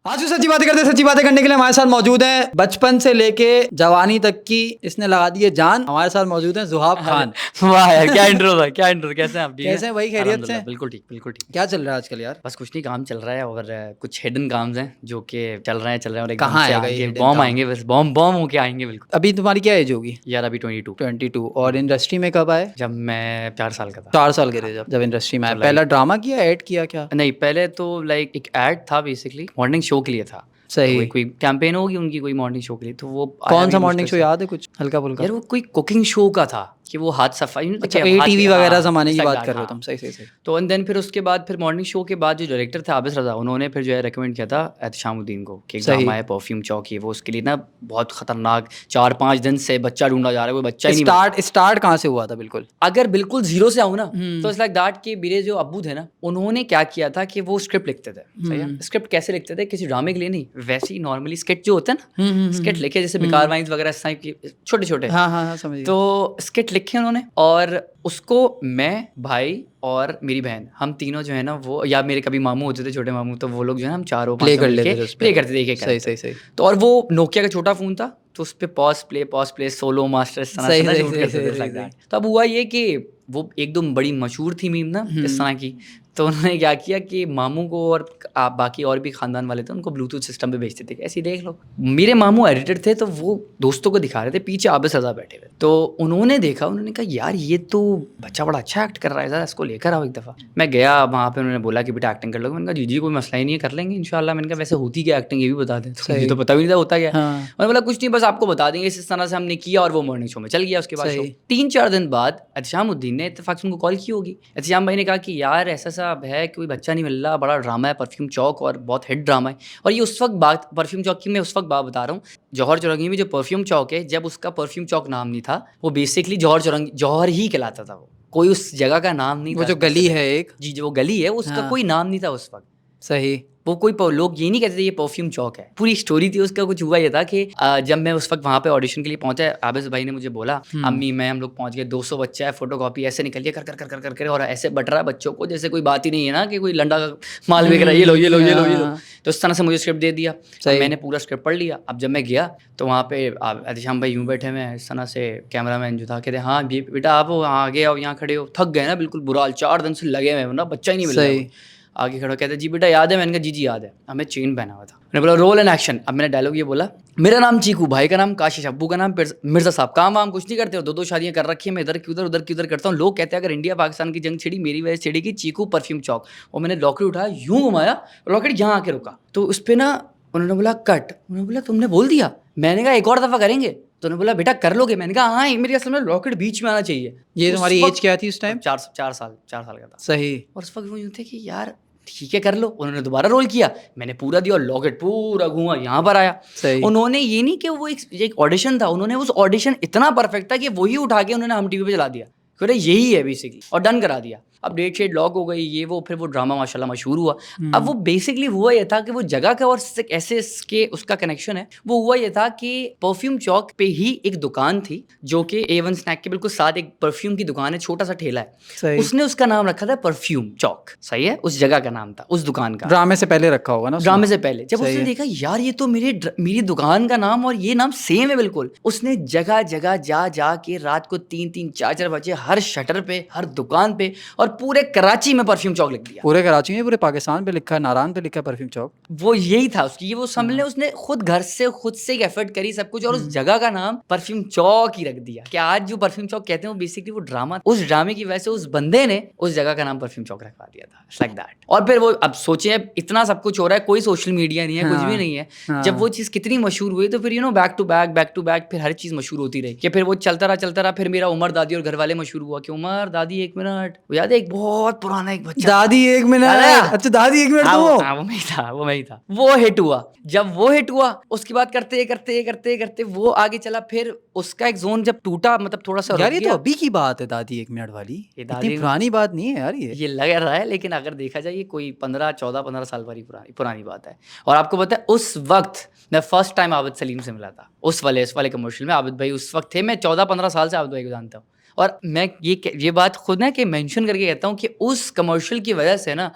आज भी सच्ची बातें करते, सच्ची बातें करने के लिए हमारे साथ मौजूद हैं बचपन से लेके जवानी तक की इसने लगा दी है जान। हमारे साथ मौजूद हैं ज़ुहाब खान। वाह यार, क्या इंट्रो था, क्या इंट्रो। कैसे हैं आप? ठीक कैसे हैं भाई, खैरियत से? अल्हम्दुलिल्लाह, बिल्कुल ठीक, बिल्कुल ठीक। क्या चल रहा है आजकल यार? बस कुछ नहीं, काम चल रहा है और कुछ हिडन काम्स हैं जो कि चल रहे हैं और एकदम कहाँ से आएगा ये आगे hidden बॉम्ब काम? आएंगे, बस बॉम्ब बॉम्ब होके आएंगे बिल्कुल। अभी तुम्हारी क्या एज होगी? यार अभी 22। 22। और इंडस्ट्री में कब आए? जब मैं 4 साल का था। 4 साल के थे जब इंडस्ट्री में आए। तो पहला ड्रामा किया, ऐड किया क्या? नहीं, पहले तो लाइक एक ऐड था, बेसिकली मॉर्निंग शो के लिए था। सही। तो कोई कैंपेन होगी उनकी, कोई मॉर्निंग शो के लिए, तो वो कौन सा मॉर्निंग शो याद है कुछ हल्का फुल्का? यार वो कोई कुकिंग शो का था कि वो हाथ सफाई, अच्छा, ATV वगैरह जमाने की बात कर रहे हो तुम? सही सही सही। तो एंड देन फिर उसके बाद फिर मॉर्निंग शो के बाद जो डायरेक्टर थे आबिस रजा, उन्होंने फिर जो है रेकमेंड किया था एहतशामुद्दीन को कि ड्रामा है परफ्यूम चौक, ये वो उसके लिए ना बहुत खतरनाक 4-5 दिन से बच्चा ढूंढा जा रहा है, कोई बच्चा ही नहीं मिला। स्टार्ट कहाँ से हुआ था? बिल्कुल अगर बिल्कुल जीरो से आऊँ ना, तो इट्स लाइक दैट कि मेरे जो अब्बू थे ना, उन्होंने क्या किया था कि वो स्क्रिप्ट लिखते थे। सही है, स्क्रिप्ट कैसे लिखते थे? किसी ड्रामे के लिए नहीं, वैसे ही नॉर्मली स्किट जो होता है ना, स्किट लिखे जैसे बिकार वाइन्स वगैरह इस टाइप की छोटे छोटे। हाँ हाँ हाँ, समझ गया। तो स्किट लिखे उन्होंने और उसको मैं, भाई और मेरी बहन, हम तीनों जो है ना वो, या मेरे कभी मामू होते थे, छोटे मामू, तो वो लोग जो है हम चारों प्ले पांचों कर मिलके लेते थे उस पे। प्ले करते थे एक एक सही character। सही सही। तो और वो नोकिया का छोटा फोन था, तो उस पे पॉज प्ले सोलो मास्टर इस तरह सही, से ना सही, शूट सही, करते सही, थे लाइक सही, दैट। तो अब हुआ ये कि वो एकदम बड़ी मशहूर थी मीम ना इस तरह की। तो उन्होंने क्या किया कि मामू को और आप बाकी और भी खानदान वाले थे उनको ब्लूटूथ सिस्टम पे भेजते थे कि ऐसे ही देख लो। मेरे मामू एडिटर थे, तो वो दोस्तों को दिखा रहे थे, पीछे आबिस रजा बैठे हुए। तो उन्होंने देखा, उन्होंने कहा यार ये तो बच्चा बड़ा अच्छा एक्ट कर रहा है, ज़रा इसको लेकर आओ एक दफ़ा। मैं गया वहाँ पे, उन्होंने बोला कि बेटा एक्टिंग कर लो। मैंने कहा जी कोई मसला ही नहीं है, कर लेंगे इंशाल्लाह। मैंने कहा वैसे होती क्या एक्टिंग, ये भी बता दें। तो ये तो पता भी नहीं था होता क्या। हाँ। मैंने बोला कुछ नहीं, बस आपको बता देंगे। इस तरह से हमने किया और वो मॉर्निंग शो में चल गया। उसके बाद शो सही। 3-4 दिन बाद एहतशामुद्दीन ने इत्तेफाक से उनको कॉल की होगी। एहतशाम भाई ने कहा कि यार ऐसा सा है, कोई बच्चा नहीं मिल रहा, बड़ा ड्रामा है परफ्यूम चौक और बहुत हिट ड्रामा है। और ये उस वक्त बात परफ्यूम चौक की, मैं उस वक्त बात बता रहा हूँ, जौहर चौरंगी में जो परफ्यूम चौक है, जब उसका परफ्यूम चौक नाम नहीं था, वो बेसिकली जौहर ही कहलाता था। वो कोई उस जगह का नाम नहीं था। वो जो गली है एक, जी जो वो गली है, उसका कोई नाम नहीं था उस वक्त। सही। वो कोई लोग ये नहीं कहते थे ये परफ्यूम चौक है। पूरी स्टोरी थी उसका। कुछ हुआ ये था कि जब मैं उस वक्त वहाँ पे ऑडिशन के लिए पहुंचा, आबिस भाई ने मुझे बोला अम्मी मैं हम लोग पहुंच गए, 200 बच्चा है, फोटोकॉपी ऐसे निकल गया कर और ऐसे बट रहा है बच्चों को जैसे कोई बात ही नहीं है ना, कि कोई लंडा का माल बिक रहा है, ये लो ये लो ये लो ये लो। तो इस तरह से मुझे स्क्रिप्ट दे दिया, मैंने पूरा स्क्रिप्ट पढ़ लिया। अब जब मैं गया तो वहाँ पे एहतशाम भाई यूँ बैठे हुए इस तरह से, कैमरामैन जो था कहते हाँ बेटा आप आगे आओ, यहाँ खड़े हो, थक गए ना बिल्कुल बुरा हाल, 4 दिन से लगे हुए ना, बच्चा ही नहीं मिल रहा। आगे खड़ा कहते जी बेटा याद है? मैंने कहा जी याद है। हमें चेन पहना हुआ था। मैंने बोला रोल एंड एक्शन। अब मैंने डायलॉग ये बोला, मेरा नाम चीकू, भाई का नाम काशिश, अब्बू का नाम मिर्जा साहब, काम वाम कुछ नहीं करते हो, 2 शादियां कर रखी है, मैं इधर की उधर करता हूँ। लोग कहते हैं अगर इंडिया पाकिस्तान की जंग छिड़ी मेरी वजह से छिड़ेगी, चीकू परफ्यूम चौक। और मैंने लॉकेट उठाया, यूं घुमाया, लॉकेट यहाँ आके रुका। तो उस पर ना उन्होंने बोला कट। उन्होंने बोला तुमने बोल दिया? मैंने कहा एक और दफ़ा करेंगे। तो उन्होंने बोला बेटा कर लोगे? मैंने कहा हाँ, मेरी असल में लॉकेट बीच में आना चाहिए। ये तुम्हारी एज क्या थी उस टाइम? 4 साल का था। सही। और उस वक्त वो यूँ थे कि यार ठीक है कर लो। उन्होंने दोबारा रोल किया, मैंने पूरा दिया और लॉकेट पूरा घुमा यहाँ पर आया। सही। उन्होंने ये नहीं कि वो एक ऑडिशन था, उन्होंने उस ऑडिशन इतना परफेक्ट था कि वही उठा के उन्होंने हम टीवी पे चला दिया, क्योंकि यही है बेसिकली, और डन करा दिया। अब डेट शेट लॉक हो गई, ये वो, फिर वो ड्रामा माशाल्लाह मशहूर हुआ। अब वो बेसिकली हुआ ये था कि वो जगह का और ऐसे के उसका कनेक्शन है। वो हुआ ये था कि परफ्यूम चौक पे ही एक दुकान थी जो कि A1 स्नैक के बिल्कुल साथ एक परफ्यूम की दुकान है, छोटा सा ठेला है। उसने उसका नाम रखा था परफ्यूम चौक। सही है, उस जगह का नाम था उस दुकान का। ड्रामे से पहले रखा होगा ना? ड्रामे से पहले। जब उसने देखा यार ये तो मेरी दुकान का नाम और ये नाम सेम है बिल्कुल, उसने जगह जगह जा के रात को 3-3 4-4 बजे हर शटर पे, हर दुकान पे और पूरे कराची में परफ्यूम चौक लिख दिया। पूरे कराची में, पूरे पाकिस्तान पे लिखा है, नारायण पे लिखा है परफ्यूम चौक। वो यही था उसकी, ये वो समझ उसने खुद घर से खुद से एक एफर्ट करी सब कुछ, और उस जगह का नाम परफ्यूम चौक ही रख दिया। कि आज जो परफ्यूम चौक कहते हैं वो बेसिकली वो ड्रामा, उस ड्रामे की वजह से उस बंदे ने उस जगह का नाम परफ्यूम चौक रखवा दिया था। Like that. और फिर वो, अब सोचिए इतना सब कुछ हो रहा है, कोई सोशल मीडिया नहीं है, कुछ भी नहीं है। जब वो चीज़ कितनी मशहूर हुई तो फिर बैक टू बैक फिर हर चीज़ मशहूर होती रही। कि फिर वो चलता रहा। फिर मेरा उमर दादी और घर वाले मशहूर हुआ कि उमर दादी 1 मिनट, याद है एक बहुत पुराना एक बच्चा, दादी 1 मिनट। अच्छा दादी 1 मिनट। वो मैं ही था। वो हिट हुआ। जब वो हिट हुआ उसके बाद करते वो आगे चला। फिर उसका एक जोन जब टूटा, मतलब थोड़ा सा यार ये तो अभी की बात है, दादी 1 मिनट वाली, इतनी पुरानी बात नहीं है यार ये लग रहा है, लेकिन अगर देखा जाए ये कोई 15 साल वाली पुरानी बात है। और आपको पता है उस वक्त मैं फर्स्ट टाइम आबिद सलीम से मिला था, उस वाले कमर्शियल में। आबिद भाई उस वक्त थे, मैं 14-15 साल से आबिद भाई को जानता हूँ। और मैं ये बात खुद ना कि मेंशन करके कहता हूँ कि उस कमर्शियल की वजह से ना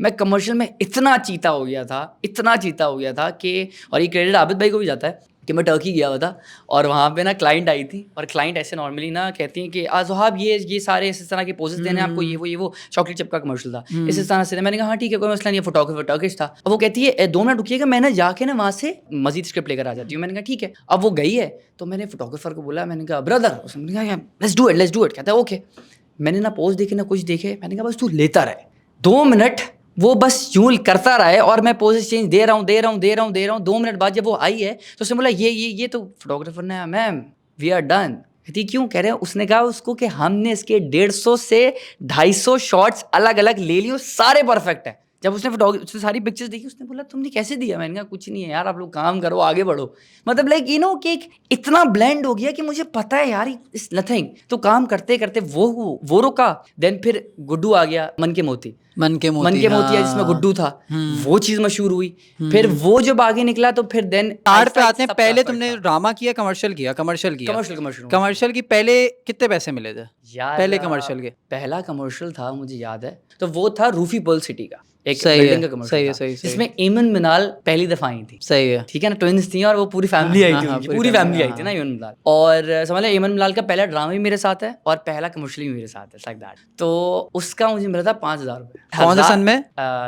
मैं कमर्शियल में इतना चीता हो गया था कि, और ये क्रेडिट आबिद भाई को भी जाता है कि मैं टर्की गया हुआ था और वहाँ पे ना क्लाइंट आई थी, और क्लाइंट ऐसे नॉर्मली ना कहती हैं कि आज़हाब ये सारे इस तरह के पोजेस देने आपको, ये वो चॉकलेट चिप का कमर्शियल था इस तरह से। मैंने कहा हाँ ठीक है कोई मसला नहीं है, फोटोग्राफर टर्किश था। अब वो कहती है 2 मिनट रुकिएगा, मैंने जाके ना वहाँ से मजीद स्क्रिप्ट लेकर आ जाती हूँ। मैंने कहा ठीक है। अब वो गई है तो मैंने फोटोग्राफर को बोला, मैंने कहा ब्रदर, उसने कहा लेट्स डू इट। कहता है ओके। मैंने ना पोज देखे ना कुछ देखे, मैंने कहा बस तू लेता रहे, 2 मिनट वो बस यूं करता रहा है और मैं पोजेस चेंज दे रहा हूँ। 2 मिनट बाद जब वो आई है तो उसने बोला ये तो फोटोग्राफर ने, मैम वी आर डन। कहती क्यों? कह रहे हैं उसने कहा उसको कि हमने इसके 150 से 250 शॉट्स अलग अलग ले लिए, सारे परफेक्ट है। जब उसने सारी पिक्चर्स देखी, उसने बोला तुमने कैसे दिया? मैंने कहा कुछ नहीं है यार, आप लोग काम करो, आगे बढ़ो। मतलब लाइक यू नो कि इतना ब्लेंड हो गया कि मुझे पता है यार इट्स नथिंग। तो काम करते करते वो रुका, देन फिर गुड्डू आ गया, मन के मोती है जिसमें गुड्डू था, वो चीज मशहूर हुई। फिर वो जब आगे निकला तो फिर देन आर्ट पे आते हैं। पहले तुमने ड्रामा किया, कमर्शियल की पहले कितने पैसे मिले थे यार? पहले कमर्शियल के पहला कमर्शियल था मुझे याद है, तो वो था रूफी पर्ल सिटी का एक सही बिल्डिंग है, का कमर्शियल सही है। जिसमें एमन मिनाल पहली दफा आई थी। सही है, ठीक है ना, ट्विंस थी और वो पूरी फैमिली आई थी, पूरी फैमिली आई थी ना एमन मिनाल। और समझ लो एमन मिनाल का पहला ड्रामा भी मेरे साथ है और पहला कमर्शियल भी मेरे साथ है, लाइक दैट। तो उसका मुझे मिला था 5,000 रुपये। कौन से सन में?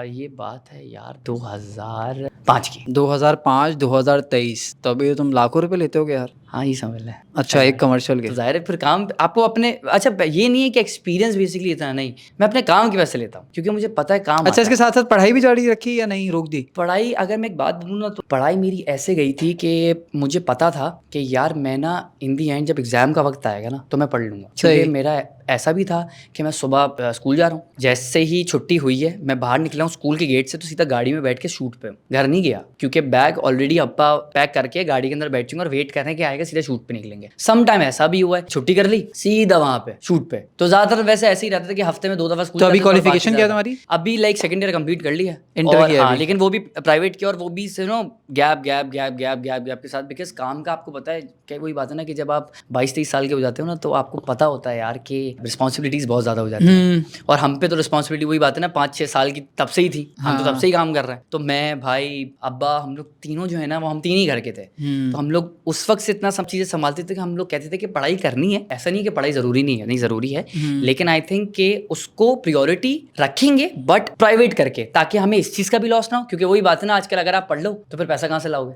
ये बात है यार 2005 की। 2005 2023, तो अभी तुम लाखों रुपए लेते होगे यार। हाँ ये समझ लें। अच्छा, एक कमर्शियल के तो जाहिर है फिर काम आपको अपने, अच्छा ये नहीं है कि एक्सपीरियंस बेसिकली इतना नहीं, मैं अपने काम की वजह से लेता हूँ क्योंकि मुझे पता है काम। अच्छा, इसके साथ साथ पढ़ाई भी जारी रखी या नहीं, रोक दी? पढ़ाई अगर मैं एक बात बोलूँ ना, तो पढ़ाई मेरी ऐसे गई थी कि मुझे पता था कि यार मैं ना इन दी एंड जब एग्जाम का वक्त आएगा ना तो मैं पढ़ लूँगा। क्योंकि मेरा ऐसा भी था कि मैं सुबह स्कूल जा रहा हूँ, जैसे ही छुट्टी हुई है मैं बाहर निकला हूँ स्कूल के गेट से तो सीधा गाड़ी में बैठ के शूट पे हूँ, घर नहीं गया क्योंकि बैग ऑलरेडी अप्पा पैक करके गाड़ी के अंदर बैठ चुके और वेट कर रहे हैं कि आएगा, सीधा शूट पे निकलेंगे। सम टाइम ऐसा भी हुआ है छुट्टी कर ली सीधा वहाँ पे शूट पे। तो ज्यादातर वैसे ऐसे ही रहता था कि हफ्ते में 2 दफा स्कूल। तो अभी क्वालिफिकेशन क्या तुम्हारी? अभी लाइक सेकंड ईयर कंप्लीट कर लिया, इंटर किया हाँ, लेकिन वो भी प्राइवेट की, और वो भी गैप के साथ, बिकॉज काम का आपको पता है क्या, वही बात है ना कि जब आप 22-23 साल के हो जाते हो ना तो आपको पता होता है यार कि रिस्पॉन्सिबिलिटीज बहुत ज्यादा हो जाती है। और हम पे तो रिस्पॉन्सिबिलिटी वही बात है ना 5-6 साल की तब से ही थी, हम तो तब से ही काम कर रहे हैं। तो मैं, भाई, अब्बा, हम लोग तीनों जो है ना वो हम 3 ही घर के थे। तो हम लोग उस वक्त से इतना सब चीजें संभालते थे कि हम लोग कहते थे कि पढ़ाई करनी है, ऐसा नहीं कि पढ़ाई जरूरी नहीं है, नहीं जरूरी है, लेकिन आई थिंक कि उसको प्रायोरिटी रखेंगे बट प्राइवेट करके, ताकि हमें इस चीज का भी लॉस ना हो। क्योंकि वही बात है ना, आजकल अगर आप पढ़ लो तो फिर पैसा कहाँ से लाओगे?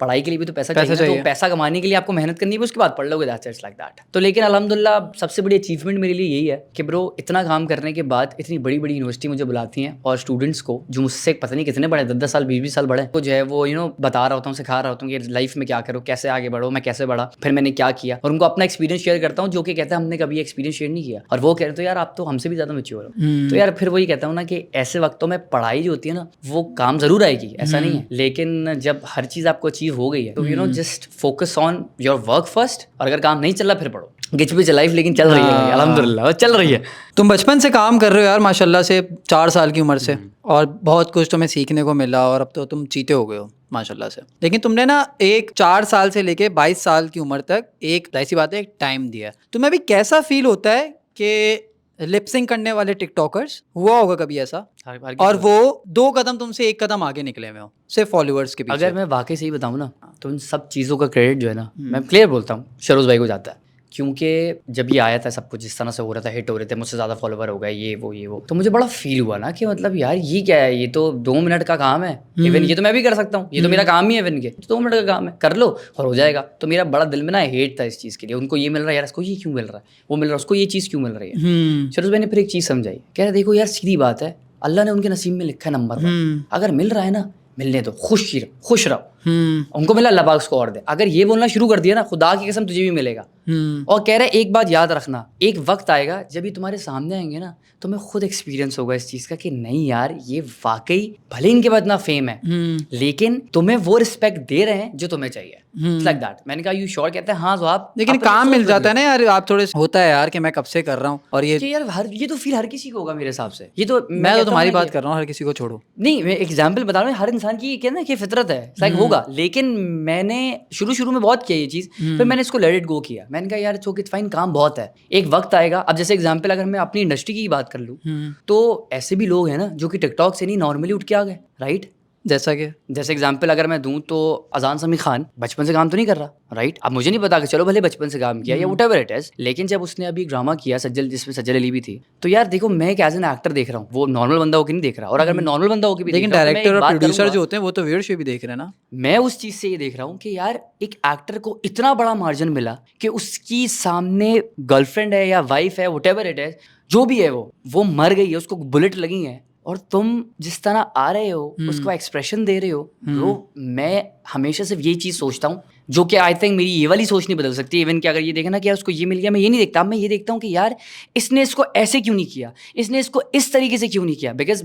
पढ़ाई के लिए भी तो पैसा चाहिए। तो पैसा कमाने के लिए आपको मेहनत करनी है, उसके बाद पढ़ लोगे, दैट्स इट्स लाइक दैट। तो लेकिन अल्हम्दुलिल्लाह सबसे बड़ी अचीवमेंट मेरे लिए यही है कि ब्रो इतना काम करने के बाद इतनी बड़ी बड़ी यूनिवर्सिटी मुझे बुलाती हैं और स्टूडेंट्स को जो मुझसे पता नहीं कितने बड़े 10-10 साल 20-20 साल बड़े को जो है वो बता रहा होता हूँ, सिखा रहा होता हूँ कि लाइफ में क्या करो, कैसे आगे बढ़ो, मैं कैसे बढ़ा, फिर मैंने क्या किया, और उनको अपना एक्सपीरियंस शेयर करता हूँ जो कि कहते हैं हमने कभी एक्सपीरियंस शेयर नहीं किया, और वो कह रहे तो यार आप तो हमसे भी ज्यादा मैच्योर हो। तो यार फिर वही कहता हूँ ना कि ऐसे वक्तों में पढ़ाई जो होती है ना वो काम जरूर आएगी, ऐसा नहीं है, लेकिन जब हर चीज आपको अचीव हो गई है तो just focus on your work first, और अगर काम नहीं चल रहा फिर पढ़ो। गिच पिच लाइफ लेकिन चल रही है अल्हम्दुलिल्लाह, चल रही है। तुम बचपन से काम कर रहे हो यार माशाल्लाह से, 4 साल की उम्र से, और बहुत कुछ तुम्हें सीखने को मिला और अब तो तुम चीते हो गए हो माशाल्लाह से। लेकिन तुमने ना एक 4 साल से लेके 22 साल की उम्र तक एक ऐसी बात है एक टाइम दिया। तुम्हें अभी कैसा फील होता है कि लिपसिंग करने वाले टिकटॉकर्स, हुआ होगा कभी ऐसा, और वो 2 कदम तुमसे 1 कदम आगे निकले हुए हो सिर्फ फॉलोअर्स के पीछे? अगर मैं वाकई सही बताऊँ ना तो उन सब चीज़ों का क्रेडिट जो है ना मैं क्लियर बोलता हूँ शरोज भाई को जाता है, क्योंकि जब ये आया था सब कुछ जिस तरह से हो रहा था, हिट हो रहे थे, मुझसे ज़्यादा फॉलोवर हो गए, ये वो, तो मुझे बड़ा फील हुआ ना कि मतलब यार ये क्या है, ये तो 2 मिनट का काम है, इवन ये तो मैं भी कर सकता हूँ, ये तो मेरा काम ही है, इवन के तो 2 मिनट का काम है, कर लो और हो जाएगा। तो मेरा बड़ा दिल में ना हेट था इस चीज़ के लिए, उनको ये मिल रहा है यार, इसको ये क्यों मिल रहा है, वो मिल रहा है उसको ये चीज़ क्यों मिल रही है। सरोज भाई ने फिर एक चीज़ समझाई, कह रहे देखो यार सीधी बात है, अल्लाह ने उनके नसीब में लिखा है नंबर 1, अगर मिल रहा है ना मिलने दो, खुश रहो, उनको मिला अल्लाह पाक उसको और दे। अगर ये बोलना शुरू कर दिया ना खुदा की कसम तुझे भी मिलेगा। और कह रहे एक बात याद रखना, एक वक्त आएगा जब ये तुम्हारे सामने आएंगे ना तुम्हें खुद एक्सपीरियंस होगा इस चीज का कि नहीं यार ये वाकई भले इनके पास इतना फेम है लेकिन तुम्हें वो रिस्पेक्ट दे रहे हैं जो तुम्हें चाहिए, लाइक दैट। मैंने कहा यू श्योर? कहते हैं हाँ जो आप, लेकिन काम मिल जाता है ना यार, आप थोड़े होता है यार कि मैं कब से कर रहा हूँ, और ये यार ये तो फील हर किसी को होगा मेरे हिसाब से। ये तो मैं तो तुम्हारी बात कर रहा हूँ, हर किसी को छोड़ो। नहीं मैं एग्जाम्पल बता रहा हूँ, हर इंसान की कहना कि फितरत है, लाइक वो होगा, लेकिन मैंने शुरू में बहुत किया ये चीज़, फिर मैंने इसको लेट इट गो किया। मैंने कहा यार इट्स ओके, फाइन, काम बहुत है, एक वक्त आएगा। अब जैसे एग्जांपल अगर मैं अपनी इंडस्ट्री की बात कर लूँ, तो ऐसे भी लोग हैं ना जो कि टिकटॉक से नहीं नॉर्मली उठ के आ गए, राइट? जैसे एग्जांपल अगर मैं दूं तो अजान समी खान बचपन से काम तो नहीं कर रहा, राइट? अब मुझे नहीं पता कि चलो भले बचपन से काम किया या व्हाटएवर इट इज, लेकिन जब उसने अभी ड्रामा किया सज्जल, जिसमें सज्जल अली भी थी, तो यार देखो मैं एक एज एन एक्टर देख रहा हूँ, वो नॉर्मल बंदा होकर नहीं देख रहा। और अगर मैं नॉर्मल बंदा होकर भी लेकिन देख रहा हूं, तो मैं डायरेक्टर एक और बात प्रोड्यूसर करूंगा, जो होते हैं वो तो व्यूअरशिप भी देख रहे हैं ना। मैं उस चीज से ये देख रहा हूँ कि यार एक एक्टर को इतना बड़ा मार्जिन मिला कि उसकी सामने गर्लफ्रेंड है या वाइफ है, व्हाटएवर इट इज, जो भी है वो मर गई है, उसको बुलेट लगी है, और तुम जिस तरह आ रहे हो उसको एक्सप्रेशन दे रहे हो ब्रो। मैं हमेशा सिर्फ ये चीज़ सोचता हूँ, जो कि आई थिंक मेरी ये वाली सोच नहीं बदल सकती। इवन कि अगर ये देखे ना कि यार उसको ये मिल गया, मैं ये नहीं देखता। मैं ये देखता हूँ कि यार इसने इसको ऐसे क्यों नहीं किया, इसने इसको इस तरीके से क्यों नहीं किया। बिकॉज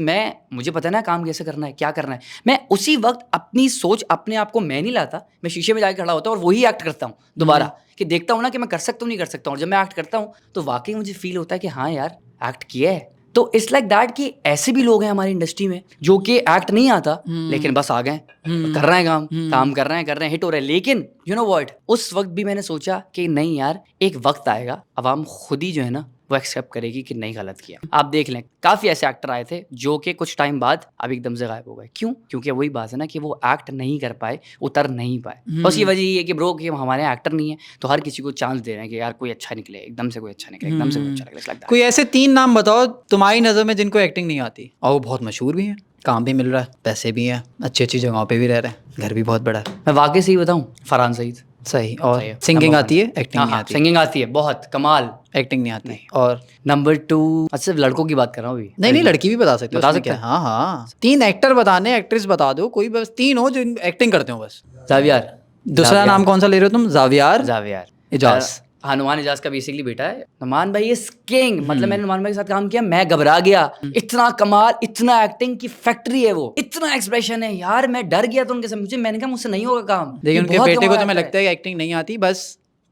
मुझे पता है ना काम कैसे करना है, क्या करना है। मैं उसी वक्त अपनी सोच अपने आप को मैं नहीं लाता, मैं शीशे में जाके खड़ा होता हूँ और वही एक्ट करता हूँ दोबारा, कि देखता हूँ ना कि मैं कर सकता हूँ नहीं कर सकता हूँ। और जब मैं एक्ट करता हूँ तो वाकई मुझे फील होता है कि हाँ यार एक्ट किया है। तो इट्स लाइक दैट कि ऐसे भी लोग हैं हमारी इंडस्ट्री में जो कि एक्ट नहीं आता, लेकिन बस आ गए, कर रहे हैं काम कर रहे हैं, हिट हो रहे हैं। लेकिन यू नो व्हाट, उस वक्त भी मैंने सोचा कि नहीं यार एक वक्त आएगा, अवाम खुद ही जो है ना वो एक्सेप्ट करेगी कि नहीं गलत किया। आप देख लें काफी ऐसे एक्टर आए थे जो कि कुछ टाइम बाद अब एकदम से गायब हो गए। क्यों? क्योंकि वही बात है ना कि वो एक्ट नहीं कर पाए, उतर नहीं पाए। और उसकी वजह ये है कि ब्रो कि हमारे एक्टर नहीं है, तो हर किसी को चांस दे रहे हैं कि यार कोई अच्छा निकले, एकदम से कोई अच्छा निकले, एकदम से कोई अच्छा निकले। like that. कोई ऐसे 3 नाम बताओ तुम्हारी नज़र में जिनको एक्टिंग नहीं आती और वो बहुत मशहूर भी हैं, काम भी मिल रहा है, पैसे भी हैं, अच्छी अच्छी जगहों पे भी रह रहे हैं, घर भी बहुत बड़ा है। मैं वाकई से ही बताऊं, फरहान सईद। सही। और सही है। सिंगिंग नंबर आती है, वन। एक्टिंग नहीं आती। सिंगिंग आती है, बहुत कमाल। एक्टिंग नहीं आती। और नंबर 2, अच्छा सिर्फ लड़कों की बात कर रहा हूँ अभी। नहीं लड़की भी बता सकते हो, बता उसमें सकते क्या है? हैं? हाँ हाँ, 3 एक्टर बताने, एक्ट्रेस बता दो, कोई बस 3 हो जो एक्टिंग करते हो बस। जावियार। दूसरा नाम कौन सा ले रहे हो तुम? जावियार इजाज। हाँ, नुमान इजाज का बेसिकली बेटा है। नुमान भाई इज किंग। मतलब मैंने नुमान भाई के साथ काम किया, मैं घबरा गया। इतना कमाल, इतना एक्टिंग की फैक्ट्री है वो, इतना एक्सप्रेशन है यार, मैं डर गया था उनके साथ। मैंने कहा मुझसे नहीं होगा काम। लेकिन उनके बेटे को तो मैं लगता है कि एक्टिंग नहीं आती, बस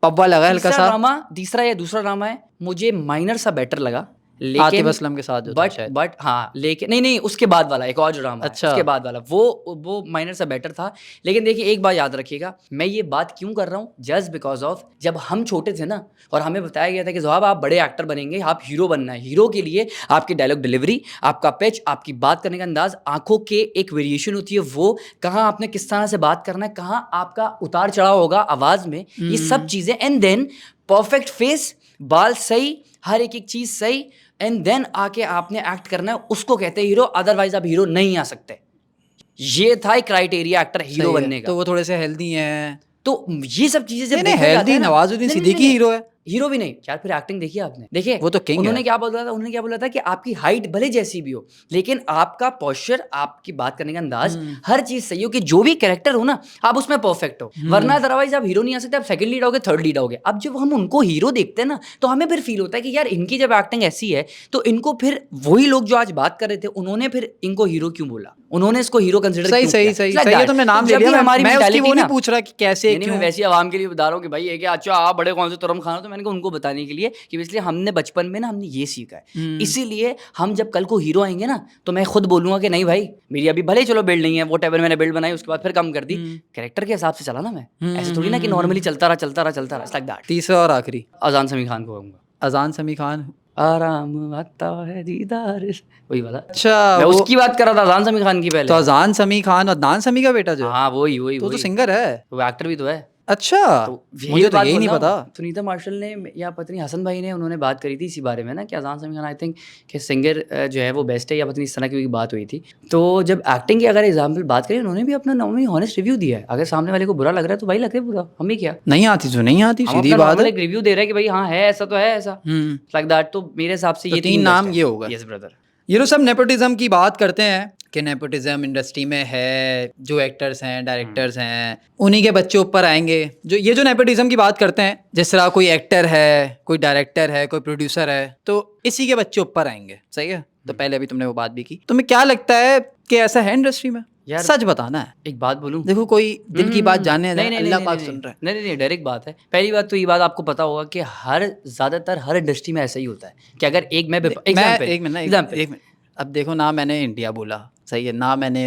पब्बा लगा हल्का सा। दूसरा ड्रामा है, मुझे माइनर सा बेटर लगा, आतिफ असलम के साथ जो था शायद। बट हाँ, लेकिन नहीं उसके बाद वाला एक और जो ड्रामा अच्छा। उसके बाद वाला वो माइनर सा बेटर था। लेकिन देखिए एक बात याद रखिएगा, मैं ये बात क्यों कर रहा हूँ, जस्ट बिकॉज ऑफ जब हम छोटे थे ना और हमें बताया गया था कि ज़ोहाब आप बड़े एक्टर बनेंगे, आप हीरो बनना है। हीरो के लिए आपकी डायलॉग डिलीवरी, आपका पिच, आपकी बात करने का अंदाज, आंखों के एक वेरिएशन होती है, वो कहाँ आपने किस तरह से बात करना है, कहाँ आपका उतार चढ़ाव होगा आवाज़ में, ये सब चीज़ें। एंड देन परफेक्ट फेस, बाल सही, हर एक चीज़ सही, एंड देन आके आपने एक्ट करना है, उसको कहते हैं हीरो। अदरवाइज आप हीरो नहीं आ सकते। ये था एक क्राइटेरिया एक्टर हीरो बनने का। तो वो थोड़े से हेल्दी हैं, तो ये सब चीजें जब नहीं हेल्दी नवाजुद्दीन सिद्दीकी हीरो है। हीरो भी नहीं यार, फिर एक्टिंग देखी आपने? देखिए वो तो किंग उन्होंने है। क्या बोला था कि आपकी हाइट भले जैसी भी हो, लेकिन आपका पोस्चर, आपकी बात करने का अंदाज, हर चीज सही हो, कि जो भी कैरेक्टर हो ना आप उसमें परफेक्ट हो। वरना अदरवाइज आप हीरो नहीं आ सकते, आप सेकंड लीड आओगे, थर्ड लीड आओगे। अब जब हम उनको हीरो देखते हैं ना, तो हमें फिर फील होता है कि यार इनकी जब एक्टिंग ऐसी है, तो इनको फिर वही लोग जो आज बात कर रहे थे, उन्होंने फिर इनको हीरो क्यों बोला, उन्होंने इसको हीरो कंसिडर क्यों किया? सही है, तुमने नाम ले लिया। मैं उसकी वो नहीं पूछ रहा कि कैसे क्यों। मैं वैसे आवाम के लिए बता रहा हूँ कि भाई ये क्या, अच्छा आप बड़े कौन से तुरम खान हो, तो मैंने कहा उनको बताने के लिए कि इसलिए हमने बचपन में ना हमने ये सीखा है। इसीलिए हम जब कल को हीरो आएंगे ना, तो मैं खुद बोलूंगा कि नहीं भाई मेरी अभी भले चलो बिल्ड नहीं है, व्हाटएवर मैंने बिल्ड बनाई उसके बाद फिर कम कर दी, कैरेक्टर के हिसाब से चला ना मैं। ऐसे थोड़ी ना कि नॉर्मली चलता रहा लाइक दैट। तीसरा और आखिरी अजान समी खान को कहूंगा। अजान समी खान, आराम आता है दीदार, वही वाला। अच्छा, मैं उसकी बात कर रहा था, अजान समी खान की पहले। तो अजान समी खान और अदनान समी का बेटा जो है, हाँ वही तो सिंगर है, वो एक्टर भी तो है। अच्छा, मुझे तो यही नहीं पता। सुनीता मार्शल ने या पत्नी हसन भाई ने उन्होंने बात करी थी इसी बारे में ना कि अजान समी खान आई थिंक कि सिंगर जो है वो बेस्ट है, या पत्नी इस तरह की बात हुई थी। तो जब एक्टिंग की अगर एग्जाम्पल बात करें, उन्होंने भी अपना नॉर्मली हॉनेस्ट रिव्यू दिया है। अगर सामने वाले को बुरा लग रहा है तो भाई लगे बुरा, हमें क्या, नहीं आती तो नहीं आती, सीधी बात है। एक रिव्यू दे रहा है कि भाई हाँ है ऐसा तो है ऐसा, लाइक दैट। तो मेरे हिसाब से ये 3 नाम ये होगा। Yes brother. ये लोग सब नेपोटिज्म की बात करते हैं कि नेपोटिज्म इंडस्ट्री में है, जो एक्टर्स हैं, डायरेक्टर्स हैं, उन्हीं के बच्चे ऊपर आएंगे। जो नेपोटिज्म की बात करते हैं, जिस तरह कोई एक्टर है, कोई डायरेक्टर है, कोई प्रोड्यूसर है, तो इसी के बच्चे ऊपर आएंगे, सही है। तो पहले अभी तुमने वो बात भी की, तुम्हें क्या लगता है कि ऐसा है इंडस्ट्री में? यार सच बताना है। एक बात बोलूं, देखो कोई दिल की बात जानने, अल्लाह पाक सुन रहा है। नहीं डायरेक्ट बात है। पहली बात तो ये बात आपको पता होगा कि ज्यादातर हर इंडस्ट्री में ऐसा ही होता है कि अगर एक मिनट, अब देखो ना मैंने इंडिया बोला, सही है ना, मैंने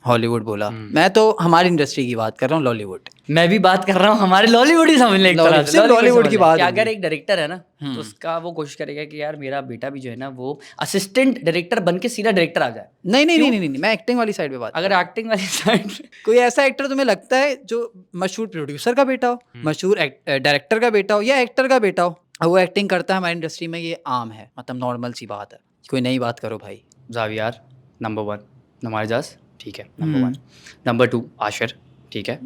हॉलीवुड बोला, मैं तो हमारी इंडस्ट्री की बात कर रहा हूँ, लॉलीवुड। मैं भी बात कर रहा हूँ हमारे लॉलीवुड ही समझ ले, एक तरह से सिर्फ लॉलीवुड की बात कि होगी। अगर एक डायरेक्टर है ना तो उसका वो कोशिश करेगा कि यार मेरा बेटा भी जो है ना वो असिस्टेंट डायरेक्टर बन के सीधा डायरेक्टर आ जाए। नहीं नहीं नहीं नहीं नहीं, मैं एक्टिंग वाली साइड पे बात अगर एक्टिंग वाली साइड कोई ऐसा एक्टर तुम्हें लगता है जो मशहूर प्रोड्यूसर का बेटा हो, मशहूर डायरेक्टर का बेटा हो या एक्टर का बेटा हो, और वो एक्टिंग करता है हमारी इंडस्ट्री में, ये आम है, मतलब नॉर्मल सी बात है, कोई नई बात करो भाई। जावियर नंबर 1, नमारजास ठीक है नंबर 1, नंबर 2 आशिर ठीक है।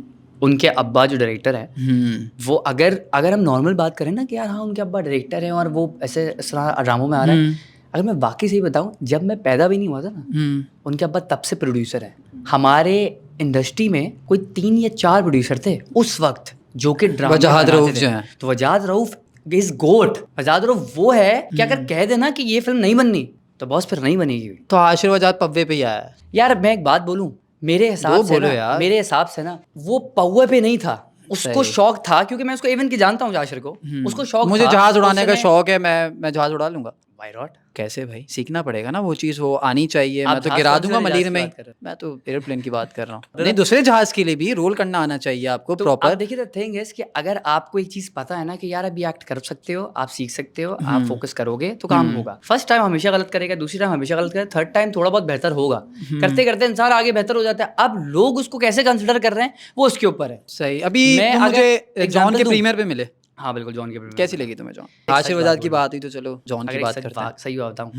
उनके अब्बा जो डायरेक्टर है वो अगर हम नॉर्मल बात करें ना कि यार हाँ उनके अब्बा डायरेक्टर हैं और वो ऐसे इस तरह ड्रामों में आ रहा है, अगर मैं वाकई सही बताऊं जब मैं पैदा भी नहीं हुआ था ना उनके अब्बा तब से प्रोड्यूसर हैं। हमारे इंडस्ट्री में कोई 3 या 4 प्रोड्यूसर थे उस वक्त जो कि ड्रामा वजाहत रऊफ जो हैं, तो वजाहत रऊफ इज गोट। वजाहत रऊफ वो है कि अगर कह देना कि ये फिल्म नहीं बननी तो बॉस फिर नहीं बनेगी। तो आशीर्वाद पव्वे पे ही आया है। यार मैं एक बात बोलूं, मेरे हिसाब से ना यार। मेरे हिसाब से ना वो पौवे पे नहीं था, उसको शौक था, क्योंकि मैं उसको इवन की जानता हूँ आशिर को, उसको शौक मुझे था, जहाज उड़ाने का उसने- शौक है, मैं जहाज उड़ा लूंगा। Why not? कैसे भाई, सीखना पड़ेगा ना वो चीज़, वो आनी चाहिए। आप मैं तो जहाज गिरा कौन से दूंगा वाले मलिर जहाज में की ही। बात कर रहे हो? मैं तो एयरप्लेन की बात कर रहा हूँ। नहीं, दूसरे जहाज के लिए भी रोल करना आना चाहिए आपको तो प्रॉपर। आप देखिए द थिंग इज कि अगर आपको एक चीज पता है ना कि यार अभी एक्ट कर सकते हो, आप सीख सकते हो, आप फोकस करोगे तो काम होगा। फर्स्ट टाइम हमेशा गलत करेगा, दूसरी टाइम हमेशा गलत करेगा, थर्ड टाइम थोड़ा बहुत बेहतर होगा, करते करते इंसान आगे बेहतर हो जाता है। अब लोग उसको कैसे कंसिडर कर रहे हैं वो उसके ऊपर है। सही। अभी मैं तुम अगर मुझे जॉन example के दूं- प्रीमियर पे मिले, हाँ बिल्कुल जॉन के प्रीमियर कैसी लगी तुम्हें जॉन? सच आशीर्वाद बात की बोलूं। बात हुई तो चलो जॉन की अगर बात एक करते हैं। सही बात बताऊं,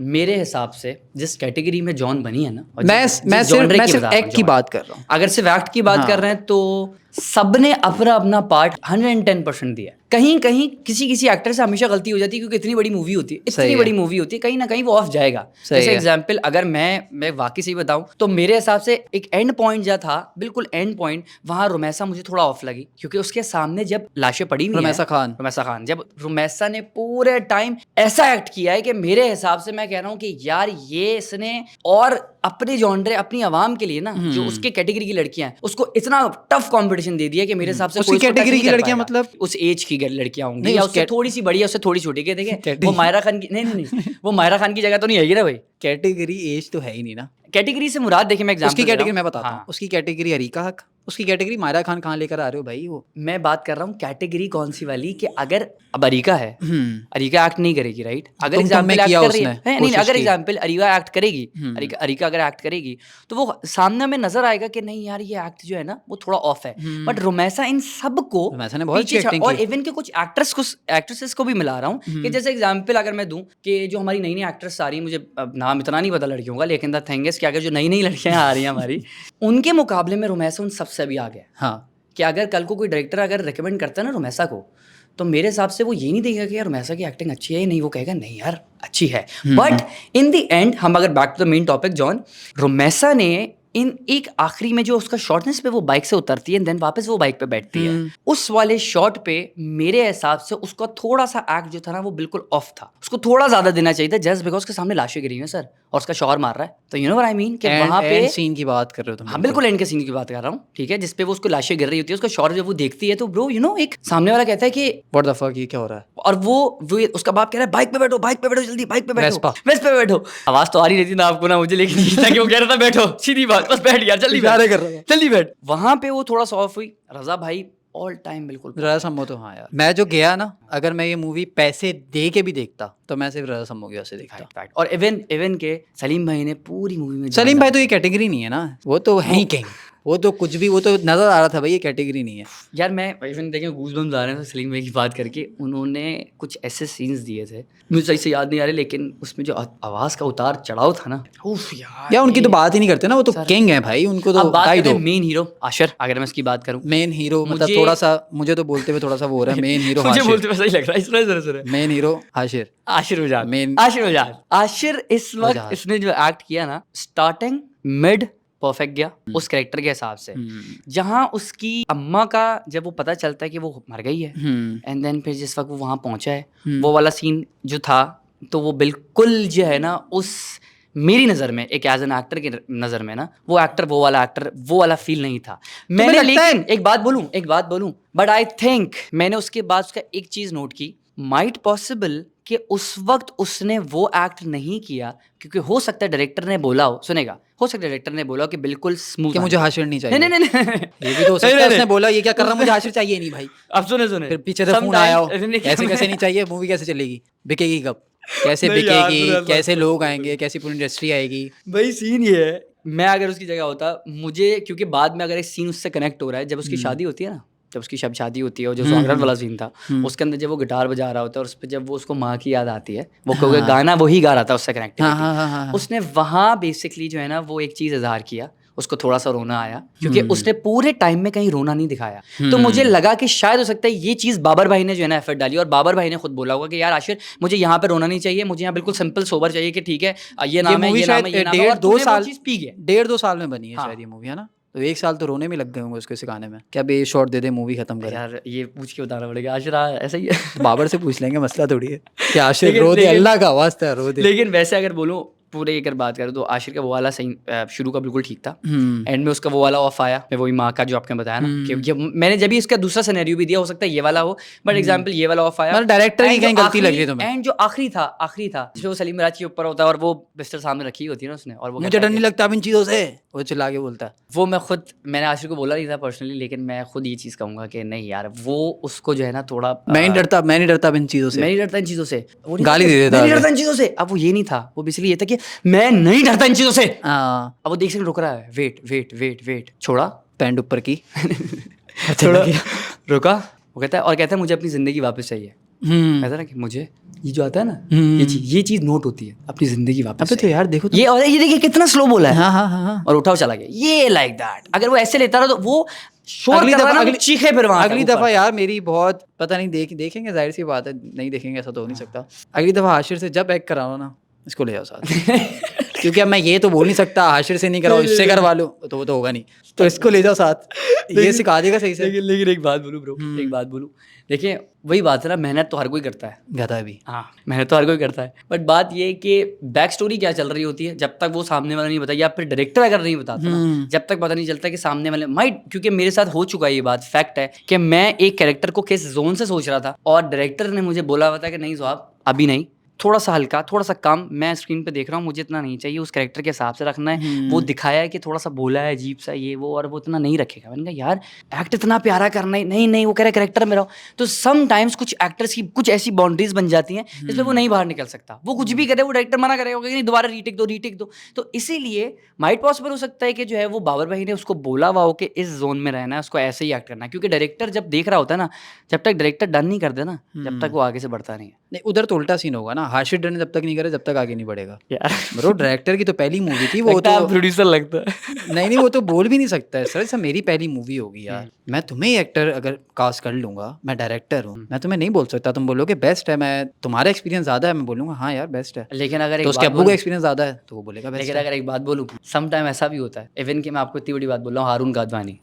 मेरे हिसाब से जिस कैटेगरी में जॉन बनी है ना, और मैं जिस मैं genre की सिर्फ बता रहा हूं एक्ट की जॉन। बात कर रहा हूँ। अगर सिर्फ एक्ट की बात कर रहे हैं तो सबने अपना अपना पार्ट 110% दिया। कहीं कहीं किसी किसी एक्टर से हमेशा गलती हो जाती है, क्योंकि इतनी बड़ी मूवी होती है, सही इतनी है। बड़ी मूवी होती है, कहीं ना कहीं वो ऑफ जाएगा। सही जैसे है। एग्जांपल अगर मैं वाकई सही बताऊं तो मेरे हिसाब से एक एंड पॉइंट जो था, बिल्कुल एंड पॉइंट, वहां रुमैसा मुझे थोड़ा ऑफ लगी, क्योंकि उसके सामने जब लाशें पड़ी हुई हैं, रुमैसा खान जब रुमैसा ने पूरे टाइम ऐसा एक्ट किया है कि मेरे हिसाब से मैं कह रहा हूँ कि यार ये इसने और अपने जॉनरे, अपनी आवाम के लिए ना, जो उसके कैटेगरी की लड़कियां हैं, उसको इतना टफ कंपटीशन दे दिया कि मेरे हिसाब से उसकी कोई उसको touch कैटेगरी नहीं की कर लड़कियां, पाएगा। मतलब उस एज की लड़कियां होंगी, नहीं, या उस उससे थोड़ी सी बड़ी है, उससे थोड़ी छोटी के देखे वो मायरा खान की नहीं वो मायरा खान की जगह तो नहीं आएगी ना भाई। कैटेगरी एज तो है ही नहीं ना। कैटेगरी से मुराद देखिए, मैं एग्जांपल उसकी दे रहा कैटेगरी हूं। मैं बताता हूँ, उसकी कैटेगरी अरीका हक, उसकी कैटेगरी मायरा खान कहाँ लेकर आ रहे हो भाई? वो मैं बात कर रहा हूँ कैटेगरी कौन सी वाली, कि अगर अब अरीका है, अरीका एक्ट नहीं करेगी राइट, अगर तुम में एग्जांपल किया एक्ट कर रही है, उसने, नहीं कोशिश अगर की। एग्जांपल अरीका एक्ट करेगी, अरीका अगर एक्ट करेगी तो वो सामने में नजर आएगा कि नहीं यार ये एक्ट जो है ना वो थोड़ा ऑफ है। बट रुमैसा इन सब को रुमैसा ने बहुत अच्छी पीछे एक्टिंग और की। इवन के कुछ एक्ट्रेसेस को भी मिला रहा हूँ कि जैसे एग्जांपल अगर मैं दूं कि जो हमारी नई नई एक्ट्रेस आ रही है, मुझे अब नाम इतना नहीं पता लड़कियों का, लेकिन द थिंग इज कि अगर जो नई नई लड़कियां आ रही हैं हमारी, उनके मुकाबले में रुमैसा उन सबसे भी आगे है। हाँ, कि अगर कल को कोई डायरेक्टर अगर रिकमेंड करता है ना रुमैसा को, तो मेरे हिसाब से वो ये नहीं देखेगा कि यार रुमैसा की एक्टिंग अच्छी है या नहीं, वो कहेगा नहीं यार अच्छी है। बट इन द एंड हम अगर back to the main topic जॉन, रुमैसा ने इन एक आखिरी में जो उसका शॉर्टनेस पे वो बाइक से उतरती है देन वापस वो बाइक पे बैठती है, उस वाले शॉट पे मेरे हिसाब से उसका थोड़ा सा एक्ट जो था ना वो बिल्कुल ऑफ था, उसको थोड़ा ज्यादा देना चाहिए था, जस्ट बिकॉज उसके सामने लाशें गिरी हैं सर और उसका शौहर मार रहा है। तो you know what I mean कि वहां पे सीन की बात कर रहे हो तुम? हाँ बिल्कुल एंड के सीन की बात कर रहा हूँ, ठीक है, जिसपे वो उसको लाशें गिर रही होती है, उसका शौहर जब वो देखती है तो ब्रो यू नो एक सामने वाला कहता है कि व्हाट द फक, ये क्या हो रहा है? और वो उसका बाप कह रहा है बाइक पे बैठो जल्दी, बाइक पे बैठो, वेस्पा। वेस्ट पे बैठो। आवाज तो आ रही रहती ना आपको ना मुझे, लेकिन ये था कि वो कह रहा था बैठो, सीधी बात, बस बैठ यार जल्दी इशारे कर रहा था। जल्दी बैठ। वहां पे वो थोड़ा सा ऑफ हुई। रजा भाई ऑल टाइम बिल्कुल रजा सम्मो तो हाँ यार, मैं जो गया ना, अगर मैं ये मूवी पैसे दे के भी देखता तो मैं सिर्फ रजा सम्मो की वजह से देखता। fact। और इवन के सलीम भाई ने पूरी मूवी में सलीम भाई तो ये कैटेगरी नहीं है ना, वो तो है ही किंग, वो तो कुछ भी, वो तो नजर आ रहा था भाई ये कैटेगरी नहीं है यार मैं इवन देखें गूज़बम्स आ रहे हैं सलीम भाई की बात करके, उन्होंने कुछ ऐसे सीन्स दिए थे मुझे सही से याद नहीं आ रहे, लेकिन उसमें जो आवाज का उतार चढ़ाव था ना, उफ यार उनकी तो बात ही नहीं करते ना, वो तो किंग है भाई, उनको तो अब बात बधाई करते दो। हैं मेन हीरो आशिर, अगर मैं इसकी बात करूं, मेन हीरो मतलब मुझे- थोड़ा सा मुझे तो बोलते हुए थोड़ा सा वो हो रहा है, मेन हीरो मुझे बोलते वैसा ही लग रहा है, इसलिए मेन हीरो हाशिर। आशिर उजाद, मेन आशिर इस वक्त इसने जो एक्ट किया ना, स्टार्टिंग मिड परफेक्ट गया उस कैरेक्टर के हिसाब से, जहां उसकी अम्मा का जब वो पता चलता है कि वो मर गई है, एंड देन फिर जिस वक्त वो वहां पहुंचा है, वो वाला सीन जो था, तो वो बिल्कुल जो है ना, उस मेरी नज़र में एक एज एन एक्टर की नज़र में ना, वो वाला फील नहीं था। मैंने लेकिन एक बात बोलूं बट आई थिंक मैंने उसके बाद उसका एक चीज़ नोट की, माइट पॉसिबल कि उस वक्त उसने वो एक्ट नहीं किया क्योंकि हो सकता है डायरेक्टर ने बोला हो, सुनेगा, हो सकता है डायरेक्टर ने बोला कि बिल्कुल स्मूथ कि मुझे हाशिर नहीं चाहिए। नहीं नहीं नहीं ये भी तो हो सकता है उसने बोला ये क्या कर रहा है, मुझे हाशिर चाहिए नहीं भाई। अब सुने फिर पीछे से फोन आया हो, ऐसे कैसे नहीं चाहिए, मूवी कैसे चलेगी, बिकेगी कब, कैसे नहीं यार, बिकेगी, सुनो, कैसे लोग आएंगे, कैसी पूरी इंडस्ट्री आएगी। भाई सीन ये है, मैं अगर उसकी जगह होता मुझे, क्योंकि बाद में अगर एक सीन उससे कनेक्ट हो रहा है, जब उसकी शादी होती है ना, जब उसकी शादी होती है और जो स्वागत वाला सीन था उसके अंदर जब वो गिटार बजा रहा होता है और उस पर जब वो उसको माँ की याद आती है, वो क्योंकि गाना वही गा रहा था उससे कनेक्टिविटी, उसने वहाँ बेसिकली जो है ना वो एक चीज़ इजहार किया, उसको थोड़ा सा रोना आया क्योंकि उसने पूरे टाइम में कहीं रोना नहीं दिखाया। तो मुझे लगा कि शायद हो सकता है ये चीज़ बाबर भाई ने जो है ना एफर्ट डाली, और बाबर भाई ने खुद बोला होगा कि यार आशिर मुझे यहाँ पे रोना नहीं चाहिए, मुझे यहाँ बिल्कुल सिंपल सोबर चाहिए कि ठीक है ये नाम है, ये नाम है, ये नाम है, और 2 साल चीज़ पी गया। 1.5-2 साल में बनी है शायद ये मूवी, है ना? तो 1 साल तो रोने में लग गए होंगे उसको सिखाने में, क्या बे शॉट दे दे मूवी खत्म कर। यार ये पूछ के बताना पड़ेगा, आशिरा ऐसा ही है। बाबर से पूछ लेंगे, मसला थोड़ी है कि आशिर रो दे, अल्लाह का वास्ता रो दे। लेकिन वैसे अगर बोलूँ पूरे अगर बात करूँ तो आशिर का वो वाला सही शुरू का बिल्कुल ठीक था, एंड में उसका वो वाला ऑफ आया, मैं वही माँ का जो आपने बताया ना कि मैंने जब भी इसका दूसरा सिनेरियो भी दिया, हो सकता है ये वाला हो, बट एग्जांपल ये वाला ऑफ आया, मतलब डायरेक्टर की कहीं गलती लग रही है तुम्हें। एंड जो आखिरी था जो सलीम राज के ऊपर होता है और वो बिस्तर सामने रखी होती है ना उसने, और वो मुझे डर नहीं लगता अब इन चीज़ों से, वो चिल्ला के बोलता है। वो मैंने आशिर को बोला नहीं था पर्सनली, लेकिन मैं खुद ये चीज़ कहूँगा कि नहीं यार वो उसको जो है ना थोड़ा, मैं नहीं डरता अब इन चीज़ों से, मैं नहीं डरता इन चीज़ों से, वो नहीं गाली था कि दे देता मैं नहीं है। डरता इन चीज़ों से, अब वो ये नहीं था, वो बेसिकली ये था कि मैं नहीं डरता इन चीज़ों से। हाँ, अब वो देख सकते रुक रहा है, वेट छोड़ा, पैंट ऊपर की छोड़ा, रुका, वो कहता है और कहता है मुझे अपनी ज़िंदगी वापस चाहिए। कहता है ना कि मुझे ये जो आता है ना ये चीज़ नोट होती है, अपनी ज़िंदगी वापस अबे तो यार देखो तो, ये, और ये देखिए कितना स्लो बोला है, हाँ। और उठा चला गया, ये लाइक दैट। अगर वो ऐसे लेता रहा तो वो शोर कर रहा ना, वो चीखे फिर वहाँ अगली दफा यार मेरी बहुत पता नहीं देखेंगे, जाहिर सी बात है नहीं देखेंगे, ऐसा तो हो नहीं सकता। अगली दफा हाशिर से जब एक्ट कराओ ना, इसको ले जाओ साथ क्योंकि अब मैं ये तो बोल नहीं सकता हाशिर से नहीं कराओ इससे करवा लो, तो वो तो होगा नहीं, तो इसको ले जाओ साथ, ये सिखा देगा सही से। लेकिन एक बात बोलूँ ब्रो, एक बात बोलूँ, देखिए वही बात है ना, मेहनत तो हर कोई करता है, गधा भी, हाँ मेहनत तो हर कोई करता है, बट बात ये है कि बैक स्टोरी क्या चल रही होती है जब तक वो सामने वाला नहीं बताया, या फिर डायरेक्टर अगर नहीं बताता ना, जब तक पता नहीं चलता कि सामने वाले माइट, क्योंकि मेरे साथ हो चुका है ये बात, फैक्ट है कि मैं एक कैरेक्टर को किस जोन से सोच रहा था और डायरेक्टर ने मुझे बोला हुआ था कि नहीं साहब अभी नहीं, थोड़ा सा हल्का, थोड़ा सा कम, मैं स्क्रीन पे देख रहा हूँ, मुझे इतना नहीं चाहिए, उस कैरेक्टर के हिसाब से रखना है। वो दिखाया है कि थोड़ा सा बोला है अजीब सा ये वो, और वो इतना नहीं रखेगा। मैंने कहा यार एक्ट इतना प्यारा करना ही नहीं, वो कह रहा है कैरेक्टर में रहो। तो सम टाइम्स कुछ एक्टर्स की कुछ ऐसी बाउंड्रीज बन जाती हैं जिसमें वो नहीं बाहर निकल सकता, वो कुछ भी करे, वो डायरेक्टर मना करेगा कि नहीं दोबारा रीटेक दो। तो इसीलिए माइट पॉसिबल हो सकता है कि जो है वो बाबर भाई ने उसको बोला हुआ हो कि इस जोन में रहना है, उसको ऐसे ही एक्ट करना है, क्योंकि डायरेक्टर जब देख रहा होता है ना, जब तक डायरेक्टर डन नहीं कर दे ना, जब तक वो आगे से बढ़ता नहीं है। नहीं उधर तो उल्टा सीन होगा ना, हाशिर डन जब तक नहीं करे जब तक आगे नहीं बढ़ेगा यार ब्रो। डायरेक्टर की तो पहली मूवी थी, वो तो प्रोड्यूसर लगता है। नहीं वो तो बोल भी नहीं सकता है सर, मेरी पहली मूवी होगी यार, मैं तुम्हें ही एक्टर अगर कास्ट कर लूंगा, मैं डायरेक्टर हूँ, मैं तुम्हें नहीं बोल सकता, तुम बोलोगे बेस्ट है, मैं तुम्हारा एक्सपीरियंस ज्यादा है, मैं बोलूंगा हाँ यार बेस्ट है, लेकिन अगर तो उसके अब्बू का एक्सपीरियंस ज्यादा है तो वो बोलेगा बेस्ट लेकिन अगर एक बात बोलूँ, सम टाइम ऐसा भी होता है, इवन कि मैं आपको इतनी बड़ी बात बोल रहा हूँ, हारून गादवानी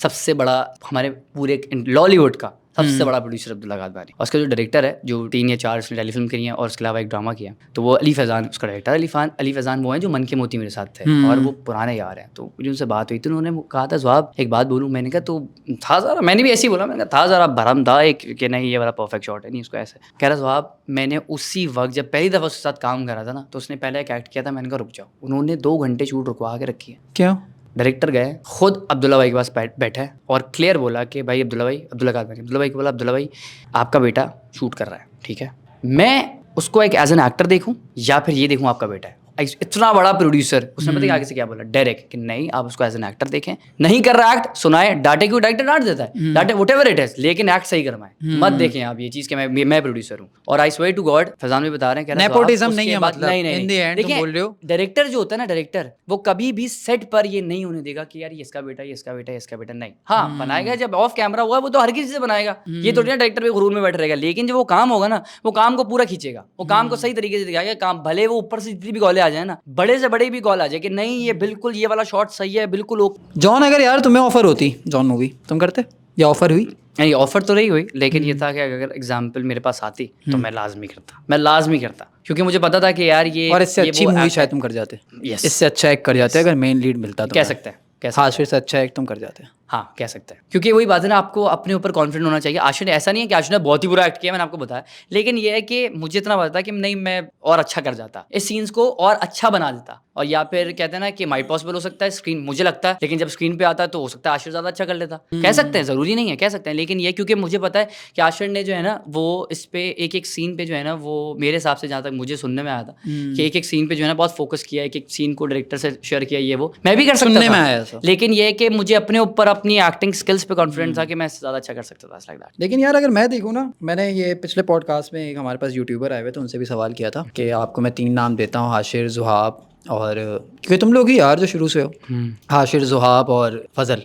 सबसे बड़ा हमारे पूरे लॉलीवुड का सबसे बड़ा प्रोड्यूसर अब्दुल्ला गादवानी, और उसका जो डायरेक्टर है, जो 3 या 4 उसने टेलीफिल्म करी है और उसके अलावा एक ड्रामा किया, तो वो अली फैज़ान उसका डायरेक्टर। अली फैज़ान वो है जो मन के मोती मेरे साथ थे, और वो पुराने यार हैं। तो मेरी उनसे बात हुई तो उन्होंने कहा था जवाब एक बात बोलूँ, मैंने कहा तो था ज़रा, मैंने भी ऐसे ही बोला, मैंने कहा था ज़रा भरम था एक कि नहीं ये वाला परफेक्ट शॉट है नहीं, उसको ऐसे कह रहा जवाब। मैंने उसी वक्त जब पहली दफ़ा उसके साथ काम करा था ना, तो उसने पहले एक एक्ट किया था, मैंने कहा रुक जाओ, उन्होंने 2 घंटे शूट रुकवा के रखी है। क्यों? डायरेक्टर गए खुद अब्दुल्ला भाई के पास बैठे और क्लियर बोला कि भाई अब्दुल्ला भाई को बोला अब्दुल्ला भाई आपका बेटा शूट कर रहा है, ठीक है, मैं उसको एक एज एन एक्टर देखूं या फिर ये देखूं आपका बेटा है। इतना बड़ा प्रोड्यूसर, उसने पता है आगे से क्या बोला डायरेक्ट कि नहीं आप उसको एज एन एक्टर देखें, नहीं कर रहा एक्ट सुनाए, डांटे क्यों, डायरेक्टर डांट देता है, डांटे व्हाटएवर इट इज, लेकिन एक्ट सही करवाएं, मत देखें आप ये चीज कि मैं प्रोड्यूसर हूं। और I swear to God Faizan भी बता रहे हैं, नेपोटिज्म नहीं है, मतलब नहीं देखिए बोल रहे हो, डायरेक्टर जो होता है ना, डायरेक्टर वो कभी भी सेट पर ये नहीं होने देगा कि यार ये इसका बेटा नहीं, हाँ बनाएगा जब ऑफ कैमरा हुआ, वो तो हर किसी से बनाएगा, ये थोड़ी ना डायरेक्टर भी गुरूर में बैठ रहेगा, लेकिन जब वो काम होगा ना, वो काम को पूरा खींचेगा, वो काम को सही तरीके से दिखाएगा, काम भले वो ऊपर से जितनी भी गौले आ जाए ना, बड़े से बड़े भी कॉल आ जाए कि नहीं ये बिल्कुल ये वाला शॉट सही है, बिल्कुल जॉन अगर यार तुम्हें ऑफर होती जॉन मूवी तुम करते, या ऑफर हुई? नहीं ऑफर तो नहीं हुई, लेकिन ये था कि अगर एग्जाम्पल मेरे पास आती तो मैं लाजमी करता, क्योंकि मुझे पता था कि यार ये और इससे अच्छी मूवी शायद तुम कर जाते, इससे अच्छा एक्ट कर जाते अगर मेन लीड मिलता तो, कह सकते हैं हाशिर से अच्छा एक्ट तुम कर जाते। हाँ कह सकते हैं, क्योंकि वही बात है ना, आपको अपने ऊपर कॉन्फिडेंट होना चाहिए। आशु ने ऐसा नहीं है कि आशु ने बहुत ही बुरा एक्ट किया, मैंने आपको बताया, लेकिन ये है कि मुझे इतना पता था कि नहीं, मैं और अच्छा कर जाता, इस सीन्स को और अच्छा बना देता। और या फिर कहते हैं ना कि माइट पॉसिबल हो सकता है स्क्रीन, मुझे लगता है, लेकिन जब स्क्रीन पे आता है तो हो सकता है आशिर ज़्यादा अच्छा कर लेता। कह सकते हैं, ज़रूरी नहीं है, कह सकते हैं, लेकिन ये क्योंकि मुझे पता है कि आशिर ने जो है ना वो इस पे एक एक सीन पे जो है ना वो मेरे हिसाब से जहाँ तक मुझे सुनने में आया था कि एक एक सीन पे जो है ना बहुत फोकस किया, एक एक सीन को डायरेक्टर से शेयर किया, ये वो मैं भी कर सकता सुनने था, में आया ऐसा। लेकिन ये है कि मुझे अपने ऊपर अपनी एक्टिंग स्किल्स पे कॉन्फिडेंस था कि मैं ज़्यादा अच्छा कर सकता था, लाइक दैट। लेकिन यार अगर मैं देखूँ ना, मैंने ये पिछले पॉडकास्ट में एक हमारे पास यूट्यूबर आए हुए तो उनसे भी सवाल किया था कि आपको मैं 3 नाम देता हूँ, हाशिर, ज़ुहाब और, क्योंकि तुम लोग ही यार जो शुरू से हो, हाशिर, ज़ुहाब और फजल।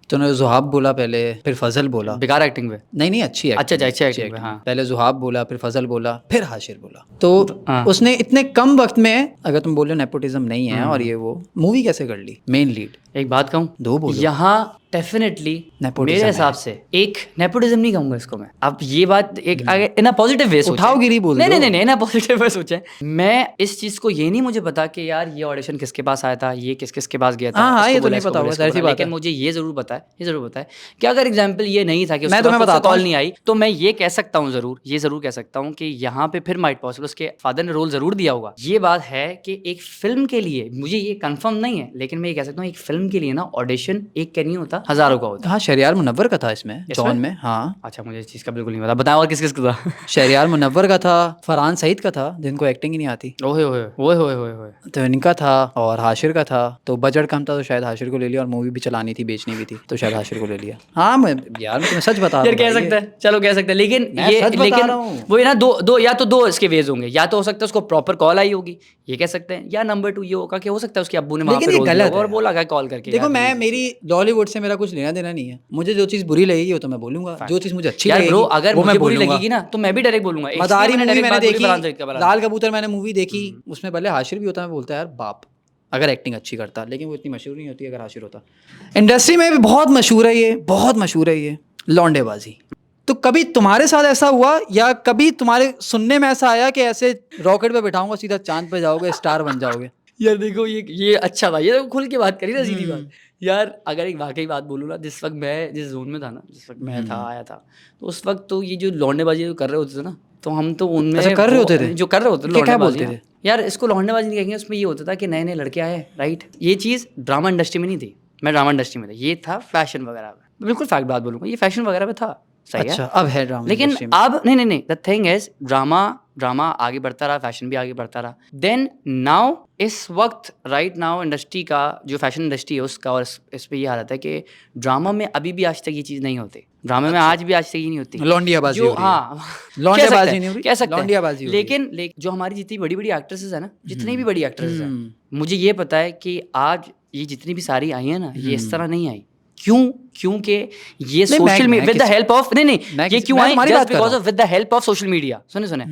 तो उन्होंने ज़ुहाब बोला पहले, फिर फजल बोला। बेकार एक्टिंग पे। नहीं अच्छी है। अच्छा अच्छी एक्टिंग पे, हाँ। पहले ज़ुहाब बोला, फिर फजल बोला, फिर हाशिर बोला। तो हाँ। उसने इतने कम वक्त में, अगर तुम बोलो नेपोटिज्म नहीं है और ये वो, मूवी कैसे कर ली मेन लीड? एक बात कहूँ, 2 बोलो। यहाँ डेफिनेटली Nepotism मेरे है। हिसाब से एक नेपोटिज्म नहीं कहूंगा इसको मैं। अब ये बात एक इन अ पॉजिटिव वे सोचें। उठाओगिरी बोल नहीं दो। नहीं नहीं, इन अ पॉजिटिव वे सोचें। मैं इस चीज को ये नहीं मुझे पता कि यार ये ऑडिशन किसके पास आया था, ये किस किस के पास गया था, हाँ, इसको ये तो बोला, नहीं इसको पता बोला, होगा, इसको जाहिर सी बोला। बात लेकिन है। मुझे ये जरूर पता है कि अगर एग्जाम्पल ये नहीं था कि मैं तुम्हें बताता कॉल हूँ। नहीं आई, तो मैं ये कह सकता हूँ, जरूर ये जरूर कह सकता हूँ कि यहाँ पे फिर माइट पॉसिबल उसके फादर ने रोल जरूर दिया होगा। ये बात है कि एक फिल्म के लिए, मुझे ये कंफर्म नहीं है, लेकिन मैं ये कह सकता हूँ एक फिल्म के लिए ना ऑडिशन एक का नहीं होता, हजारों का होता। हाँ, शहरयार मुनव्वर का था इसमें, जॉन में। हाँ, अच्छा, मुझे इस चीज़ का बिल्कुल नहीं पता, बताओ और किस किस का था। शहरयार मुनव्वर का था, फरहान सईद का था जिनको एक्टिंग ही नहीं आती, ओहे ओहे ओहे ओहे ओहे ओहे। तो इनका था, और हाशिर का था। तो बजट कम था तो शायद हाशिर को ले लिया, और मूवी भी चलानी थी, बेचनी भी थी, तो शायद हाशिर को ले लिया। हाँ, मैं तुम्हें सच बता रहा यार हूँ कह भाई, सकते हैं, चलो कह सकते हैं, लेकिन मैं ये सच बता लेकिन रहा हूँ। वो ये ना दो या तो दो इसके वेज होंगे, या तो हो सकता है उसको प्रॉपर कॉल आई होगी, ये कह सकते हैं, या नंबर 2 ये होगा कि हो सकता है उसके अब्बू ने वहाँ लेकिन पे ये रोल दिया गलत होगा और है बोला है कॉल करके। देखो, यार मैं please। मेरी बॉलीवुड से मेरा कुछ लेना देना नहीं है, मुझे जो चीज़ बुरी लगेगी वो तो मैं बोलूंगा, जो चीज़ मुझे अच्छी यार लगेगी ब्रो, अगर वो मैं मुझे बुरी बोलूंगा। लगेगी ना तो मैं भी डायरेक्ट बोलूंगा। इसलिए मदारी मूवी direct मैंने बात बोली देखी, फरहान सईद का, फरहान लाल कबूतर मैंने मूवी देखी, उसमें भले हाशिर भी होता, मैं बोलता यार बाप, अगर एक्टिंग अच्छी करता, लेकिन वो इतनी मशहूर नहीं होती अगर हाशिर होता। इंडस्ट्री में भी बहुत मशहूर है ये, बहुत मशहूर है ये लौंडेबाजी। तो कभी तुम्हारे साथ ऐसा हुआ, या कभी तुम्हारे सुनने में ऐसा आया कि ऐसे रॉकेट पे बिठाऊंगा सीधा चांद पे जाओगे, स्टार बन जाओगे? यार देखो, ये अच्छा था, ये तो खुल के बात करी ना, सीधी बात। यार अगर एक वाकई बात बोलूँ ना, जिस वक्त मैं जिस जोन में था ना, जिस वक्त मैं था आया था, तो उस वक्त तो ये जो लौंडेबाजी जो कर रहे होते थे ना, तो हम तो उनमें अच्छा, कर रहे होते थे? जो कर रहे होते थे क्या लौंडेबाजी बोलते ना। थे? यार इसको लौंडेबाजी नहीं कहेंगे, उसमें ये होता था कि नए नए लड़के आए, राइट। ये चीज़ ड्रामा इंडस्ट्री में नहीं थी, मैं ड्रामा इंडस्ट्री में था, ये था फैशन वगैरह में। बिल्कुल फैक्ट बात बोलूँगा, ये फैशन वगैरह में था, सही है। अच्छा, अब है ड्रामा लेकिन इंडस्ट्री में। अब नहीं, द थिंग इज ड्रामा आगे बढ़ता रहा, फैशन भी आगे बढ़ता रहा। देन नाउ इस वक्त राइट नाउ इंडस्ट्री का जो फैशन इंडस्ट्री है उसका, और इस पे ये हालत है कि ड्रामा में अभी भी आज तक ये चीज़ नहीं होती, ड्रामे में आज भी आज तक ये नहीं होती। लौंडियाबाजी जो हो रही है। हाँ लौंडियाबाजी नहीं हो रही, कह सकते हैं, लौंडियाबाजी हो रही है। लेकिन जो हमारी जितनी बड़ी बड़ी एक्ट्रेसेस है ना, जितनी भी बड़ी एक्ट्रेसेस हैं, मुझे ये पता है कि आज ये जितनी भी सारी आई है ना, ये इस तरह नहीं आई। क्योंकि ये social media with the help of ये क्यों आई, just because of with the help of social media. सुने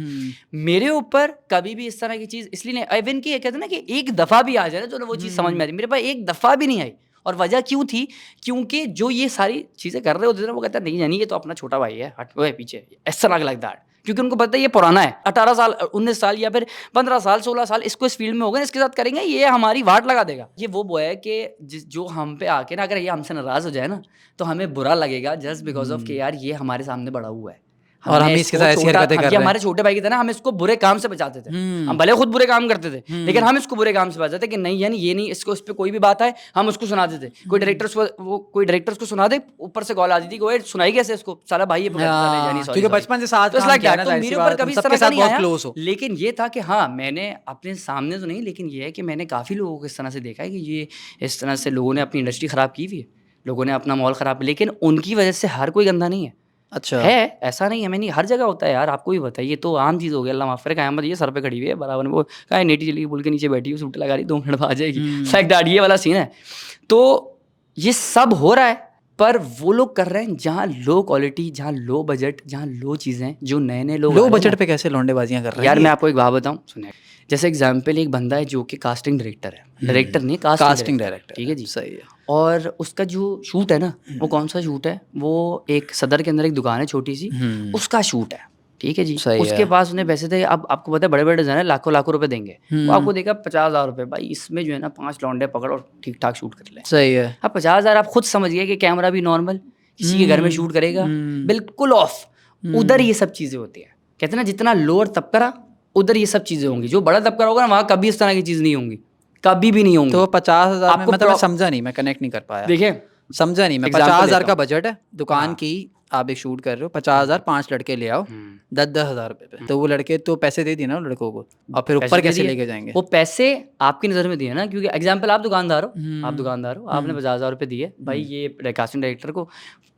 मेरे ऊपर कभी भी इस तरह की चीज इसलिए नहीं, इवन की कहते हैं ना कि एक दफा भी आ जाए ना तो वो चीज समझ में आती, मेरे पास एक दफा भी नहीं आई। और वजह क्यों थी? क्योंकि जो ये सारी चीजें कर रहे होते थे ना, वो कहते नहीं जानी, ये तो अपना छोटा भाई है, हट वो है पीछे, ऐसा लाइक दैट। क्योंकि उनको पता है ये पुराना है, 18 साल 19 साल या फिर 15 साल 16 साल इसको इस फील्ड में हो गए, इसके साथ करेंगे, ये हमारी वाट लगा देगा। ये वो है कि जो हम पे आके ना, अगर ये हमसे नाराज हो जाए ना, तो हमें बुरा लगेगा, जस्ट बिकॉज ऑफ कि यार ये हमारे सामने बड़ा हुआ है, और हम इसके साथ ऐसी हरकतें कर रहे हैं। हमारे छोटे भाई की तरह हम इसको बुरे काम से बचाते थे। हम भले खुद बुरे काम करते थे, लेकिन हम इसको बुरे काम से बचाते थे कि नहीं, यानी ये नहीं, इसको इस पे कोई भी बात है हम उसको सुना देते। कोई डायरेक्टर्स को सुना दे, ऊपर से कॉल आती थी कि सुनाई कैसे इसको, साला भाई ये क्योंकि बचपन से साथ तो काम किया ना, मेरे ऊपर कभी इस तरह का नहीं आया। क्लोज हो। लेकिन ये था कि हाँ, मैंने अपने सामने तो नहीं, लेकिन ये है कि मैंने काफ़ी लोगों को इस तरह से देखा है कि ये इस तरह से लोगों ने अपनी इंडस्ट्री ख़राब की हुई है, लोगों ने अपना माहौल ख़राब, लेकिन उनकी वजह से हर कोई गंदा नहीं है। अच्छा है, ऐसा नहीं है, मैं नहीं, हर जगह होता है यार, आपको भी बताइए, तो आम चीज़ हो गई। अल्लाह माफ़ करे, क़यामत ये सर पे खड़ी हुई है बराबर में, वो कहाँ नेटी चली बोल के नीचे बैठी हुई, सूट लगा रही, 2 मिनट में आ जाएगी, लाइक दैट, ये वाला सीन है। तो ये सब हो रहा है, पर वो लोग कर रहे हैं जहाँ लो क्वालिटी, जहाँ लो बजट, जहाँ लो चीज़ें, जो नए नए लोग लो बजट पे कैसे लौंडेबाजियां कर रहे हैं यार। मैं आपको एक बात बताऊँ, सुनिए, जैसे एग्जाम्पल एक बंदा है जो कि कास्टिंग डायरेक्टर है, डायरेक्टर नहीं, कास्टिंग डायरेक्टर, ठीक है जी, सही है। और उसका जो शूट है ना, वो कौन सा शूट है, वो एक सदर के अंदर एक दुकान है छोटी सी, उसका शूट है, ठीक है जी। सही उसके है। पास उन्हें पैसे थे, अब आपको पता है बड़े बड़े डिजाइनर लाखों लाखों रुपए देंगे, वो आपको देगा 50,000 रुपए, भाई इसमें जो है ना 5 लौंडे पकड़ और ठीक ठाक शूट कर ले। सही है। अब 50,000 आप खुद समझिए कि कैमरा भी नॉर्मल किसी के घर में शूट करेगा, बिल्कुल ऑफ, उधर ये सब चीजें होती है। कहते हैं ना जितना लोअर तबका उधर ये सब चीजें होंगी, जो बड़ा तबका होगा ना वहाँ कभी इस तरह की चीज नहीं होंगी, कभी भी नहीं होंगी। तो 50,000 में आपको मतलब मैं समझा नहीं, मैं कनेक्ट नहीं कर पाया। देखिए समझा नहीं मैं। Example 50,000 देता का हूँ। बजट है दुकान की, आप एक शूट कर रहे हो, 50,000 5 लड़के ले आओ 10,000 रुपए पे, तो वो लड़के तो पैसे दे दिए ना लड़कों को, और फिर पैसे ऊपर दे कैसे दिए। लेके जाएंगे? वो पैसे आपकी नज़र में दिए ना, क्योंकि एग्जाम्पल आप दुकानदार हो, आपने 50,000 रुपए दिए, भाई ये कास्टिंग डायरेक्टर को,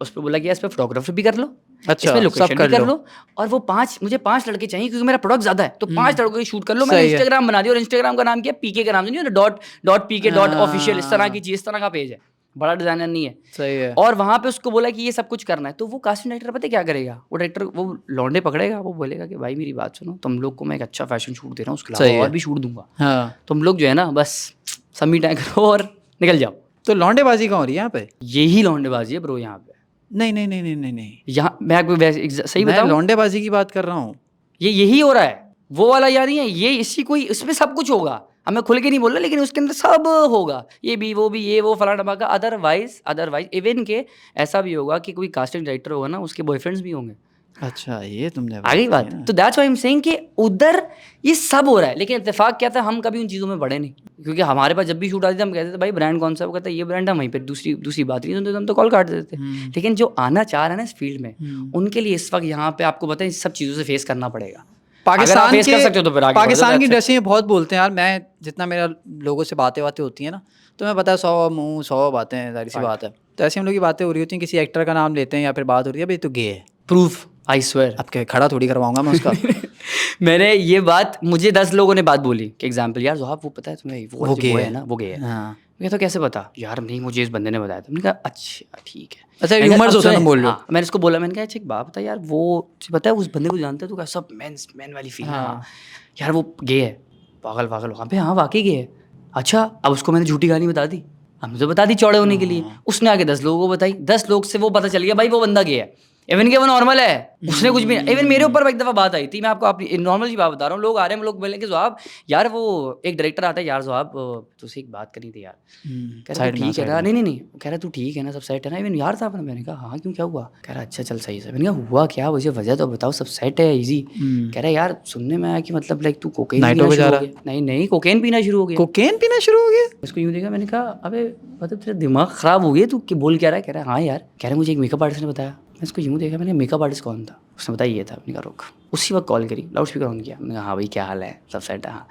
उस पर बोला कि इस पर फोटोग्राफर भी कर लो, अच्छा, इसमें सब लोकेशन कर भी कर लो। लो, और वो मुझे 5 लड़के चाहिए क्योंकि मेरा प्रोडक्ट ज्यादा है, तो 5 लड़कों की शूट कर लो। मैंने सही है। इंस्टाग्राम बना दिया, और इंस्टाग्राम का नाम क्या, पीके का नाम नहीं डॉट पीके डॉट ऑफिशियल, इस तरह की चीज, इस तरह का पेज है, बड़ा डिजाइनर नहीं है। सही है। और वहां पे उसको बोला कि ये सब कुछ करना है, तो वो कास्टिंग डायरेक्टर पता है क्या करेगा, वो डायरेक्टर वो लौंडे पकड़ेगा, वो बोलेगा कि भाई मेरी बात सुनो, तुम लोग को मैं एक अच्छा फैशन शूट दे रहा हूँ, उसके सही अलावा है। और भी शूट दूंगा, हाँ, तुम लोग जो है ना बस सबमिट करो और निकल जाओ। तो लौंडेबाजी कहाँ हो रही है यहाँ पे? यही लौंडेबाजी है ब्रो यहाँ पे। नहीं नहीं नहीं नहीं नहीं नहीं, यहाँ मैं आपको सही मैं बताऊँ, लौंडेबाजी की बात कर रहा हूँ। ये यही हो रहा है, वो वाला यार नहीं है ये, इसी कोई इसमें सब कुछ होगा। अब मैं खुल के नहीं बोल रहा, लेकिन उसके अंदर सब होगा, ये भी वो भी ये वो फलाना ढमाका। अदरवाइज इवन के ऐसा भी होगा कि कोई कास्टिंग डायरेक्टर होगा ना, उसके बॉयफ्रेंड्स भी होंगे। अच्छा, ये तुमने आगे बात, तो that's why I am saying कि उधर ये सब हो रहा है, लेकिन इत्तेफाक क्या था, हम कभी उन चीज़ों में बढ़े नहीं, क्योंकि हमारे पास जब भी शूट आती थी हम कहते थे भाई ब्रांड कौन सा, वो कहता है ये ब्रांड है, वहीं पे दूसरी बात नहीं सुनते, हम तो कॉल काट देते थे। लेकिन जो आना चाह रहा है ना इस फील्ड में, उनके लिए इस वक्त यहाँ पे आपको पता है इस सब चीज़ों से फेस करना पड़ेगा। पाकिस्तान फेस कर सकते हो तो फिर आगे बढ़ो, पाकिस्तान की that's it। इंडस्ट्री में बहुत बोलते हैं यार। मैं जितना मेरा लोगों से बातें होती हैं ना, तो मैं पता है 100 मुंह 100 बातें, जाहिर सी बात है। तो ऐसे हम लोग की बातें हो रही होती हैं, किसी एक्टर का नाम लेते हैं या फिर बात हो रही है भाई तो गे है, प्रूफ आई स्वेयर। अब क्या खड़ा थोड़ी करवाऊंगा मैं उसका। मैंने ये बात, मुझे 10 लोगों ने बात बोली कि एग्जाम्पल यार जोहाब वो पता है तुम्हें वो गे है ना, वो गे है। हाँ। मैं तो कैसे पता यार, नहीं मुझे इस बंदे ने बताया था। मैंने कहा अच्छा ठीक है। अच्छा, मैंने कहा, र्यूमर्स अब होते हैं सुने, तुम बोल रहे हो। हाँ, मैंने इसको बोला, मैंने कहा अच्छा एक बात बता यार, वो तुझे पता है उस बंदे को जानते हो तो, सब मैन वाली फील। हाँ यार वो गे है, पागल वहाँ पे, हाँ वाकई गे है। अच्छा, अब उसको मैंने झूठी कहानी बता दी, हमने तो बता दी चौड़े होने के लिए, उसने आगे 10 लोगों को बताई, 10 लोग से वो पता चल गया भाई वो बंदा गे है। इवन के वो नॉर्मल है, उसने कुछ भी, इवन मेरे ऊपर एक दफ़ा बात आई थी, मैं आपको अपनी नॉर्मल जी बात बता रहा हूँ, लोग आ रहे हैं, लोग बोले कि जोहाब यार वो एक डायरेक्टर आता है यार जोहाब तुझसे एक बात करनी थी यार, कह रहा ठीक है ना, नहीं कह रहा तू ठीक है ना, सब सेट है ना, इवन यार था अपना। मैंने कहा हाँ क्यों क्या हुआ, कह रहा अच्छा चल सही है। मैंने कहा हुआ क्या, मुझे वजह तो बताओ, सब सेट है ईजी। कह रहा यार सुनने में आया कि मतलब लाइक तू कोकेन पीना शुरू हो गया। नहीं कोकेन पीना शुरू हो गया। कोकेन पीना शुरू हो गया? उसको यूँ देखा, मैंने कहा अबे मतलब तेरा दिमाग खराब हो गया, तू बोल क्या रहा है। कह रहा हाँ यार, कह रहा मुझे एक मेकअप आर्टिस्ट ने बताया। मैं इसको यूँ देखा, मैंने मेकअप आर्टिस्ट कौन था, उसने बताया ये था। मैंने कहा रुक, उसी वक्त कॉल करी, लाउड स्पीकर ऑन किया। मैंने कहा हाँ भाई क्या हाल है, सब सेट है। हाँ,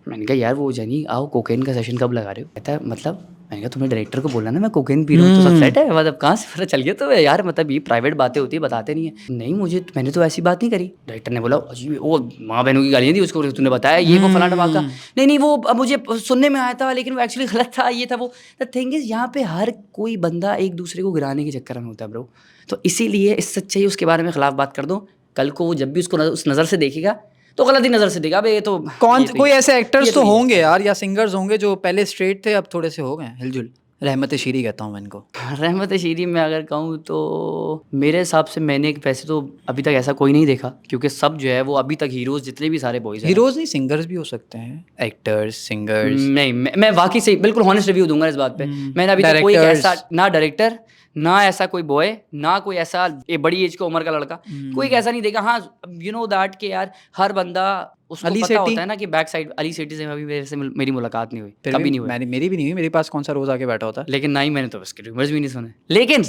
मैंने कहा यार वो जनी आओ कोकेन का सेशन कब लगा रहे हो। कहता है मतलब, मैंने कहा तुम्हें डायरेक्टर को बोला ना मैं कोकेन पी रहा हूँ, तो सब सेट है, मतलब कहाँ से पता चल गया। तो यार मतलब ये प्राइवेट बातें होती है, बताते नहीं है। नहीं मुझे, मैंने तो ऐसी बात नहीं करी। डायरेक्टर ने बोला अजीब, वो माँ बहनों की गालियाँ दी उसको, तूने बताया ये वो फलाना ढमाका। नहीं वो अब मुझे सुनने में आया था, लेकिन वो एक्चुअली गलत था, ये था वो। द थिंग इज यहाँ पे हर कोई बंदा एक दूसरे को गिराने के चक्कर में होता है ब्रो। तो इसीलिए इससे अच्छा ही उसके बारे में खिलाफ बात कर दो। कल को वो जब भी उसको उस नज़र से देखेगा तो गलत ही नज़र से देगा। अब ये तो कोई ऐसे एक्टर्स तो होंगे यार, या सिंगर्स होंगे जो पहले स्ट्रेट थे अब थोड़े से हो गए हिलजुल। रहमत शीरी कहता हूँ मैं इनको। रहमत शीरी में अगर कहूँ तो मेरे हिसाब से मैंने वैसे तो अभी तक ऐसा कोई नहीं देखा, क्योंकि सब जो है वो अभी तक हीरोज, जितने भी सारे बॉयज, हीरोज नहीं सिंगर्स भी हो सकते हैं, एक्टर्स सिंगर्स। नहीं मैं वाकई से बिल्कुल हॉनेस्ट रिव्यू दूंगा इस बात पे। मैंने अभी तक कोई ऐसा ना डायरेक्टर, ना ऐसा कोई बॉय, ना कोई ऐसा बड़ी एज की उम्र का लड़का, कोई ऐसा नहीं देखा। हाँ यू नो दैट कि यार हर बंदा उसको पता होता है ना कि बैक साइड अली सेठी से अभी मेरी मुलाकात नहीं हुई, कभी नहीं हुई। मेरी भी नहीं हुई, मेरे पास कौन सा रोज आके बैठा होता है। लेकिन ना ही मैंने तो उसके रूमर्स भी नहीं सुने। लेकिन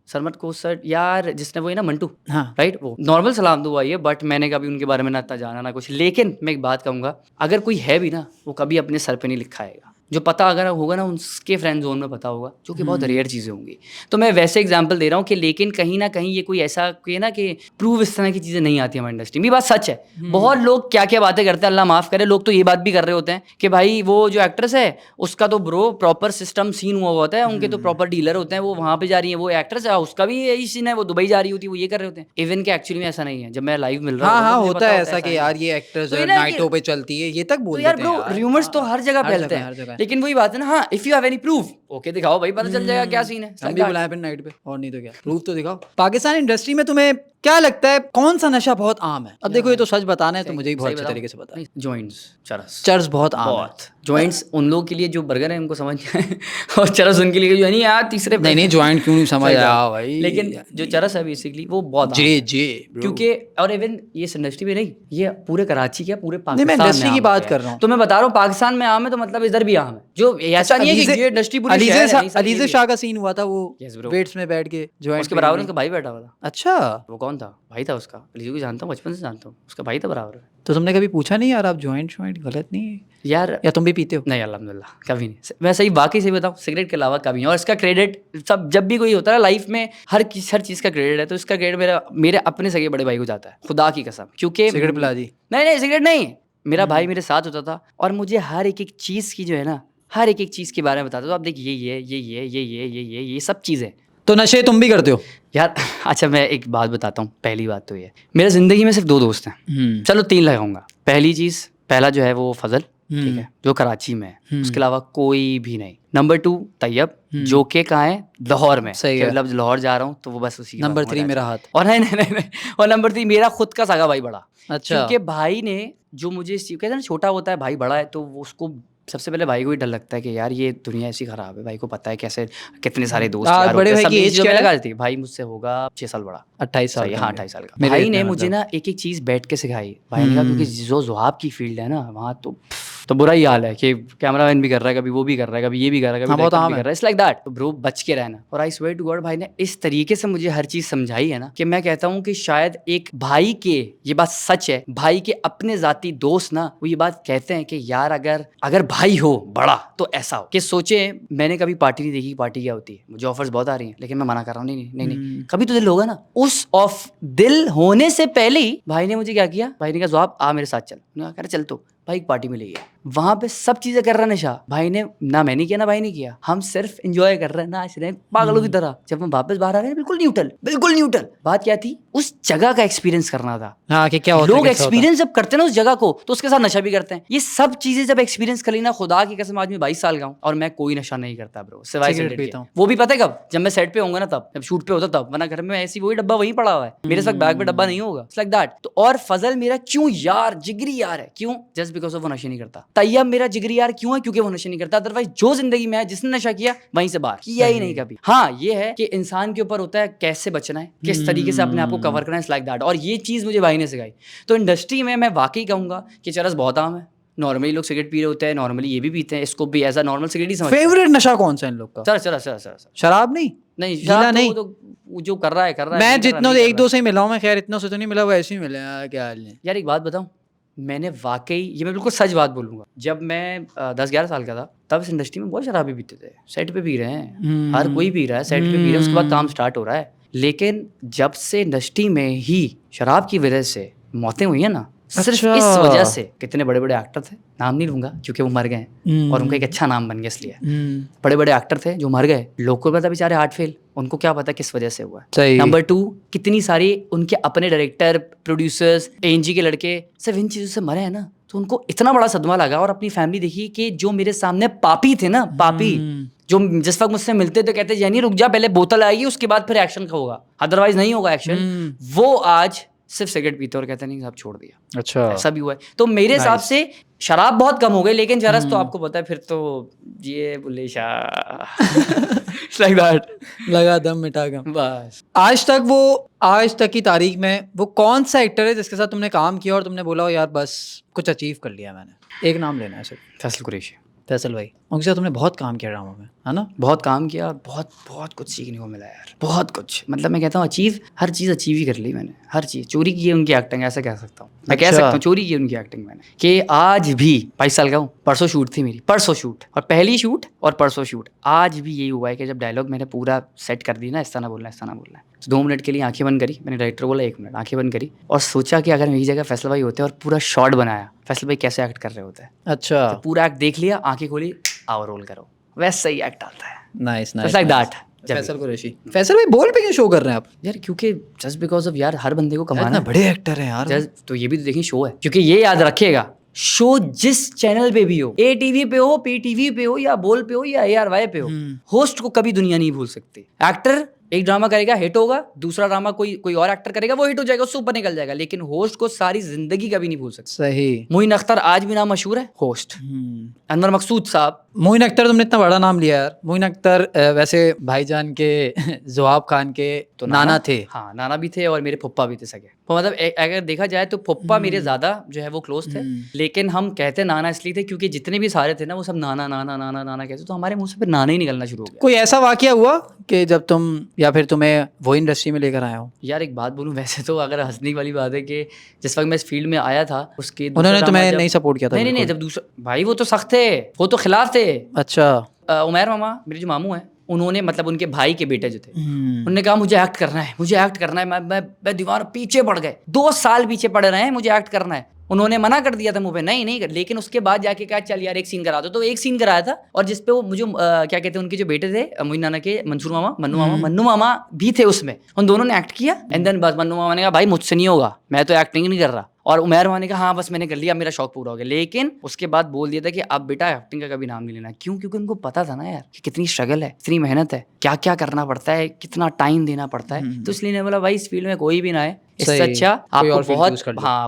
सरमत कोसर यार, जिसने वो है ना मंटू, हाँ राइट, वो नॉर्मल सलाम दुआ है, बट मैंने कभी उनके बारे में ना इतना जाना ना कुछ। लेकिन मैं एक बात कहूँगा, अगर कोई है भी ना, वो कभी अपने सर पे नहीं लिखा आएगा। जो पता अगर होगा ना, उसके फ्रेंड जोन में पता होगा, जो कि बहुत रेयर चीज़ें होंगी। तो मैं वैसे एग्जांपल दे रहा हूँ कि लेकिन कहीं ना कहीं ये कोई ऐसा कि ना कि प्रूव इस तरह की चीज़ें नहीं आती हमारी इंडस्ट्री में। ये बात सच है। बहुत लोग क्या क्या बातें करते हैं, अल्लाह माफ़ करे, लोग तो ये बात भी कर रहे होते हैं कि भाई वो जो एक्ट्रेस है उसका तो ब्रो प्रॉपर सिस्टम सीन हुआ होता है, उनके तो प्रॉपर डीलर होते हैं, वो वहाँ पे जा रही है। वो एक्ट्रेस है, उसका भी यही सीन है, वो दुबई जा रही होती है, वो ये कर रहे होते हैं। इवन के एक्चुअली में ऐसा नहीं है। जब मैं लाइव मिल रहा हूँ, हाँ होता है ऐसा कि यार ये एक्ट्रेस नाइटों पे चलती है, ये तक बोल देते हैं यार। रूमर्स तो हर जगह फैलते हैं, लेकिन वही बात है ना, if you have any proof, okay दिखाओ भाई, पता चल जाएगा क्या सीन है। हम भी बुलाए फिर नाइट पे, और नहीं तो क्या, प्रूफ तो दिखाओ। पाकिस्तान इंडस्ट्री में तुम्हें क्या लगता है कौन सा नशा बहुत आम है? अब देखो ये तो सच बताना है तो मुझे ही बहुत सही अच्छे बताऊं? तरीके से पता है। जॉइंट्स, चरस। चर्च बहुत आम है। बहुत जॉइंट्स उन लोगों के लिए जो बर्गर है उनको समझ नहीं आए और चरस उनके लिए जो है नहीं यार तीसरे पे। नहीं ज्वाइंट क्यों नहीं समझ सही आया बात। भाई? लेकिन जो चरस है बेसिकली वो बहुत आम जे है। जे bro। क्योंकि और इवन ये इंडस्ट्री में नहीं, ये पूरे कराची क्या पूरे नहीं, मैं पाकिस्तान में इंडस्ट्री की आम बात है। कर रहा हूँ। तो मैं बता रहा हूँ पाकिस्तान में आम है तो मतलब इधर भी आम है। जो ऐसा नहीं है कि ये इंडस्ट्री पूरी शहर है, नहीं सर, ये अलीजे भी है। शाह का सीन हुआ था वो Yes, bro। वेट्स में बैठ के ज्वाइंट उसके बराबर में उसका भाई बैठा हुआ था। अच्छा, वो कौन था? भाई था उसका। अलीजू को जानता हूँ, बचपन से जानता हूँ, उसका भाई था बराबर में। तो तुमने कभी पूछा नहीं यार आप ज्वाइंट गलत नहीं है यार या तुम भी पीते हो? नहीं, अल्हम्दुलिल्लाह कभी नहीं। मैं सही बाकी सही बताऊँ, सिगरेट के अलावा कभी नहीं। और इसका क्रेडिट सब जब भी कोई होता है लाइफ में, हर चीज़ का क्रेडिट है, तो इसका क्रेडिट मेरे अपने सगे बड़े भाई को जाता है, खुदा की कसम। क्योंकि सिगरेट पिला दी? नहीं सिगरेट नहीं, मेरा भाई मेरे साथ होता था और मुझे हर एक चीज़ की जो है ना, हर एक चीज़ के बारे में बताता था। तो आप देखिए ये सब चीज़ें। तो नशे तुम भी करते हो? यार अच्छा मैं एक बात बताता हूँ। पहली बात तो ये, मेरे ज़िंदगी में सिर्फ 2 दोस्त हैं। चलो 3 लगाऊंगा। पहला जो है वो फजल, ठीक है, जो कराची में है। उसके अलावा कोई भी नहीं। नंबर 2 तैयब, जो कि कहाँ है? लाहौर में। सही कि है। मतलब लाहौर जा रहा हूँ तो वो बस उसी के नंबर साथ 3 मजा मेरा आता है। हाथ। और नहीं और नंबर 3 मेरा खुद का सगा भाई बड़ा। अच्छा। क्योंकि भाई ने जो मुझे कहते हैं ना, छोटा होता है भाई बड़ा है, तो वो उसको सबसे पहले भाई को ही डर लगता है कि यार ये दुनिया ऐसी खराब है। भाई को पता है कैसे कितने सारे दोस्त आज यार बड़े होते हैं। भाई सब की इन एज चीज़ों क्या में है? लगा देती है। भाई मुझसे होगा 6 साल बड़ा। 28 साल सही है, का हाँ होंगे। 28 साल का। मेरे भाई इतने ने मतलब। मुझे ना एक चीज़ बैठ के सिखाई। भाई ने कहा क्योंकि जो ज़ुआब की फील्ड है ना वहाँ तो बुरा ही हाल है कि कैमरामैन भी कर रहा है, कभी वो भी कर रहा है, कभी ये भी कर रहा है, कभी हाँ, बहुत डायरेक्टर आम भी है। कर रहा है। It's like that. तो ब्रो बच के रहना। और आई स्वेयर टू गॉड भाई ने इस तरीके से मुझे हर चीज़ समझाई है ना कि मैं कहता हूँ कि शायद एक भाई के, ये बात सच है, भाई के अपने जाती दोस्त ना वो ये बात कहते हैं कि यार अगर भाई हो बड़ा तो ऐसा हो। कि सोचे मैंने कभी पार्टी नहीं देखी, पार्टी क्या होती है। मुझे ऑफर्स बहुत आ रही हैं लेकिन मैं मना कर रहा हूँ, नहीं कभी तो दिल होगा ना। उस ऑफ दिल होने से पहले ही भाई ने मुझे क्या किया, भाई ने कहा ज़ुआब आ मेरे साथ चल। मैं कहा चल। तो भाई एक पार्टी में ले गया, वहां पे सब चीजें कर रहा नशा। भाई ने ना, मैंने किया ना भाई ने किया, हम सिर्फ एंजॉय कर रहे हैं, नाच रहे हैं पागलों की तरह। जब हम वापस बाहर आ रहे हैं बिल्कुल न्यूट्रल। बात क्या थी? उस जगह का एक्सपीरियंस करना था। हाँ कि क्या होता है, लोग कैसा होता है। एक्सपीरियंस जब करते हैं ना उस जगह को तो उसके साथ नशा भी करते हैं। ये सब चीजें जब एक्सपीरियंस कर ली ना, खुदा की कसम आज मैं 22 साल का हूँ और मैं कोई नशा नहीं करता ब्रो, सिवाय सिगरेट सिगरेट पीता के। हूँ। वो भी पता है कब? जब मैं सेट पे होऊंगा ना तब, जब शूट पे होता तब, वरना घर में ऐसी वही डब्बा वहीं पड़ा हुआ है मेरे साथ, बैग में डब्बा नहीं होगा। It's like that. तो और फजल मेरा क्यों यार जिगरी यार है, क्यों? जस्ट बिकॉज ऑफ वो नशे नहीं करता। तैयब मेरा जिगरी यार क्यों है? क्योंकि वो नशे नहीं करता। अदरवाइज जो जिंदगी में है, जिसने नशा किया वहीं से बाहर किया ही नहीं कभी। हाँ ये है कि इंसान के ऊपर होता है कैसे बचना है, किस तरीके से अपने आप को कवर करना है। It's like that. और ये चीज मुझे भाई ने सिखाई। तो इंडस्ट्री में मैं वाकई कहूंगा कि चरस बहुत आम है। नॉर्मली लोग सिगरेट पी रहे होते हैं, नॉर्मली ये भी पीते हैं, इसको भी एज अ नॉर्मल सिगरेट ही समझते हैं। फेवरेट नशा कौन सा है इन लोग का? सर शराब नहीं? नहीं गीला शराब तो नहीं? वो तो जो कर रहा है मैं नहीं कर रहा, जितनों नहीं एक कर दो रहा। से ही मिला हूँ, मैं खैर इतनों से तो नहीं मिला, वो ऐसे ही मिले हैं, क्या हाल है? यार एक बात बताऊं, मैंने वाकई, ये मैं बिल्कुल सच बात बोलूंगा, जब मैं 10-11 साल का था तब इस इंडस्ट्री में बहुत शराबी पीते थे। सेट पे पी रहे हैं, हर कोई पी रहा है, सेट पे पी रहे हैं, उसके बाद काम स्टार्ट हो रहा है। लेकिन जब से इंडस्ट्री में ही शराब की वजह से मौतें हुई है ना, सिर्फ अच्छा। इस वजह से, कितने बड़े बड़े एक्टर थे, नाम नहीं लूंगा क्योंकि वो मर गए हैं और उनका एक अच्छा नाम बन गया इसलिए। बड़े बड़े एक्टर थे जो मर गए, लोग को पता बेचारे हार्ट फेल, उनको क्या पता किस वजह से हुआ है। सही। नंबर 2, कितनी सारी उनके अपने डायरेक्टर, प्रोड्यूसर्स, एएनजी के लड़के सिर्फ इन चीज़ों से मरे हैं ना, तो उनको इतना बड़ा सदमा लगा। और अपनी फैमिली देखी कि जो मेरे सामने पापी थे ना, पापी जो जिस वक्त मुझसे मिलते थे कहते यानी रुक जा, पहले बोतल आएगी उसके बाद फिर एक्शन का होगा, अदरवाइज नहीं होगा एक्शन, वो आज सिर्फ सिगरेट पीते और कहते नहीं साहब छोड़ दिया। अच्छा। ऐसा भी हुआ है। तो मेरे हिसाब से शराब बहुत कम हो गई, लेकिन चरस तो आपको पता है फिर तो ये बुल्ले शाह लाइक दैट, लगा दम मिटा गम। बस। आज तक की तारीख में वो कौन सा एक्टर है जिसके साथ तुमने काम किया और तुमने बोला हो यार बस कुछ अचीव कर लिया मैंने? एक नाम लेना है सिर्फ। फैसल कुरैशी। फैसल भाई, उनके साथ तुमने बहुत काम किया ड्रामा में, है ना? बहुत काम किया, बहुत कुछ सीखने को मिला यार, बहुत कुछ। मतलब मैं कहता हूँ हर चीज़ अचीव ही कर ली मैंने, हर चीज़। चोरी की है उनकी एक्टिंग, ऐसा कह सकता हूँ मैं, कह सकता हूँ चोरी की है उनकी एक्टिंग मैंने। कि आज भी 22 साल का हूँ, परसों शूट थी मेरी, परसों शूट, और पहली शूट और परसों शूट। आज भी यही हुआ है कि जब डायलॉग मैंने पूरा सेट कर दी ना, ऐसा ना बोलना है, तो 2 मिनट के लिए आंखें बंद करी, मैंने डायरेक्टर बोला 1 मिनट, आंखें बंद करी और सोचा कि अगर मेरी जगह फैसल भाई होते और पूरा शॉट बनाया, फैसल भाई कैसे एक्ट कर रहे होते हैं। अच्छा। तो पूरा एक्ट देख लिया, आंखें खोली, आओ रोल करो, वैसे ही एक्ट आता है। Nice like that. Faisal Qureshi. Faisal भाई बोल पे क्यों शो कर रहे हैं आप? यार क्योंकि जस्ट बिकॉज ऑफ यार हर बंदे को कमाना इतना है। बड़े एक्टर हैं यार। जस्ट तो ये भी तो देखिए शो है, क्योंकि ये याद रखिएगा, शो जिस चैनल पे भी हो, ATV पे हो, PTV पे हो, या बोल पे हो, या ARY पे हो, होस्ट को कभी दुनिया नहीं भूल सकती। एक्टर एक ड्रामा करेगा हिट होगा, दूसरा ड्रामा कोई और एक्टर करेगा वो हिट हो जाएगा, उससे ऊपर निकल जाएगा, लेकिन होस्ट को सारी जिंदगी कभी नहीं भूल सकते। सही। मोइन अख्तर आज भी नाम मशहूर है, होस्ट अनवर मकसूद साहब। मोइन अख्तर, तुमने इतना बड़ा नाम लिया यार। मोइन अख्तर वैसे भाईजान के ज़ुआब खान के तो नाना थे। हाँ, नाना भी थे और मेरे फुप्पा भी थे सगे। तो मतलब अगर देखा जाए तो फुप्पा मेरे ज्यादा जो है वो क्लोज थे, लेकिन हम कहते नाना इसलिए थे क्योंकि जितने भी सारे थे ना वो सब नाना नाना नाना नाना कहते, तो हमारे मुंह से फिर नाना ही निकलना शुरू हो गया। कोई ऐसा वाकया हुआ कि जब तुम या फिर तुम्हें वो इंडस्ट्री में लेकर आए हो? यार एक बात बोलूं, वैसे तो अगर हंसने वाली बात है कि जिस वक्त मैं इस फील्ड में आया था उसके उन्होंने तुम्हें नहीं सपोर्ट किया था? नहीं, जब दूसरा भाई वो तो सख्त थे, वो तो खिलाफ थे। अच्छा। उमैर मामा मेरे जो मामू हैं, उन्होंने मतलब उनके भाई के बेटे जो थे उन्होंने कहा मुझे एक्ट करना है, मुझे एक्ट करना है। मैं दीवार पीछे पड़ गए, 2 साल पीछे पड़ रहे हैं, मुझे एक्ट करना है। उन्होंने मना कर दिया था मुंह पे, नहीं कर, लेकिन उसके बाद जाके कहा चल यार एक सीन करा दो, तो एक सीन कराया था। और जिसपे वो मुझे क्या कहते हैं उनके जो बेटे थे मोइन नाना के, मंसूर मामा, मन्नू मामा भी थे उसमें, उन दोनों ने एक्ट किया। एंड देन बस मन्नू मामा ने कहा भाई मुझसे नहीं होगा, मैं तो एक्टिंग नहीं कर रहा। और उमैर मामा ने कहा हाँ बस मैंने कर लिया, मेरा शौक पूरा हो गया। लेकिन उसके बाद बोल दिया था कि अब बेटा एक्टिंग का कभी नाम नहीं लेना। क्यों? क्योंकि उनको पता था ना यार कि कितनी स्ट्रगल है, कितनी मेहनत है, क्या क्या करना पड़ता है, कितना टाइम देना पड़ता है। तो इसलिए बोला भाई इस फील्ड में कोई भी ना है, इससे अच्छा आपको बहुत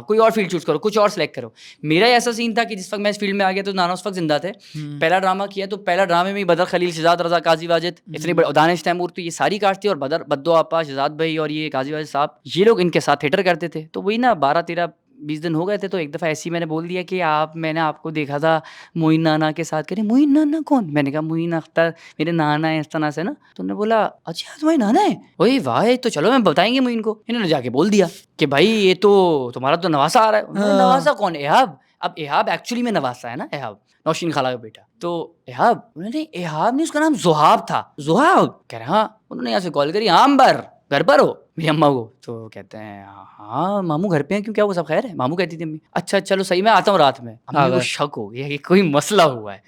कोई और फील्ड चूज करो, कुछ और सिलेक्ट करो। मेरा ऐसा सीन था कि जिस वक्त मैं इस फील्ड में आ गया तो नाना उस वक्त जिंदा थे। पहला ड्रामा किया तो पहला ड्रामे में बदर खलील, शहजाद रजा, काजी वाजिद, इतनी बड़ी दानिश तैमूर, तो ये सारी कास्ट थी। और बदर बद्दो आपा, शहजाद भाई और ये काजी वाजिद साहब, ये लोग इनके साथ थिएटर करते थे। तो वही ना 12-13-20 दिन हो गए थे, तो एक दफ़ा ऐसे ही मैंने बोल दिया कि मैंने आपको देखा था मोइन नाना के साथ। कह रहे मोइन नाना कौन? मैंने कहा मोइन अख्तर मेरे नाना है, इस तरह से ना। तो उन्होंने बोला अच्छा तुम्हारे नाना है? वही वाह, तो चलो मैं बताएंगे मोइन को। इन्होंने जाके बोल दिया कि भाई ये तो तुम्हारा तो नवासा आ रहा है। नवासा कौन? एहाब। अब एहाब एक्चुअली में नवासा है ना, एहाब नौशीन खाला का बेटा। तो एहाब, उन्होंने एहाब नहीं, उसका नाम ज़ुहाब था। ज़ुहाब? कह रहे हाँ। उन्होंने यहाँ से कॉल करी, हाँ अंबर घर पर हो मेरी अम्मा को? तो कहते हैं हाँ मामू घर पे हैं। क्यों, क्या वो सब खैर है? मामू कहती थी अम्मी। अच्छा चलो सही, मैं आता हूँ रात में। अम्मी को शक हो गया कि कोई मसला हुआ है।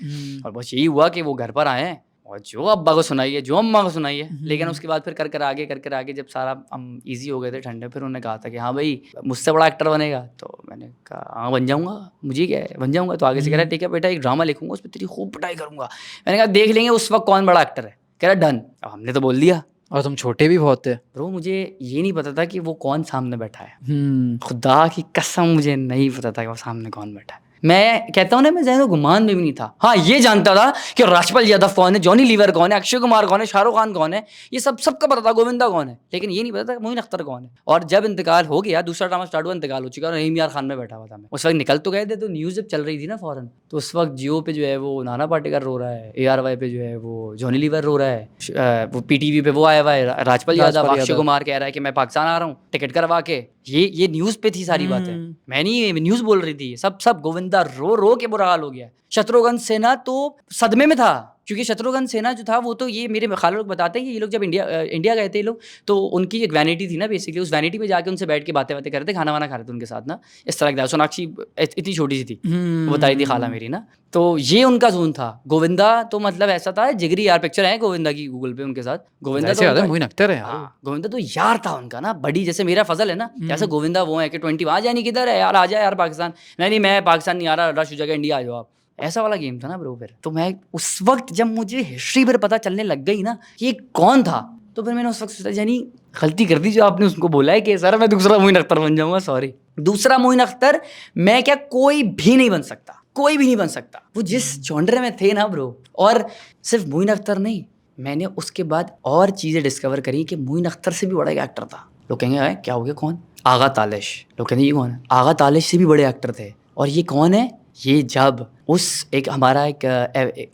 और बस यही हुआ कि वो घर पर आए हैं और जो अब्बा को सुनाइए, जो अम्मा को सुनाइए। लेकिन उसके बाद फिर कर आगे जब सारा हम ईजी हो गए थे, ठंडे, फिर उन्होंने कहा था कि हाँ भाई मुझसे बड़ा एक्टर बनेगा। तो मैंने कहा हाँ बन जाऊँगा, मुझे क्या है, बन जाऊँगा। तो आगे से कह रहा है ठीक है बेटा एक ड्रामा लिखूंगा, उस पर तेरी खूब पिटाई करूँगा। मैंने कहा देख लेंगे उस वक्त कौन बड़ा एक्टर है। कह रहा डन। अब हमने तो बोल दिया। और तुम छोटे भी बहुत थे ब्रो, मुझे ये नहीं पता था कि वो कौन सामने बैठा है। खुदा की कसम मुझे नहीं पता था कि वो सामने कौन बैठा है। मैं कहता हूँ ना, मैं ज़हन गुमान में भी नहीं था। हाँ ये जानता था कि राजपाल यादव कौन है, जॉनी लीवर कौन है, अक्षय कुमार कौन है, शाहरुख खान कौन है, ये सबका पता था। गोविंदा कौन है, लेकिन ये नहीं पता था मोइन अख्तर कौन है। और जब इंतकाल हो गया, दूसरा ड्रामा स्टार्ट हुआ, इंतकाल हो चुका और रहीम यार खान में बैठा हुआ था मैं। उस वक्त निकल तो गए थे, तो न्यूज़ जब चल रही थी ना फौरन, तो उस वक्त जियो पे जो है वो नाना पाटेकर रो रहा है, ARY पे जो है वो जॉनी लीवर रो रहा है, वो PTV पे वो आया हुआ है राजपाल यादव, अक्षय कुमार कह रहा है कि मैं पाकिस्तान आ रहा हूँ टिकट करवा के। ये न्यूज़ पे थी सारी बातें, मैं नहीं न्यूज़ बोल रही थी। सब गोविंदा रो के बुरा हाल हो गया। शत्रुघ्न सिन्हा तो सदमे में था, क्योंकि शत्रुघ्न सिन्हा जो था वो तो, ये मेरे खाला लोग बताते हैं कि ये लोग जब इंडिया गए थे, ये लोग तो उनकी एक वैनिटी थी ना बेसिकली, उस वैनिटी में जाके उनसे बैठ के बातें कर रहे थे, खाना वाना खा रहे थे उनके साथ ना, इस तरह का। सोनाक्षी इतनी छोटी सी थी, वो बताई थी खाला मेरी ना। तो ये उनका जोन था। गोविंदा तो मतलब ऐसा था, जिगरी यार पिक्चर है गोविंदा की गूगल पे उनके साथ। गोविंदा तो मोइन अख्तर है। गोविंदा तो यार था उनका ना, बड़ी जैसे मेरा फजल है ना, जैसे गोविंदा वो है कि 20 आ जाए, किधर है यार, आ जाए यार पाकिस्तान। नहीं मैं पाकिस्तान नहीं आ रहा, रश हो जाएगा, इंडिया आ जाओ आप। ऐसा वाला गेम था ना ब्रो। फिर तो मैं उस वक्त जब मुझे हिस्ट्री पर पता चलने लग गई ना कि कौन था, तो फिर मैंने उस वक्त सोचा यानी गलती कर दी जो आपने उसको बोला है कि सर मैं दूसरा मोइन अख्तर बन जाऊंगा। सॉरी, दूसरा मोइन अख्तर मैं क्या, कोई भी नहीं बन सकता, कोई भी नहीं बन सकता। वो जिस जॉनर में थे ना ब्रो, और सिर्फ मोइन अख्तर नहीं, मैंने उसके बाद और चीज़ें डिस्कवर करी कि मोइन अख्तर से भी बड़ा एक एक्टर था। लोग कहेंगे क्या हो गया, कौन? आगा तालिश। लोग कहेंगे ये कौन है? आगा तालिश से भी बड़े एक्टर थे। और ये कौन है? ये जब उस एक हमारा एक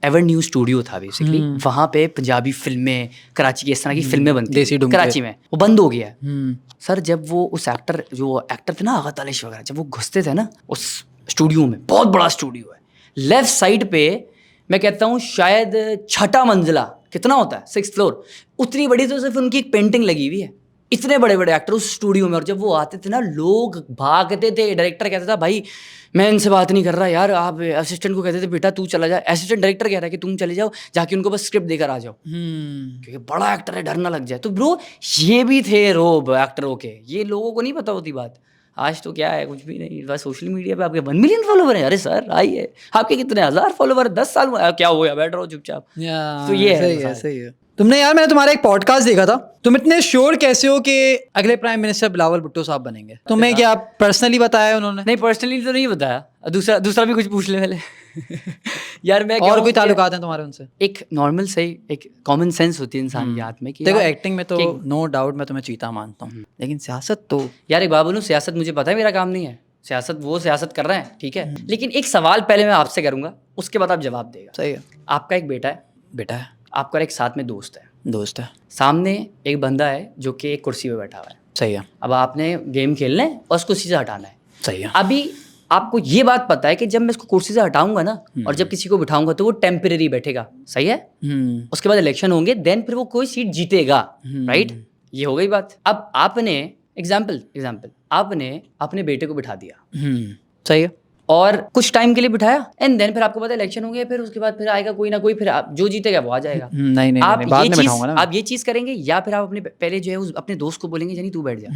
एवर न्यूज़ स्टूडियो था बेसिकली, वहाँ पे पंजाबी फिल्में, कराची की इस तरह की फिल्में बनती थी कराची में, वो बंद हो गया है सर। जब वो उस एक्टर थे ना आगा तालिश वगैरह, जब वो घुसते थे ना उस स्टूडियो में, बहुत बड़ा स्टूडियो है, लेफ्ट साइड पे मैं कहता हूँ शायद 6ठा मंजिला, कितना होता है 6th फ्लोर, उतनी बड़ी तो सिर्फ उनकी एक पेंटिंग लगी हुई है। इतने बड़े बड़े एक्टर उस स्टूडियो में। और जब वो आते थे ना, लोग भागते थे। डायरेक्टर कहता था भाई मैं इनसे बात नहीं कर रहा यार, आप असिस्टेंट को कहते थे बेटा तू चला जा। असिस्टेंट डायरेक्टर कह रहा है कि तुम चले जाओ, जाके उनको बस स्क्रिप्ट देकर आ जाओ, क्योंकि बड़ा एक्टर है, डर ना लग जाए। तो ब्रो ये भी थे रोब एक्टरों के, ये लोगों को नहीं पता होती बात। आज तो क्या है, कुछ भी नहीं, बस सोशल मीडिया पे आपके 1 मिलियन फॉलोवर है। अरे सर आइए, आपके कितने 1000 फॉलोवर, 10 साल क्या हो गया, बैठ रहो चुपचाप। तो ये सही है। तुमने यार, मैंने तुम्हारा एक पॉडकास्ट देखा था, तुम इतने श्योर कैसे हो कि अगले प्राइम मिनिस्टर बिलावल भुट्टो साहब बनेंगे? तुम्हें क्या पर्सनली बताया उन्होंने? नहीं, पर्सनली तो नहीं बताया। दूसरा भी कुछ पूछ ले पहले। यार मैं और कोई ताल्लुकात हैं तुम्हारे उनसे? एक नॉर्मल सही एक कॉमन सेंस होती है इंसान के हाथ में कि देखो यार, एक्टिंग में तो नो डाउट मैं तुम्हें चीता मानता हूँ, लेकिन सियासत तो यार एक बात बोलूं, सियासत मुझे पता है मेरा काम नहीं है। सियासत वो सियासत कर रहे हैं, ठीक है, लेकिन एक सवाल पहले मैं आपसे करूंगा, उसके बाद आप जवाब देगा। सही है। आपका एक बेटा है, बेटा है, आपका एक साथ में दोस्त है, दोस्त है, सामने एक बंदा है जो कि एक कुर्सी पे बैठा हुआ है। सही है, अब आपने गेम खेलना है और उस कुर्सी से हटाना है। सही है। अभी आपको ये बात पता है कि जब मैं इसको कुर्सी से हटाऊंगा ना और जब किसी को बिठाऊंगा तो वो टेम्परेरी बैठेगा, सही है। उसके बाद इलेक्शन होंगे, देन फिर वो कोई सीट जीतेगा, राइट। ये हो गई बात। अब आपने एग्जाम्पल आपने अपने बेटे को बिठा दिया, सही है। और कुछ टाइम के लिए बिठाया, एंड देन फिर आपको पता है इलेक्शन होंगे, फिर उसके बाद फिर आएगा कोई ना कोई, फिर आप जो जीतेगा वो आ जाएगा। नहीं नहीं, आप नहीं, बाद ये में चीज बैठाऊंगा ना मैं। आप ये चीज करेंगे, या फिर आप अपने पहले जो है उस अपने दोस्त को बोलेंगे जानी तू बैठ जा,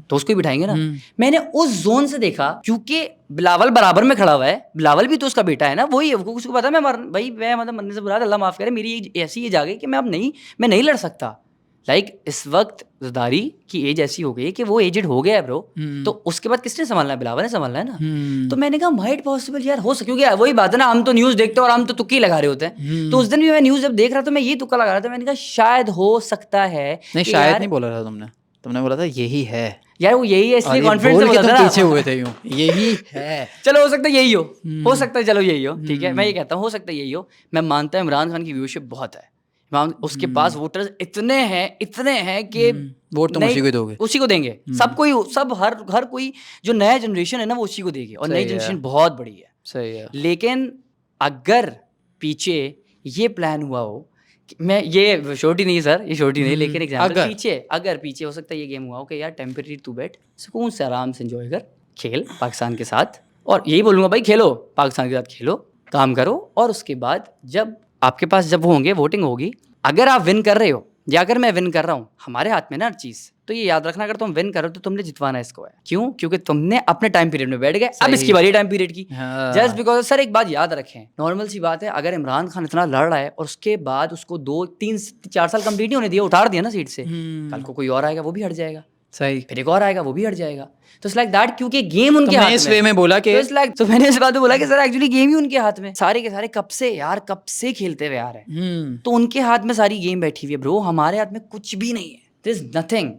दोस्त को ही बिठाएंगे ना। मैंने उस जोन से देखा, क्योंकि बिलावल बराबर में खड़ा हुआ है, बिलावल भी तो उसका बेटा है ना, वही है, उसको पता है मैं भाई मैं मतलब मरने से बुरा, अल्लाह माफ करे, मेरी ऐसी एज आ गई कि मैं नहीं लड़ सकता। इस वक्त ज़दारी की एज ऐसी हो गई है कि वो एजेड हो गया है ब्रो, तो उसके बाद किसने संभालना है? बिलावल ने संभालना है ना। तो मैंने कहा माइट पॉसिबल यार हो सके, क्योंकि वही बात है ना, हम तो न्यूज़ देखते हैं और हम तो तुक्के लगा रहे होते हैं। तो उस दिन भी मैं न्यूज़ जब देख रहा था, मैं ये तुक्का लगा रहा था, मैंने कहा शायद हो सकता है। नहीं, शायद नहीं बोला था तुमने बोला था यही है यार, वो यही है, इसलिए कॉन्फिडेंस कॉन्फिडेंस से बोला था, पीछे हुए थे यूं, यही है। चलो हो सकता है यही हो सकता है, चलो यही हो, ठीक है, मैं ये कहता हूँ हो सकता है यही हो। मैं मानता हूँ इमरान खान की व्यूअरशिप बहुत है, उसके पास वोटर्स इतने हैं कि वोट तुम उसी को दोगे, उसी को देंगे। हर कोई जो नया जनरेशन है ना वो उसी को देगी, और नई जनरेशन बहुत बड़ी है। सही है। लेकिन अगर पीछे ये प्लान हुआ हो, मैं ये छोटी नहीं सर, ये छोटी नहीं, लेकिन एग्जाम्पल अगर पीछे हो सकता है ये गेम हुआ हो कि यार टेम्परेरी तू बैठ, सुकून से आराम से एंजॉय कर, खेल पाकिस्तान के साथ, और यही बोलूँगा भाई खेलो पाकिस्तान के साथ, खेलो काम करो, और उसके बाद जब आपके पास जब वो होंगे, वोटिंग होगी, अगर आप विन कर रहे हो या अगर मैं विन कर रहा हूँ, हमारे हाथ में ना हर चीज़, तो ये याद रखना, अगर तुम विन कर रहे हो तो तुमने जितवाना इसको है। क्यों? क्योंकि तुमने अपने टाइम पीरियड में बैठ गए, अब इसकी बारी टाइम पीरियड की। जस्ट बिकॉज सर एक बात याद रखें, नॉर्मल सी बात है, अगर इमरान खान इतना लड़ रहा है और उसके बाद उसको 2-3-4 साल कंप्लीट नहीं होने दिया, उतार दिया ना सीट से, कल को कोई और आएगा वो भी हट जाएगा, सही, फिर एक और आएगा वो भी हट जाएगा। तो इट्स लाइक दैट, क्योंकि गेम उनके हाथ में। इस वे में बोला कि तो मैंने इस बात में बोला कि सर एक्चुअली गेम ही उनके हाथ में, सारे के सारे कब से खेलते हुए आ रहे हैं, तो उनके हाथ में सारी गेम बैठी हुई है ब्रो, हमारे हाथ में कुछ भी नहीं है, देयर इज नथिंग।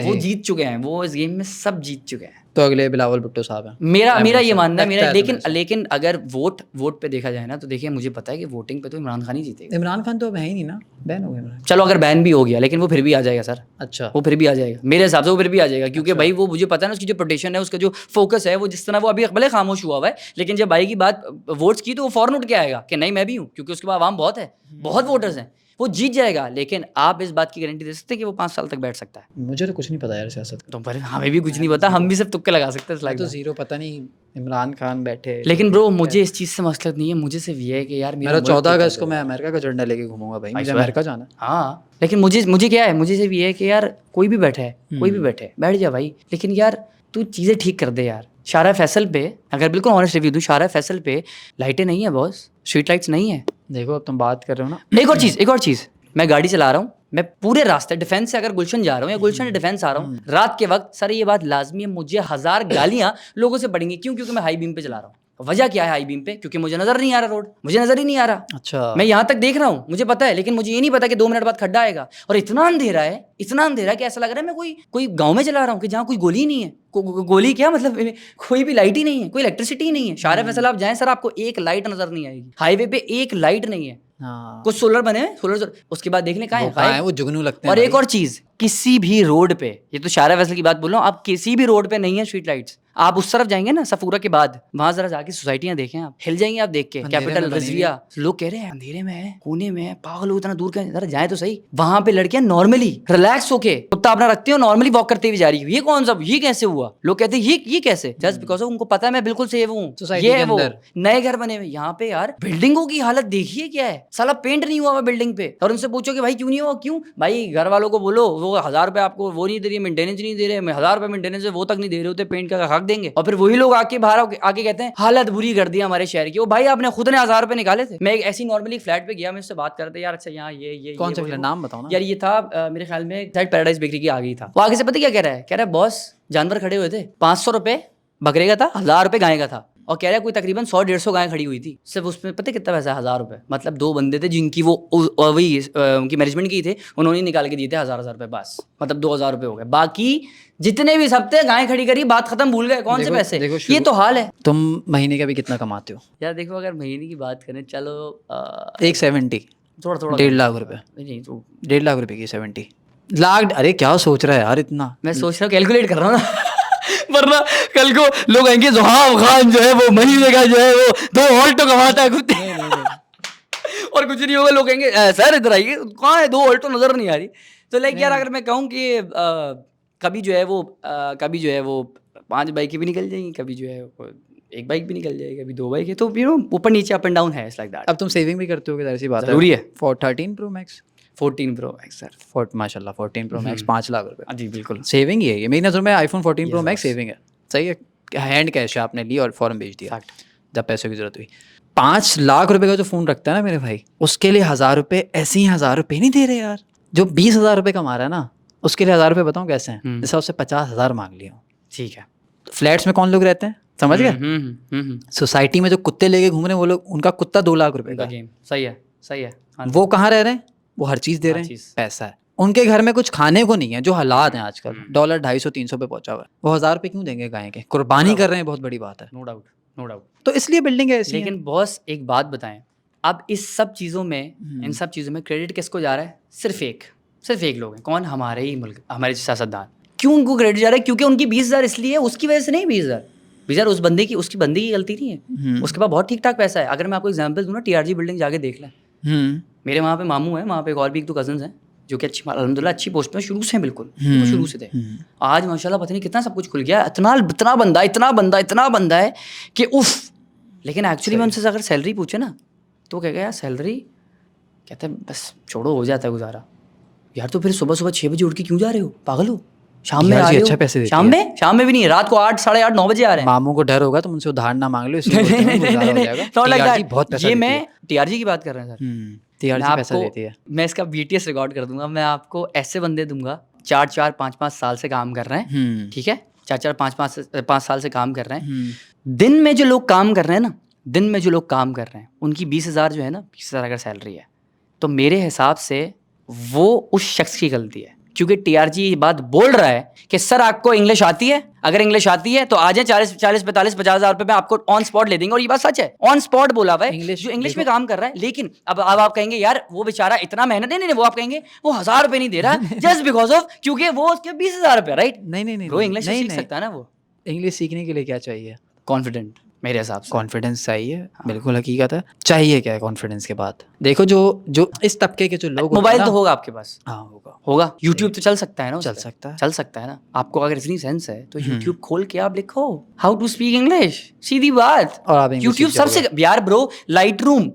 वो जीत चुके हैं, वो इस गेम में सब जीत चुके हैं। तो अगले बिलावल भुट्टो साहब हैं, मेरा ये मानना है, लेकिन अगर वोट पे देखा जाए ना, तो देखिए मुझे पता है कि वोटिंग पे तो इमरान खान ही जीतेगा। इमरान खान तो अब है ही नहीं ना, बैन हो गया। चलो अगर बैन भी हो गया, लेकिन वो फिर भी आ जाएगा सर। अच्छा, वो फिर भी आ जाएगा, मेरे हिसाब से वो फिर भी आ जाएगा, क्योंकि भाई वो मुझे पता है ना, उसकी जो पोटेंशियल है, उसका जो फोकस है, वो जिस तरह वो अभी भले खामोश हुआ है, लेकिन जब आएगी बात वोट्स की तो वो फौरन उठ के आएगा कि नहीं मैं भी हूँ, क्योंकि उसके बाद आवाम बहुत है, बहुत वोटर्स हैं, वो जीत जाएगा। लेकिन आप इस बात की गारंटी दे सकते हैं कि वो 5 साल तक बैठ सकता है? मुझे तो कुछ नहीं पता यार सियासत का। तो पर हमें भी कुछ नहीं पता, हम भी सब तुक्के लगा सकते हैं। तो जीरो पता नहीं, इमरान खान बैठे। लेकिन ब्रो मुझे इस चीज़ से मसला नहीं है, मुझे सिर्फ ये है कि यार मेरा 14 अगस्त को मैं अमेरिका का झंडा लेके घूमूंगा भाई, मुझे अमेरिका जाना है। हाँ, लेकिन मुझे क्या है, मुझे सिर्फ ये है कि यार कोई भी बैठे बैठ जा भाई, लेकिन यार तू चीज़ें ठीक कर दे यार। शारा फैसल पे, अगर बिल्कुल ऑनेस्ट रिव्यू दूं, शारा फैसल पे लाइटें नहीं है बॉस, स्ट्रीट लाइट्स नहीं है। देखो अब तुम बात कर रहे हो ना, एक और चीज़, मैं गाड़ी चला रहा हूँ, मैं पूरे रास्ते डिफेंस से अगर गुलशन जा रहा हूँ या गुलशन से डिफेंस आ रहा हूँ रात के वक्त, सर ये बात लाजमी है, मुझे 1000 गालियां लोगों से पड़ेंगी। क्यों? क्योंकि मैं हाई बीम पे चला रहा हूँ। वजह क्या है हाई बीम पे? क्योंकि मुझे नजर नहीं आ रहा रोड, मुझे नजर ही नहीं आ रहा। अच्छा, मैं यहाँ तक देख रहा हूँ, मुझे पता है, लेकिन मुझे ये नहीं पता कि 2 मिनट बाद खड्डा आएगा, और इतना अंधेरा है कि ऐसा लग रहा है मैं कोई गाँव में चला रहा हूँ कि जहाँ कोई गोली ही नहीं है। गोली क्या मतलब, कोई भी लाइट ही नहीं है, कोई इलेक्ट्रिसिटी ही नहीं है। शारा फैसल आप जाएं सर, आपको एक लाइट नजर नहीं आएगी, हाईवे पे एक लाइट नहीं है। हाँ, कुछ सोलर बने हैं, सोलर, उसके बाद देख लें कहाँ है वो जुगनू लगते हैं। और एक और चीज, किसी भी रोड पे, ये तो शारा फैसल की बात बोल रहा हूँ, आप किसी भी रोड पे नहीं है स्ट्रीट लाइट्स। आप उस तरफ जाएंगे ना सफूरा के बाद, वहां जरा जाके सोसाइटियां देखें, आप हिल जाएंगे आप देख के। कैपिटल रजविया, लोग कह रहे हैं अंधेरे में है, कोने में है, पागल हो इतना दूर का, जरा जाए तो सही। वहां पे लड़कियां नॉर्मली रिलैक्स होके कुत्ता अपना रखते हो, नॉर्मली वॉक करते हुए जा रही है। ये कौन सा, ये कैसे हुआ? लोग कहते हैं ये कैसे? जस्ट बिकॉज उनको पता है मैं बिल्कुल सेफ हूँ। ये वो नए घर बने हुए यहाँ पे, यार बिल्डिंगों की हालत देखिए क्या है, साला पेंट नहीं हुआ बिल्डिंग पे, और उनसे पूछो कि भाई क्यों नहीं हुआ? क्यों भाई? घर वालों को बोलो, वो 1000 रुपए आपको वो नहीं दे रही है, मेंटेनेंस नहीं दे रहे, 1000 रुपए मेंटेनेंस वो तक नहीं दे रहे होते, पेंट का खा रख देंगे और फिर वही लोग आके बाहर आके कहते हैं हालत बुरी कर दी हमारे शहर की। वो भाई आपने खुद ने 1000 रुपए निकाले थे। मैं एक ऐसी नॉर्मली फ्लैट पे गया, मैं उससे बात कर रहे थे, यार अच्छा यहाँ ये कौन सा वो, फ्लैट, वो। नाम बताओ ना यार ये था मेरे ख्याल में साइड पैराडाइज बेकरी की आगे ही था। वो आगे से पता क्या कह रहा है बॉस जानवर खड़े हुए थे, 500 रुपए बकरे का था, 1000 रुपए गाय का था, और कह रहा है कोई तकरीबन 100-150 गाय खड़ी हुई थी सिर्फ उसमें। पता कितना पैसा, 1000 रुपए। मतलब 2 बंदे थे जिनकी वो वही उनकी मैनेजमेंट की थे, उन्होंने निकाल के दिए थे 1000 रुपए बस। मतलब 2000 रुपए हो गए, बाकी जितने भी सब थे गाय खड़ी करी, बात खत्म, भूल गए कौन से पैसे। ये तो हाल है। तुम महीने का भी कितना कमाते हो? यार देखो अगर महीने की बात करें, चलो 170, थोड़ा 1.5 लाख रुपए, नहीं तो 1.5 लाख रुपए की 70 लाख। अरे क्या सोच रहा है यार इतना? मैं सोच रहा हूँ, कैलकुलेट कर रहा हूँ ना वरना कल को लोग आएंगे ज़ुहाब खान जो है वो महीने का जो है वो 2 ऑल्टो कमाता है खुद और कुछ नहीं होगा। लोग कहेंगे सर इधर आइए, कहाँ है 2 ऑल्टो, नजर नहीं आ रही। तो लाइक यार अगर मैं कहूँ कि कभी जो है वो 5 बाइकें भी निकल जाएंगी, कभी जो है वो 1 बाइक भी निकल जाएगी, कभी 2 बाइक है, तो ऊपर नीचे अप एंड डाउन है, लाइक दैट। अब तुम सेविंग भी करते हो, ऐसी बात जरूरी है। 13 Pro Max, 14 Pro Max sir, माशाल्लाह 14 Pro Max 5 लाख रुपए। जी बिल्कुल सेविंग ही है ये मेरी नज़र में। iPhone 14 Pro Yes, Max saving है, सही है। हैंड कैश है, आपने ली और फॉरन बेच दिया Fact. जब पैसों की जरूरत हुई। 5 लाख रुपए का जो फ़ोन रखता है ना मेरे भाई, उसके लिए 1000 रुपये ऐसे ही 1000 रुपये नहीं दे रहे यार। जो 20,000 रुपये कमा रहा है ना, उसके लिए 1000 रुपये बताऊँ कैसे हैं? जैसे उससे 50,000 मांग लिया। ठीक है। फ्लैट्स में कौन लोग रहते हैं, समझ गए? सोसाइटी में जो कुत्ते लेके घूम रहे हैं वो लोग, उनका कुत्ता 2 लाख रुपए का है। गेम सही है, सही है। वो कहाँ रह रहे हैं? वो हर चीज़ दे रहे हैं, पैसा है उनके घर में, कुछ खाने को नहीं है। जो हालात हैं आजकल, डॉलर 250-300 पे पहुंचा हुआ है, वो 1000 रुपये क्यों देंगे गाय के? कुर्बानी कर रहे हैं, बहुत बड़ी बात है। No doubt, no doubt. तो इसलिए बिल्डिंग ऐसी है। लेकिन बॉस एक बात बताएं, अब इस सब चीज़ों में, इन सब चीज़ों में क्रेडिट किसको जा रहा है? सिर्फ एक लोग हैं। कौन? हमारे ही मुल्क, हमारे सियासतदान। क्यों उनको क्रेडिट जा रहा है? क्योंकि उनकी 20,000 इसलिए, उसकी वजह से नहीं। 20,000 उस बंदे की, उसकी बंदे की गलती नहीं है। उसके पास बहुत ठीक ठाक पैसा है। अगर मैं आपको एग्जाम्पल दूँ ना, TRG बिल्डिंग जाके देख लें। मेरे वहाँ पे मामू है, वहाँ पे और भी 1-2 कजन्स हैं जो कि अल्हम्दुलिल्लाह अच्छी पोस्ट में शुरू से हैं, बिल्कुल वो शुरू से थे। आज माशाल्लाह पता नहीं कितना सब कुछ खुल गया। इतना बंदा है कि उफ। लेकिन एक्चुअली में उनसे अगर सैलरी पूछे ना, तो कहेगा यार सैलरी, कहते हैं बस छोड़ो, हो जाता है गुजारा। यार तो फिर सुबह 6 बजे उठ के क्यों जा रहे हो? पागल हो? शाम में आ रहे हो? अच्छा पैसे देती शाम में भी नहीं, रात को 8, 8:30, 9 बजे आ रहे हैं। मामू को डर होगा, तुम उनसे उधार ना मांग लो, इसलिए ये मैं TRG की बात कर रहे हैं सर। TRG पैसा देती है। मैं इसका BTS रिकॉर्ड कर दूंगा। मैं आपको ऐसे बंदे दूंगा 4-4, 5-5 साल से काम कर रहे हैं, ठीक है, 4-4, 5 साल से काम कर रहे हैं। दिन में जो लोग काम कर रहे हैं उनकी 20,000 जो है ना, 20,000 अगर सैलरी है, तो मेरे हिसाब से वो उस शख्स की गलती है। क्योंकि TRG ये बात बोल रहा है कि सर आपको इंग्लिश आती है, अगर इंग्लिश आती है तो आ जाए, 40, 45, 50,000 रुपए में आपको ऑन स्पॉट ले देंगे। और ये बात सच है, ऑन स्पॉट बोला हुआ है, जो इंग्लिश में काम कर रहा है। लेकिन अब आप कहेंगे यार वो बेचारा इतना मेहनत, नहीं, वो आप कहेंगे वो 1000 रुपए नहीं दे रहा जस्ट बिकॉज ऑफ, क्योंकि वो उसके 20,000 रुपए, राइट? नहीं, वो इंग्लिश सीख सकता है ना। वो इंग्लिश सीखने के लिए क्या चाहिए? कॉन्फिडेंट, मेरे हिसाब से कॉन्फिडेंस चाहिए। बिल्कुल हकीकत है। चाहिए क्या है कॉन्फिडेंस के बाद? देखो जो इस तबके के जो लोग, मोबाइल तो होगा आपके पास, हाँ होगा। YouTube तो चल सकता है ना, चल सकता है ना। आपको अगर इतनी सेंस है तो YouTube खोल के आप लिखो हाउ टू स्पीक इंग्लिश, सीधी बात। और आप YouTube सबसे यार ब्रो, Lightroom।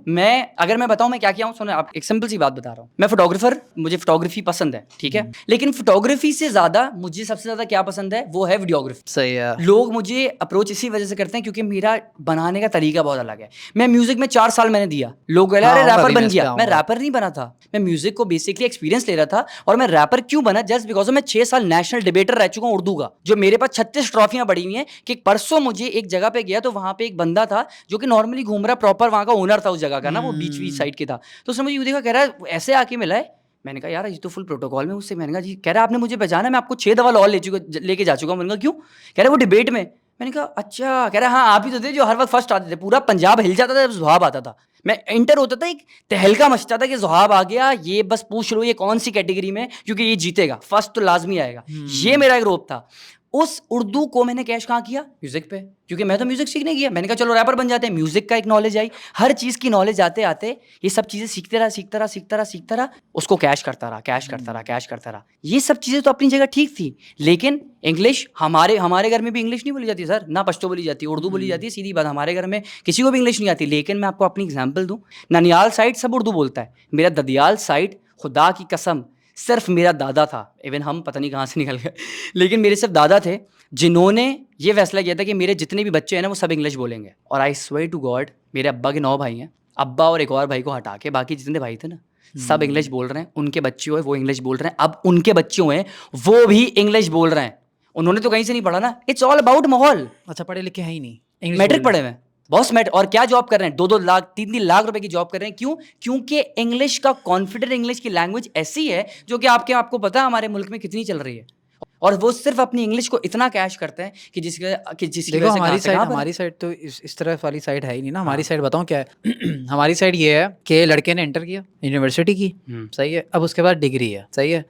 अगर मैं बताऊं मैं क्या किया हूं, सुनो आप, एक सिंपल सी बात बता रहा हूं। मैं फोटोग्राफर, मुझे फोटोग्राफी पसंद है, ठीक है, लेकिन फोटोग्राफी से ज्यादा मुझे सबसे ज्यादा क्या पसंद है, वो है वीडियोग्राफी। सही है। लोग मुझे अप्रोच इसी वजह से करते हैं क्योंकि मेरा बनाने का तरीका बहुत अलग है। मैं म्यूजिक में 4 साल मैंने दिया, लोग बोले अरे रैपर बन गया। मैं रैपर नहीं बना था, मैं म्यूजिक को बेसिकली एक्सपीरियंस ले रहा था। और मैं रैपर क्यों बना? जस्ट बिकॉज मैं 6 साल नेशनल डिबेटर रह चुका हूं उर्दू का, जो मेरे पास 36 ट्रॉफियां पड़ी हुई हैं। कि परसों मुझे एक जगह पे गया तो वहां पे एक बंदा था जो कि नॉर्मली घूम रहा, प्रॉपर वहां का ओनर था उस जगह का ना, वो बीच साइड के था। तो उसने मुझे देखा, कह रहा है ऐसे आके मिला है। मैंने कहा यार ये तो फुल प्रोटोकॉल में उससे। मैंने कहा जी, कह रहा आपने मुझे पहचाना, मैं आपको 6 दफा लॉ लेके जा चुका हूं। मैंने कहा क्यों? कह रहा वो डिबेट में। मैंने कहा अच्छा। कह रहा हाँ आप ही तो थे जो हर वक्त फर्स्ट आते थे, पूरा पंजाब हिल जाता था जब ज़ुहाब आता था। मैं इंटर होता था, एक तहलका मचता था कि ज़ुहाब आ गया, ये बस पूछ लो ये कौन सी कैटेगरी में, क्योंकि ये जीतेगा, फर्स्ट तो लाजमी आएगा। ये मेरा एक रोप था। उस उर्दू को मैंने कैश कहाँ किया? म्यूजिक पे, क्योंकि मैं तो म्यूजिक सीखने गया। मैंने कहा चलो रैपर बन जाते हैं। म्यूजिक का एक नॉलेज आई, हर चीज़ की नॉलेज आते आते ये सब चीज़ें सीखते रहा, उसको कैश करता रहा। ये सब चीज़ें तो अपनी जगह ठीक थी, लेकिन इंग्लिश हमारे घर में भी इंग्लिश नहीं बोली जाती सर, ना पश्तो बोली जाती, उर्दू बोली जाती है, सीधी बात। हमारे घर में किसी को भी इंग्लिश नहीं आती। लेकिन मैं आपको अपनी एग्जाम्पल दूँ, ननियाल साइड सब उर्दू बोलता है, मेरा ददियाल साइड खुदा की कसम सिर्फ मेरा दादा था, इवन हम पता नहीं कहाँ से निकल गए, लेकिन मेरे सिर्फ दादा थे जिन्होंने ये फैसला किया था कि मेरे जितने भी बच्चे हैं ना वो सब इंग्लिश बोलेंगे। और आई स्वेयर टू गॉड, मेरे अब्बा के 9 भाई हैं, अब्बा और एक और भाई को हटा के बाकी जितने भाई थे ना सब इंग्लिश बोल रहे हैं। उनके बच्चे हुए वो इंग्लिश बोल रहे हैं, अब उनके बच्चे हुए वो भी इंग्लिश बोल रहे हैं। उन्होंने तो कहीं से नहीं पढ़ा ना, इट्स ऑल अबाउट माहौल। अच्छा, पढ़े लिखे हैं ही नहीं, इंग्लिश मैट्रिक पढ़े हुए हैं, बहुत मैट, और क्या जॉब कर रहे हैं, 2-2 लाख 3-3 लाख रुपए की जॉब कर रहे हैं। क्यों? क्योंकि इंग्लिश का कॉन्फिडेंट, इंग्लिश की लैंग्वेज ऐसी है जो कि आपको पता है हमारे मुल्क में कितनी चल रही है, और वो सिर्फ अपनी इंग्लिश को इतना कैश करते हैं कि जिसकी देखो हमारी साइड तो इस तरह वाली साइड है ही नहीं ना। हमारी साइड बताऊं क्या है हमारी साइड ये है कि लड़के ने इंटर किया, यूनिवर्सिटी की, सही है, अब उसके बाद डिग्री है, सही है,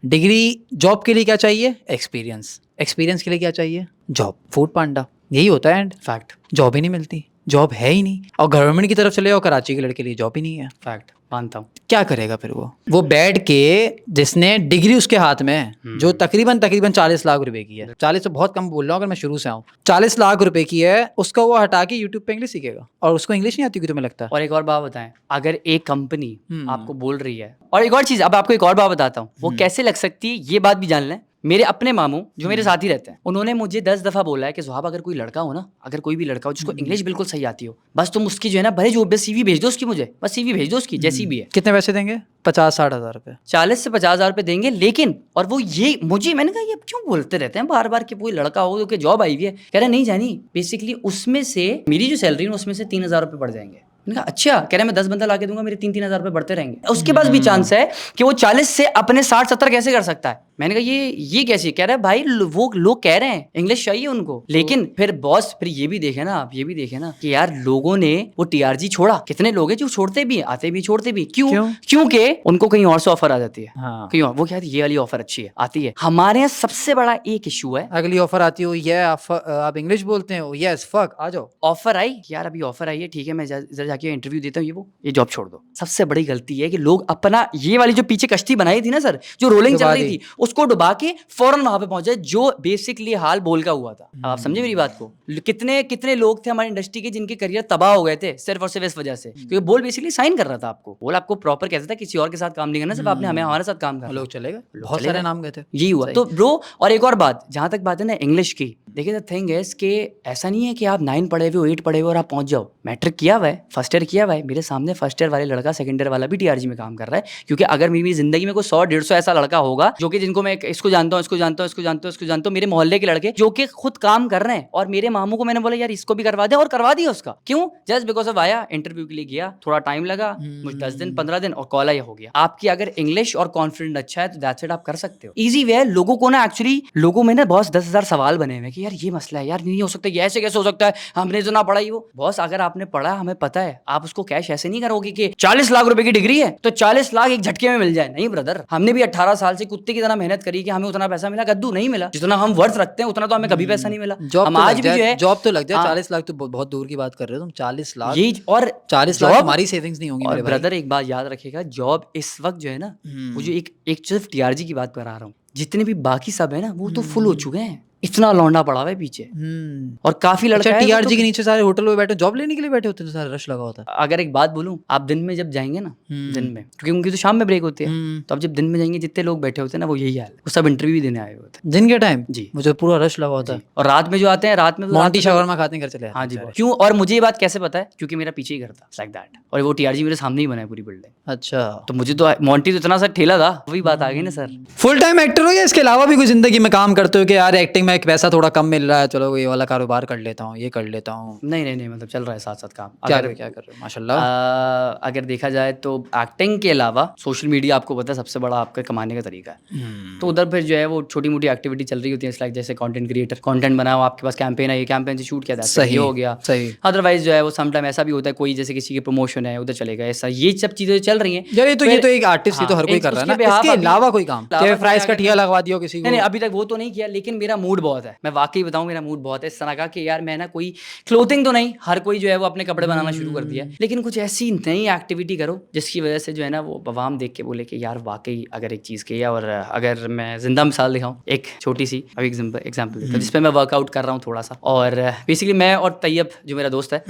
डिग्री जॉब के लिए क्या चाहिए, एक्सपीरियंस, एक्सपीरियंस के लिए क्या चाहिए, जॉब, फूड पांडा, यही होता है एंड फैक्ट। जॉब ही नहीं मिलती, जॉब है ही नहीं, और गवर्नमेंट की तरफ चले जाओ, कराची के लड़के के लिए जॉब ही नहीं है। फैक्ट मानता हूँ। क्या करेगा फिर वो बैठ के, जिसने डिग्री उसके हाथ में है, जो तकरीबन 40 लाख रुपए की है, 40 तो बहुत कम बोल रहा हूँ अगर मैं शुरू से आऊँ, 40 लाख रुपए की है, उसका वो हटा के यूट्यूब पे इंग्लिश सीखेगा, और उसको इंग्लिश नहीं आती कि तुम्हें लगता है। और एक और बात बताएं, अगर एक कंपनी आपको बोल रही है, और एक और चीज, अब आपको एक और बात बताता हूँ, वो कैसे लग सकती है ये बात भी जान लें। मेरे अपने मामू जो मेरे साथ ही रहते हैं, उन्होंने मुझे 10 दफा बोला है कि सुहाब अगर कोई लड़का हो ना, अगर कोई भी लड़का हो जिसको इंग्लिश बिल्कुल सही आती हो, बस तुम उसकी जो है ना भले जो बस CV भेज दो उसकी, मुझे बस CV भेज दो उसकी जैसी भी है। कितने पैसे देंगे? 50-60 हज़ार रुपए, 40 से 50 हज़ार रुपए देंगे। लेकिन और वो ये मुझे, मैंने कहा ये क्यों बोलते रहते हैं बार बार कि कोई लड़का हो जो कि जॉब आई हुई है, कह रहे नहीं जानी, बेसिकली उसमें से मेरी जो सैलरी है उसमें से 3,000 रुपये बढ़ जाएंगे। मैंने कहा अच्छा, कह रहे मैं 10 बंदा ला के दूंगा, मेरे 3-3 हज़ार रुपये बढ़ते रहेंगे। उसके पास भी चांस है कि वो 40 से अपने 60-70 कैसे कर सकता है। मैंने कहा ये कैसे? कह रहा है भाई वो लोग कह रहे हैं इंग्लिश चाहिए उनको, लेकिन फिर बॉस फिर ये भी देखे ना, आप ये भी देखे ना कि यार लोगों ने वो TRG छोड़ा, कितने लोग हैं जो छोड़ते भी, आते भी, छोड़ते भी। क्यों? क्योंकि उनको कहीं और से ऑफर आ जाती है। हाँ। कहीं और वो कहते हैं ये वाली ऑफर अच्छी है, आती है। हमारे यहाँ सबसे बड़ा एक इशू है, अगली ऑफर आती हो, ये आप इंग्लिश बोलते हो, यस फक, आ जाओ। ऑफर आई यार, अभी ऑफर आई है, ठीक है मैं जरा जाके इंटरव्यू देता हूँ, ये जॉब छोड़ दो। सबसे बड़ी गलती है कि लोग अपना ये वाली जो पीछे कश्ती बनाई थी ना सर, जो रोलिंग चल रही थी, उसको डुबा के फौरन वहां पे पहुंच जाए, जो बेसिकली हाल बोल का हुआ था। अब आप समझे मेरी बात को? कितने लोग थे हमारी इंडस्ट्री के जिनके करियर तबाह हो गए थे सिर्फ और सिर्फ इस वजह से, क्योंकि बोल बेसिकली साइन कर रहा था आपको, बोल आपको प्रॉपर कहता था किसी और के साथ काम नहीं करना, सिर्फ आपने हमारे साथ काम करना। लोग चले गए, बहुत सारे नाम गए थे, यही हुआ। तो ब्रो, और एक और बात, जहां तक बात है ना इंग्लिश की, देखिए द थिंग इज कि ऐसा नहीं है कि आप 9 पढ़े हुए हो, 8 पढ़े हुए और आप पहुंच जाओ। मैट्रिक किया हुआ है, फर्स्ट ईयर किया हुआ है, मेरे सामने फर्स्ट ईयर वाले लड़का सेकंड ईयर वाला भी TRG में काम कर रहा है। क्योंकि अगर मेरी जिंदगी में कोई 100-150 ऐसा लड़का होगा जो कि जिनको मैं इसको जानता हूँ, इसको जानता हूँ, इसको जानता हूँ, इसको जानता हूँ, मेरे मोहल्ले के लड़के जो कि खुद काम कर रहे हैं, और मेरे मामू को मैंने बोला यार इसको भी करवा दे, और करवा दिया उसका। क्यों? जस्ट बिकॉज ऑफ आया, इंटरव्यू के लिए गया, थोड़ा टाइम लगा, मुझे 10 दिन 15 दिन, और कॉल आया, हो गया। आपकी अगर इंग्लिश और कॉन्फिडेंट अच्छा है तो दैट्स इट, आप कर सकते हो। इजी वे है। लोगों को ना एक्चुअली, लोगों में ना बहुत 10,000 सवाल बने हुए कि यार ये मसला है, यार नहीं हो सकता, ये ऐसे कैसे हो सकता है, हमने तो ना पढ़ा ही। वो बॉस, अगर आपने पढ़ा, हमें पता है, आप उसको कैश ऐसे नहीं करोगे कि 40 लाख रुपए की डिग्री है तो 40 लाख एक झटके में मिल जाए। नहीं ब्रदर, हमने भी 18 साल से कुत्ते की तरह मेहनत करी कि हमें उतना पैसा मिला, गद्दू नहीं मिला। जितना हम वर्थ रखते हैं उतना तो हमें कभी पैसा नहीं मिला। हम आज भी जो है जॉब तो लग जाए, 40 लाख तो बहुत दूर की बात कर रहे हो तुम। 40 लाख, यही, और 40 लाख हमारी सेविंग्स नहीं होंगी। और ब्रदर एक बात याद रखिएगा, जॉब इस वक्त जो है ना, वो जो एक सिर्फ TRG की बात कर रहा हूँ, जितने भी बाकी सब है ना वो तो फुल हो चुके हैं। इतना लौंडा पड़ा हुआ है पीछे, और काफी लड़का है। TRG के नीचे सारे होटल में बैठे जॉब लेने के लिए बैठे होते हैं, तो सारा रश लगा होता है। अगर एक बात बोलूं, आप दिन में जब जाएंगे ना, दिन में, क्योंकि उनकी तो शाम में ब्रेक होती है, तो आप जब दिन में जाएंगे, जितने लोग बैठे होते हैं ना, वो यही हाल है, वो सब इंटरव्यू देने आए होते हैं दिन के टाइम जी, मुझे पूरा रश लगा होता है। और रात में जो आते हैं, रात में मोंटी शावरमा खाते हैं, घर चले। हाँ जी। क्यों? और मुझे ये बात कैसे पता है? क्योंकि मेरा पीछे ही घर था, लाइक दैट, और वो TRG मेरे सामने ही बना है पूरी बिल्डिंग। अच्छा, तो मुझे तो मोंटी तो इतना सा ठेला था, वही बात आ गई ना सर। फुल टाइम एक्टर हो या इसके अलावा भी कोई जिंदगी में काम करते हो कि यार एक्टिंग में पैसा थोड़ा कम मिल रहा है, चलो ये वाला कारोबार कर लेता हूँ, ये कर लेता हूँ? नहीं, मतलब चल रहा है साथ साथ काम। क्या कर रहे हो? माशाल्लाह। अगर देखा जाए तो एक्टिंग के अलावा सोशल मीडिया आपको पता है सबसे बड़ा आपका कमाने का तरीका है। तो उधर फिर जो है वो छोटी मोटी एक्टिविटी चल रही होती है, लाइक जैसे कंटेंट क्रिएटर, कंटेंट बनाओ, आपके पास कैंपेन है, ये कैंपेन से शूट किया जाता है, ये हो गया। सही। अदरवाइज जो है वो समटाइम ऐसा भी होता है, कोई जैसे किसी की प्रमोशन है, उधर चलेगा, ऐसा ये सब चीजें चल रही हैं। यार ये तो एक आर्टिस्ट ही तो हर कोई कर रहा है ना, इसके अलावा कोई काम, फ्राइज का ठिया लगवा दियो किसी को? नहीं, अभी तक वो तो नहीं किया, लेकिन मेरा मूड बहुत है, मैं वाकई बताऊं मेरा मूड बहुत है इस तरह का कि यार मैं ना कोई क्लोथिंग तो नहीं, हर कोई जो है वो अपने कपड़े बनाना शुरू कर दिया है, लेकिन कुछ ऐसी नई एक्टिविटी करो जिसकी वजह से जो है ना वो अवाम देख के बोले कि यार वाकई अगर एक चीज़ की है। और अगर मैं जिंदा मिसाल दिखाऊं एक छोटी सी, अभी एग्जाम्पल देता हूं जिसपे मैं वर्कआउट कर रहा हूँ थोड़ा सा। और बेसिकली मैं और तैयब जो मेरा दोस्त है,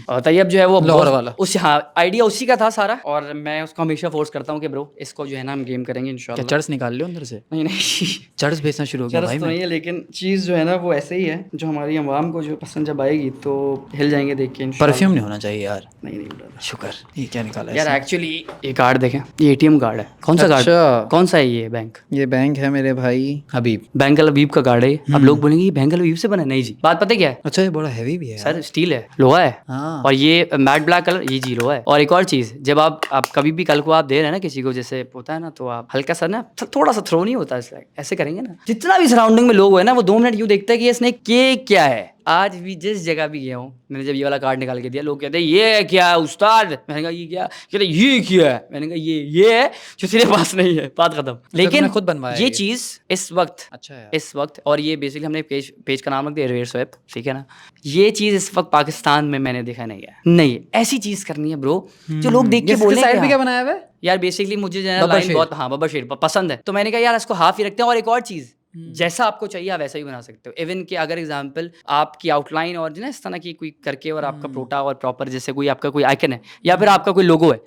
और तैयब जो है वो लाहौर वाला। उस हाँ आइडिया उसी का था सारा, और मैं उसको हमेशा फोर्स करता हूँ कि ब्रो इसको जो है ना हम गेम करेंगे क्या इंशाल्लाह। चर्च निकाल लियो अंदर से? नहीं नहीं चर्च बेचना शुरू हो गया चरस भाई तो मैं। नहीं है, लेकिन चीज़ जो है ना वो ऐसे ही है जो हमारी अवाम को जो पसंद जब आएगी तो हिल जाएंगे देख के इंशाल्लाह। परफ्यूम नहीं होना चाहिए यार। नहीं नहीं brother। शुक्र। ये क्या निकाला यार है? एक्चुअली ये कार्ड देखें, ये एटीएम कार्ड है। कौन सा कार्ड? अच्छा। कौन सा है ये? बैंक? ये बैंक है मेरे भाई हबीब। बैंक अल हबीब का कार्ड है। अब लोग बोलेंगे ये बैंक अल हबीब से बना है। नहीं जी, बात पता है क्या है अच्छा, ये बड़ा हैवी भी है यार। सर? स्टील है, लोहा है। हाँ। और ये मैट ब्लैक कलर, ये जी लोहा है। और एक और चीज़, जब आप कभी भी कल को आप दे रहे हैं ना किसी को, जैसे होता है ना, तो आप हल्का सा ना थोड़ा सा थ्रो नहीं होता है, ऐसे करेंगे ना, जितना भी सराउंडिंग में लोग है ना वो 2 मिनट यूँ देखते हैं कि इसने ये क्या है। आज भी जिस जगह भी गया हूँ, मैंने जब ये वाला कार्ड निकाल के दिया, लोग कहते हैं ये क्या है उस्ताद? मैंने कहा ये क्या? कहते ये क्या है? मैंने कहा ये है जो तेरे पास नहीं है, बात खत्म। लेकिन तुमने खुद बनवाया ये ये? चीज़ इस वक्त, अच्छा यार। इस वक्त, और ये बेसिकली हमने पेज का नाम रख दिया एयरवेयर स्वैप, ठीक है ना। ये चीज़ इस वक्त पाकिस्तान में मैंने देखा नहीं है। नहीं, ऐसी चीज़ करनी है ब्रो जो लोग देख के बोले साइड पे कि क्या हाँ। बनाया हुआ है? यार बेसिकली मुझे जो है ना बब्बर लाइन शेर। बहुत, हाँ बब्बर शेर पसंद है, तो मैंने कहा यार इसको हाफ ही रखते हैं। और एक और चीज़, जैसा आपको चाहिए आप वैसा ही बना सकते हो। इवन कि अगर एग्जांपल आपकी आउटलाइन और जो ना इस तरह की कोई करके, और आपका प्रोटा और प्रॉपर जैसे कोई आपका कोई आइकन है या फिर आपका कोई लोगो है,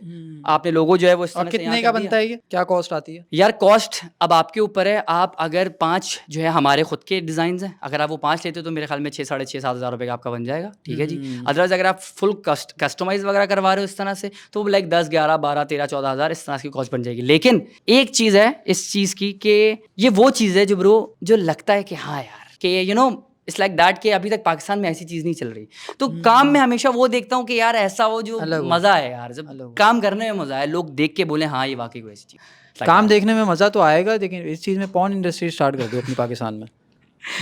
आपने लोगो जो है वो इस और तरह से कितने यहाँ का कर बनता है ये? क्या कॉस्ट आती है? यार कॉस्ट अब आपके ऊपर है। आप अगर 5 जो है हमारे खुद के डिज़ाइंस हैं, अगर आप वो 5 लेते हो तो मेरे ख्याल में 6 साढ़े 6 7 हज़ार रुपये का आपका बन जाएगा, ठीक है जी। अदरवाइज अगर आप फुल कस्टमाइज वगैरह करवा रहे हो इस तरह से, तो वो लाइक 10 11 12 13 14 हज़ार इस तरह की कॉस्ट बन जाएगी। लेकिन एक चीज़ है इस चीज़ की कि ये वो चीज़ है जो ब्रो जो लगता है कि हाँ यार कि you know it's like that कि अभी तक पाकिस्तान में ऐसी चीज़ नहीं चल रही। तो काम में हमेशा वो देखता हूँ कि यार ऐसा हो जो अलग हो। मज़ा है यार, जब अलग हो। काम करने में मज़ा है, लोग देख के बोले हाँ ये वाकई कोई ऐसी चीज़। काम देखने में मजा तो आएगा, लेकिन इस चीज में पॉर्न इंडस्ट्री स्टार्ट कर दो अपनी पाकिस्तान में।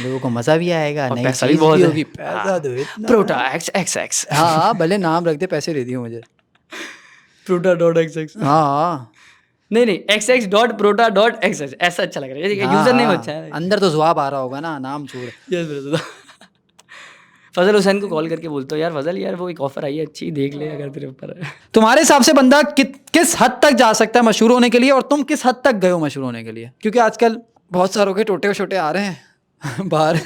लोगों को मजा भी आएगा, और नई पैसा भी चीज बहुत भी है। होगी, पैसा दो इतना। प्रोटा XXX हाँ, भले नाम रख दे, पैसे दे दियो मुझे। प्रोटा.xx हाँ नहीं xx.prota.xx ऐसा अच्छा लग रहा है, ठीक है, हाँ, यूजर नेम हाँ। अच्छा है। अंदर तो जवाब आ रहा होगा ना, नाम छोड़। Yes brother. फजल हुसैन को कॉल करके बोलता हूँ यार फजल यार वो एक ऑफर आई है अच्छी, देख ले अगर तेरे ऊपर है। तुम्हारे हिसाब से बंदा किस हद तक जा सकता है मशहूर होने के लिए, और तुम किस हद तक गए हो मशहूर होने के लिए? क्योंकि आजकल बहुत सारों के टोटे छोटे आ रहे हैं बाहर।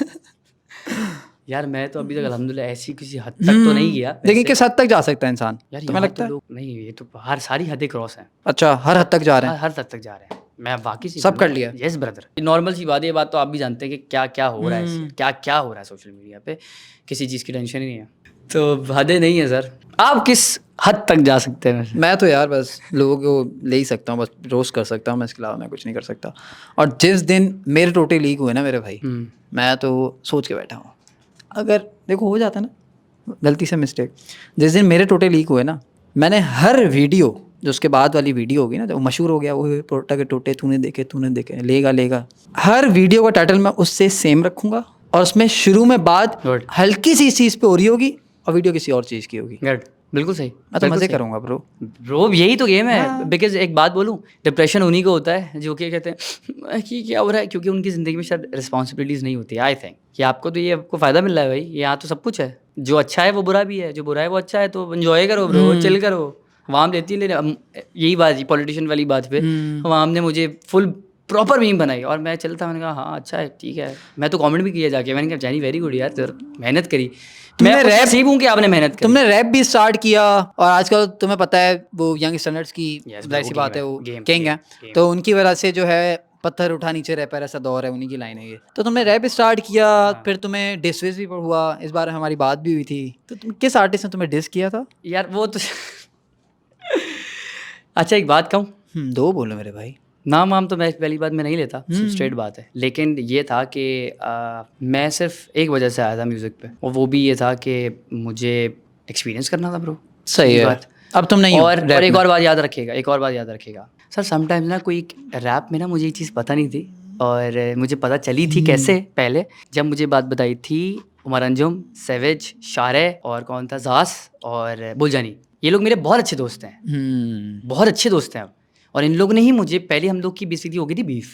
यार मैं तो अभी तक अल्हम्दुलिल्लाह ऐसी किसी हद तक तो नहीं गया लेकिन वैसे। किस हद तक जा सकता है इंसान, यार तुम्हें यहाँ लगता तो है? लोग नहीं, ये तो हर सारी हदें क्रॉस हैं, अच्छा, हर हद तक जा रहे हैं। हर हद तक जा रहे हैं। मैं वाकई से सब कर लिया। यस ब्रदर, नॉर्मल सी बात है, ये बात तो आप भी जानते हैं कि क्या क्या हो रहा है, क्या क्या हो रहा है सोशल मीडिया पे, किसी चीज़ की टेंशन ही नहीं है। तो हदें नहीं है सर। आप किस हद तक जा सकते हैं? मैं तो यार बस लोगों को ले ही सकता हूँ, बस रोस्ट कर सकता हूँ मैं, इसके अलावा मैं कुछ नहीं कर सकता। और जिस दिन मेरे टोटे लीक हुए ना मेरे भाई, मैं तो सोच के बैठा हूँ, अगर देखो हो जाता ना गलती से मिस्टेक, जिस दिन मेरे टोटे लीक हुए ना, मैंने हर वीडियो जो उसके बाद वाली वीडियो होगी ना, जो मशहूर हो गया वो प्रोटा के टोटे तूने देखे लेगा, हर वीडियो का टाइटल मैं उससे सेम रखूँगा, और उसमें शुरू में बात Good. हल्की सी इस चीज़ पे हो रही होगी और वीडियो किसी और चीज़ की होगी। गुड, बिल्कुल सही। मैं तो मज़े करूँगा ब्रो। ब्रो यही तो गेम है। बिकॉज एक बात बोलूँ, डिप्रेशन उन्हीं को होता है जो कि कहते हैं कि क्या हो रहा है, क्योंकि उनकी ज़िंदगी में शायद रिस्पॉन्सिबिलिटीज़ नहीं होती। आई थिंक कि आपको तो ये आपको फ़ायदा मिल रहा है भाई, यहाँ तो सब कुछ है, जो अच्छा है वो बुरा भी है, जो बुरा है वो अच्छा है, तो एंजॉय करो ब्रो, चिल करो। वाम लेती है यही बात, पॉलिटिशियन वाली बात पे वाम ने मुझे फुल प्रॉपर मीम बनाई और मैं चलता, मैंने कहा हाँ अच्छा है ठीक है। मैं तो कमेंट भी किया जाके, मैंने कहा जानी वेरी गुड यार, तेरे मेहनत करी। मैं रैप सीख हूँ कि आपने मेहनत करी। तुमने रैप भी स्टार्ट किया, और आजकल तुम्हें पता है वो यंग स्टैंडर्ड्स की ऐसी बात है, वो किंग है, तो उनकी वजह से जो है पत्थर उठा नीचे रैपर ऐसा दौर है, उन्हीं की लाइन है ये। तो तुमने रैप स्टार्ट किया, फिर तुम्हें डिस विस भी हुआ, इस बार हमारी बात भी हुई थी, तो तुम किस आर्टिस्ट ने तुम्हें डिस किया था यार? वो तो अच्छा एक बात कहूँ, दो बोलो मेरे भाई। नाम वाम तो मैं पहली बात मैं नहीं लेता, स्ट्रेट बात है, लेकिन ये था कि मैं सिर्फ एक वजह से आया था म्यूज़िक पे, और वो भी ये था कि मुझे एक्सपीरियंस करना था ब्रो। सही है बात। अब तुम नहीं और एक और बात याद रखिएगा, सर समटाइम्स ना कोई रैप में ना मुझे ये चीज़ पता नहीं थी, और मुझे पता चली थी कैसे, पहले जब मुझे बात बताई थी उमर अंजुम, सैवेज, शारे और कौन था, जास और बुलजानी, ये लोग मेरे बहुत अच्छे दोस्त हैं, बहुत अच्छे दोस्त हैं। और इन लोगों ने ही मुझे, पहले हम लोग की बेसिकली हो गई थी बीफ,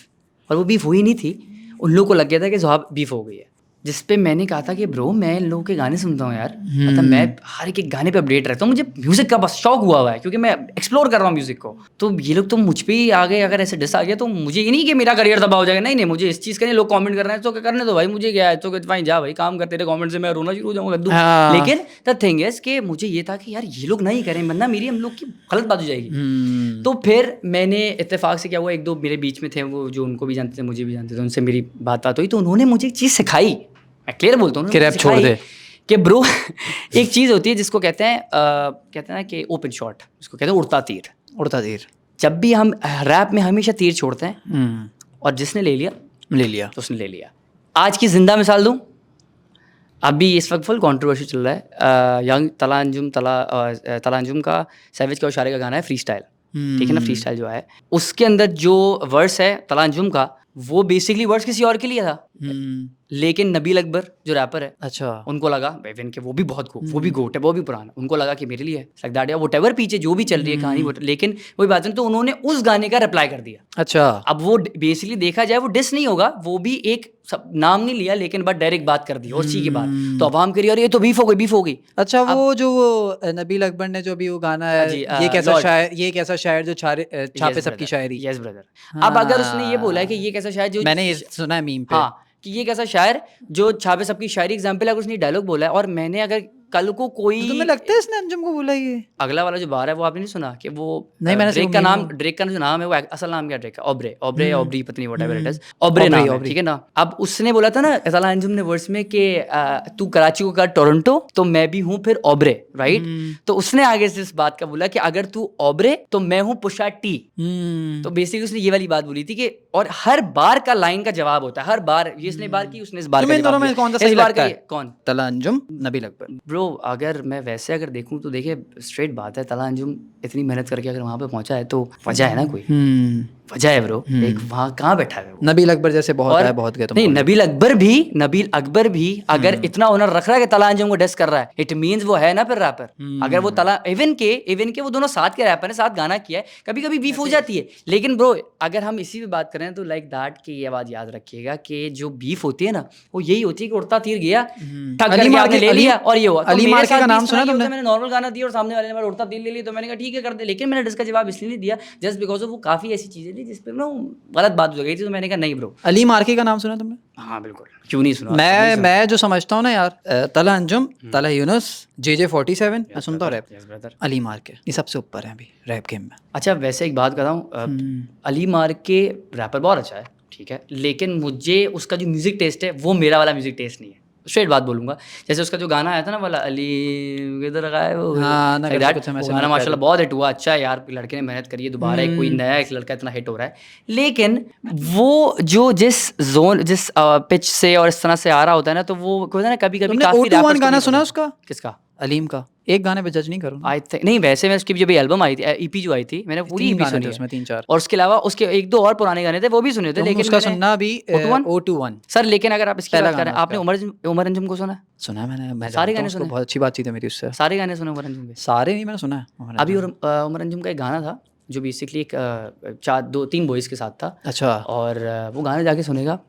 और वो बीफ हुई नहीं थी, उन लोगों को लग गया था कि ज़हाब बीफ हो गई है, जिसपे मैंने कहा था कि ब्रो मैं इन लोगों के गाने सुनता हूँ यार, मतलब मैं हर एक गाने पे अपडेट रहता हूँ, मुझे म्यूजिक का बस शौक हुआ है क्योंकि मैं एक्सप्लोर कर रहा हूँ म्यूजिक को। तो ये लोग तो मुझ पे ही आ गए, अगर ऐसे डिस आ गया तो मुझे ये नहीं कि मेरा करियर तबाह हो जाएगा, नहीं नहीं, मुझे इस चीज़ का नहीं, लोग कमेंट कर रहे हैं तो क्या करने दो भाई, मुझे क्या है, तो भाई जा भाई काम करते रहे, कमेंट से मैं रोना शुरू हो जाऊंगा कद्दू। हाँ। लेकिन द थिंग इज कि मुझे ये था कि यार ये लोग नहीं करें वरना मेरी हम लोग की गलत बात हो जाएगी। तो फिर मैंने इत्तेफाक से क्या हुआ, एक दो मेरे बीच में थे वो जो उनको भी जानते थे मुझे भी जानते थे, उनसे मेरी बात हुई तो उन्होंने मुझे एक चीज़ सिखाई, मैं क्लियर बोलता हूँ कि रैप छोड़ दे कि ब्रो एक चीज़ होती है जिसको कहते हैं ना कि ओपन शॉट, उसको कहते हैं उड़ता तीर। उड़ता तीर, जब भी हम रैप में हमेशा तीर छोड़ते हैं और जिसने ले लिया तो उसने ले लिया। आज की जिंदा मिसाल दूं, अभी इस वक्त फुल कंट्रोवर्सी चल रहा है, यंग तला अंजुम का सैविज का उशारे का गाना है फ्री स्टाइल, ठीक है ना, फ्री स्टाइल जो है उसके अंदर जो वर्स है तला अंजुम का, वो बेसिकली वर्स किसी और के लिए था, लेकिन नबील अकबर जो रैपर है, अच्छा, उनको लगा इवन के वो भी बहुत वो भी गोट है, वो भी पुराना, उनको लगा कि मेरे लिए है लाइक दैट या व्हाटएवर पीछे जो भी चल रही है कहानी, लेकिन वही बात है, तो उन्होंने उस गाने का रिप्लाई कर दिया। अच्छा, अब वो बेसिकली देखा जाए वो डिस नहीं होगा, वो भी एक नाम नहीं लिया लेकिन बस डायरेक्ट बात कर दी और ची की बात, तो अवाम कह रही और ये तो बीफ हो गई। अच्छा, वो जो नबील अकबर ने जो अभी वो गाना है, ये कैसा शायर जो छापे सबकी शायरी। Yes brother. अब अगर उसने ये बोला है कि ये कैसा शायर जो, मैंने ये सुना है मीम पे, हाँ, कि ये कैसा शायर जो छापे सबकी शायरी, एग्जाम्पल अगर उसने डायलॉग बोला है और मैंने अगर कल को कोई, तो तुम्हें लगता है इसने अंजुम को बोला ये? अगला वाला जो बार है वो आपने नहीं सुना कि वो नहीं, मैंने ड्रेक का जो नाम है वो असल नाम क्या ड्रेक का, ऑब्री पत्नी व्हाटएवर इट इज, ऑब्रे नाम है, ठीक है ना। अब उसने बोला था ना तला अंजुम ने वर्स में कि तू कराची को कर टोरंटो तो मैं भी हूँ फिर ऑब्रे, राइट। तो उसने आगे से इस बात का बोला कि अगर तू ऑब्रे तो मैं हूँ पुशा टी। तो बेसिकली उसने ये वाली बात बोली थी कि, और हर बार का लाइन का जवाब होता है, हर बार ये इसने बार की उसने इस बार का जवाब दिया। कौन सा सही लगता है? कौन? तला अंजुम, नबील अकबर? ब्रो अगर मैं वैसे अगर देखूं तो देखिए स्ट्रेट बात है, तला अंजुम इतनी मेहनत करके अगर वहां पे पहुंचा है तो वजह है ना, कोई वजह है ब्रो। एक वहां कहाँ बैठा है वो? नबील अकबर जैसे बहुत गए तुम। नहीं, नबील अकबर भी अगर इतना ऑनर रख रहा है कि तला अंजुम को डिस कर रहा है, इट मींस वो है ना फिर रैपर। अगर वो तला इवन के वो दोनों साथ के रैपर ने, साथ गाना किया है, कभी कभी बीफ हो जाती है, लेकिन ब्रो अगर हम इसी पे बात करें तो लाइक दैट की ये बात याद रखिएगा कि जो बीफ होती है ना वो यही होती है कि उड़ता तीर गया, ठग करके आपने ले लिया और ये हुआ। अली मार्के का नाम सुना तुमने? मैंने नॉर्मल गाना दिया और सामने वाले ने बार उड़ता तीर ले लिया, तो मैंने कहा ठीक है कर दे, लेकिन मैंने इसका जवाब इसलिए नहीं दिया जस्ट बिकॉज वो काफी ऐसी चीजें थी जिसपे ना गलत बात हो गई थी, तो मैंने कहा नहीं ब्रो। अली मार्के का नाम सुना तुमने? हाँ बिल्कुल, क्यों नहीं सुना। मैं जो समझता हूँ ना यार, तला अंजुम, तला यूनुस, JJ47, मैं सुनता हूँ रैप, अली मार्के ये सबसे ऊपर है अभी रैप गेम में। अच्छा वैसे एक बात बताऊँ, अली मार्के रैपर बहुत अच्छा है, ठीक है, लेकिन मुझे उसका जो म्यूजिक टेस्ट है वो मेरा वाला म्यूजिक टेस्ट नहीं है, स्ट्रेट बात बोलूंगा। जैसे उसका जो गाना आया था ना वाला अली किधर रखा है वो, हाँ, वो गाना माशाल्लाह बहुत हिट हुआ, अच्छा है यार, लड़के ने मेहनत करी है, दोबारा कोई नया एक लड़का इतना हिट हो रहा है, लेकिन वो जो जिस पिच से और इस तरह से आ रहा होता है ना, तो वो होता है ना कभी कभी काफी O21 गाना सुना उसका? किसका? अलीम का। एक गाने पे जज नहीं करूँ आई थिंक नहीं, वैसे मैं उसकी जब एल्बम आई थी, EP जो आई थी, मैंने पूरी EP सुनी है उसमें 3-4, और उसके अलावा उसके एक दो और पुराने गाने थे वो भी सुने थे, लेकिन उसका सुनना भी O21 सर। लेकिन अगर आप इसकी बात करें, आपने उमर अंजुम को सुना? सुना मैंने सारे गाने सुने, बहुत अच्छी बातचीत है मेरी उससे, सारे गाने सुने उमर अंजुम के? सारे नहीं, मैंने सुना है। अभी उमर अंजुम का एक गाना था जो बेसिकली एक 2-3 बॉयज़ के साथ था। अच्छा। और वो गाना जाके सुनेगा,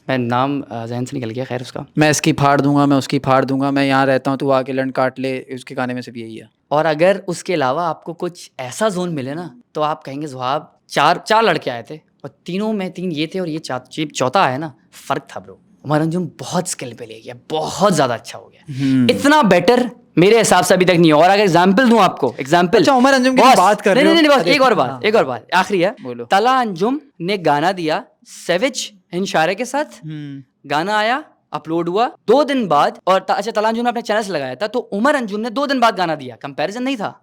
मैं नाम जहन से निकल गया, खैर उसका, मैं इसकी फाड़ दूंगा, मैं उसकी फाड़ दूंगा, मैं यहाँ रहता हूँ तू आके लंड काट ले, उसके गाने में सिर्फ यही है। और अगर उसके अलावा आपको कुछ ऐसा जोन मिले ना तो आप कहेंगे जवाब, चार लड़के आए थे और तीनों में 3 ये थे और ये चौथा है ना, फर्क था ब्रो। उमर अंजुम बहुत स्किल पे ले गया, बहुत ज्यादा अच्छा हो गया, इतना बेटर मेरे हिसाब से अभी तक नहीं। और अगर एग्जांपल दूं आपको, अच्छा उमर अंजुम की बात कर रहे हो, नहीं, एक और बात आखिरी है। तला अंजुम ने गाना दिया सैविज इंशारे के साथ, गाना आया, अपलोड हुआ 2 दिन बाद, और अच्छा तला अंजुम ने अपने चैनल से लगाया था, तो उमर अंजुम ने 2 दिन बाद गाना दिया, कंपैरिजन नहीं था,